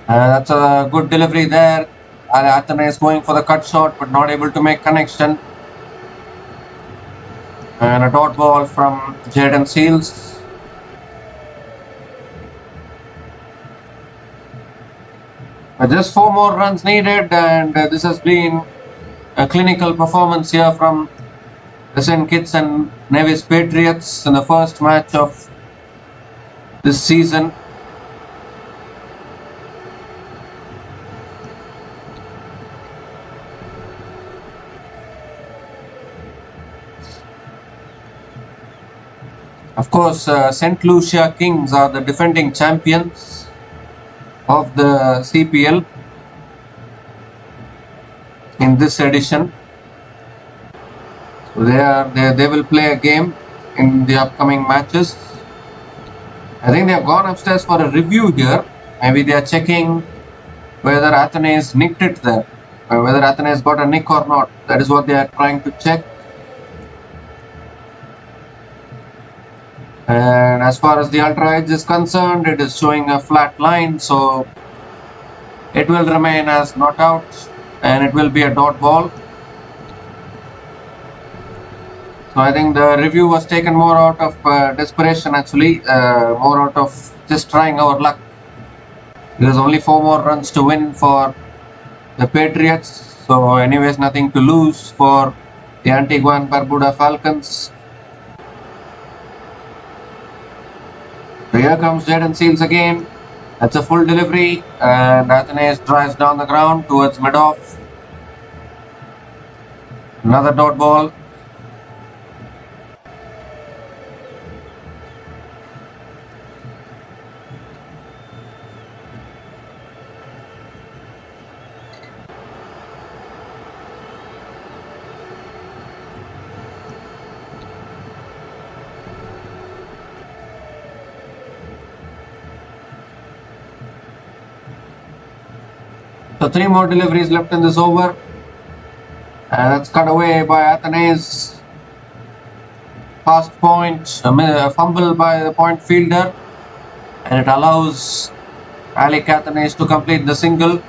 That's a good delivery there. Athenaeus going for the cut shot but not able to make connection. And a dot ball from Jaden Seals. Just 4 more runs needed, and this has been a clinical performance here from the St. Kitts and Nevis Patriots in the first match of this season. Of course, St. Lucia Kings are the defending champions of the CPL in this edition. So they will play a game in the upcoming matches. I think they have gone upstairs for a review here. Maybe they are checking whether Athenaeus nicked it there, or whether Athenaeus got a nick or not. That is what they are trying to check. And as far as the ultra edge is concerned, it is showing a flat line, so it will remain as not out, and it will be a dot ball. So I think the review was taken more out of desperation, actually, more out of just trying our luck. There's only 4 more runs to win for the Patriots. So anyways, nothing to lose for the Antigua and Barbuda Falcons. So here comes Jaden Seals again. That's a full delivery, and Athenaeus drives down the ground towards mid-off. Another dot ball. So 3 more deliveries left in this over, and that's cut away by Athenaeus. Fast point, a fumble by the point fielder, and it allows Alec Athenaeus to complete the single.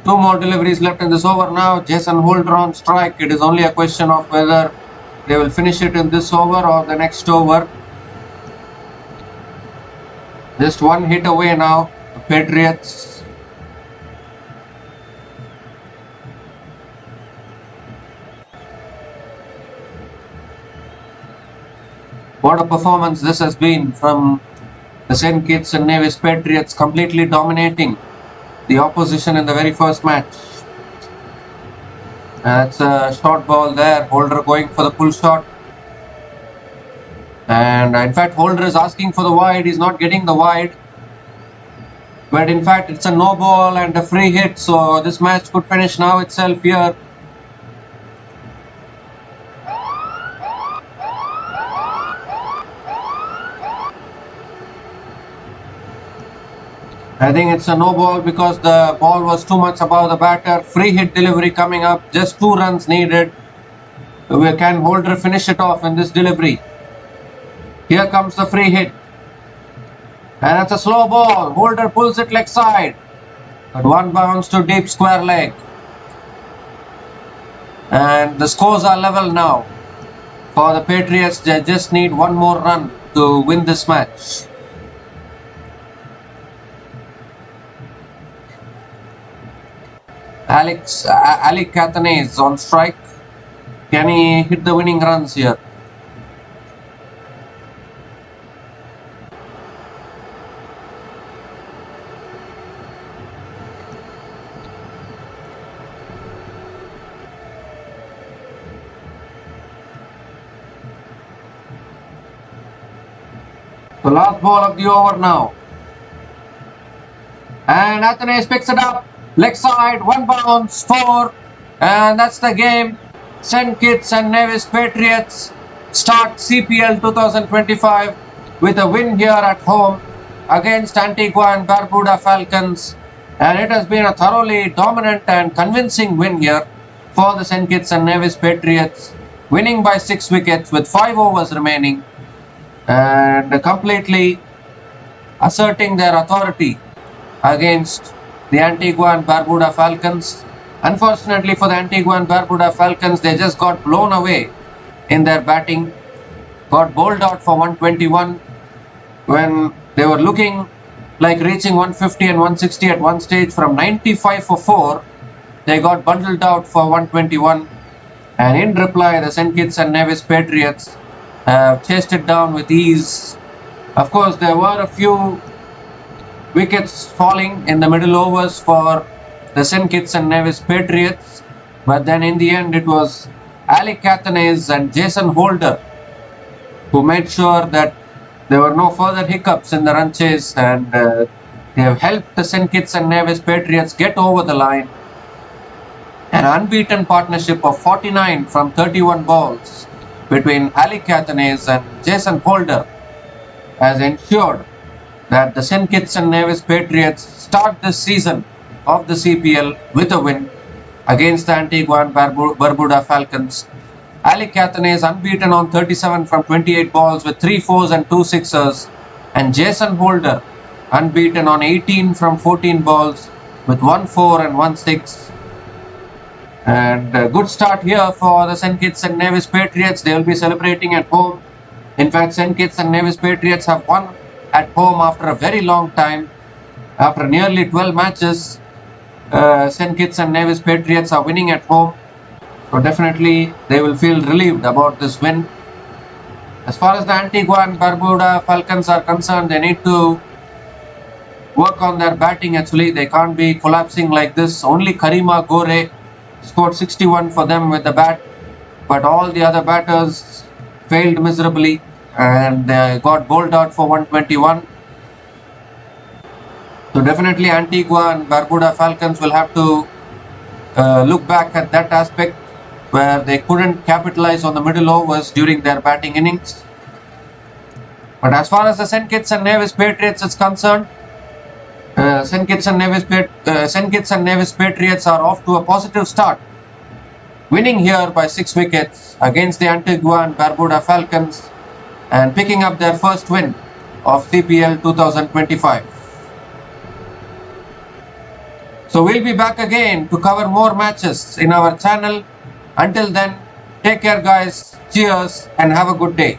Two more deliveries left in this over now. Jason Holder on strike. It is only a question of whether they will finish it in this over or the next over. Just one hit away now, the Patriots. What a performance this has been from the St. Kitts and Nevis Patriots, completely dominating the opposition in the very first match. That's a short ball there. Holder going for the pull shot. And in fact, Holder is asking for the wide. He's not getting the wide. But in fact, it's a no ball and a free hit. So this match could finish now itself here. I think it's a no ball because the ball was too much above the batter. Free hit delivery coming up. Just 2 runs needed. Can Holder finish it off in this delivery? Here comes the free hit. And it's a slow ball. Holder pulls it leg side. But one bounce to deep square leg. And the scores are level now. For the Patriots, they just need 1 more run to win this match. Alec Athenaeus on strike. Can he hit the winning runs here? The last ball of the over now. And Athenaeus picks it up. Leg side, 1 bounce, 4. And that's the game. St. Kitts and Nevis Patriots start CPL 2025 with a win here at home against Antigua and Barbuda Falcons. And it has been a thoroughly dominant and convincing win here for the St. Kitts and Nevis Patriots, winning by 6 wickets with 5 overs remaining and completely asserting their authority against the Antigua and Barbuda Falcons. Unfortunately for the Antigua and Barbuda Falcons, they just got blown away in their batting. Got bowled out for 121 when they were looking like reaching 150 and 160 at one stage. From 95 for 4, they got bundled out for 121. And in reply, the St. Kitts and Nevis Patriots have chased it down with ease. Of course, there were a few wickets falling in the middle overs for the St. Kitts and Nevis Patriots, but then in the end it was Alec Athenaeus and Jason Holder who made sure that there were no further hiccups in the run chase, and they have helped the St. Kitts and Nevis Patriots get over the line. An unbeaten partnership of 49 from 31 balls between Alec Athenaeus and Jason Holder has ensured that the St. Kitts and Nevis Patriots start this season of the CPL with a win against the Antigua and Barbuda Falcons. Ali Cathane is unbeaten on 37 from 28 balls with 3 fours and 2 sixers. And Jason Holder unbeaten on 18 from 14 balls with 1 4 and 1 6. And a good start here for the St. Kitts and Nevis Patriots. They will be celebrating at home. In fact, St. Kitts and Nevis Patriots have won at home after a very long time. After nearly 12 matches, St. Kitts and Nevis Patriots are winning at home. So definitely they will feel relieved about this win. As far as the Antigua and Barbuda Falcons are concerned, they need to work on their batting actually. They can't be collapsing like this. Only Karim Gore scored 61 for them with the bat, but all the other batters failed miserably and they got bowled out for 121. So definitely Antigua and Barbuda Falcons will have to look back at that aspect where they couldn't capitalize on the middle overs during their batting innings. But as far as the St. Kitts and Nevis Patriots is concerned, St. Kitts and Nevis Patriots are off to a positive start, winning here by 6 wickets against the Antigua and Barbuda Falcons and picking up their first win of CPL 2025. So we'll be back again to cover more matches in our channel. Until then, take care guys, cheers and have a good day.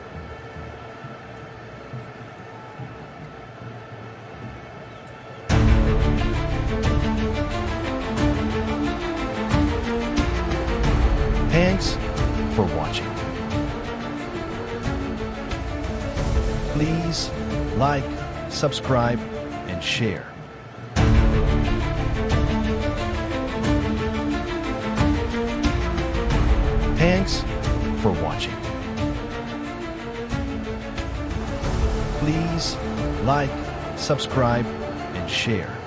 Thanks for watching. Please like, subscribe, and share. Thanks for watching. Please like, subscribe, and share.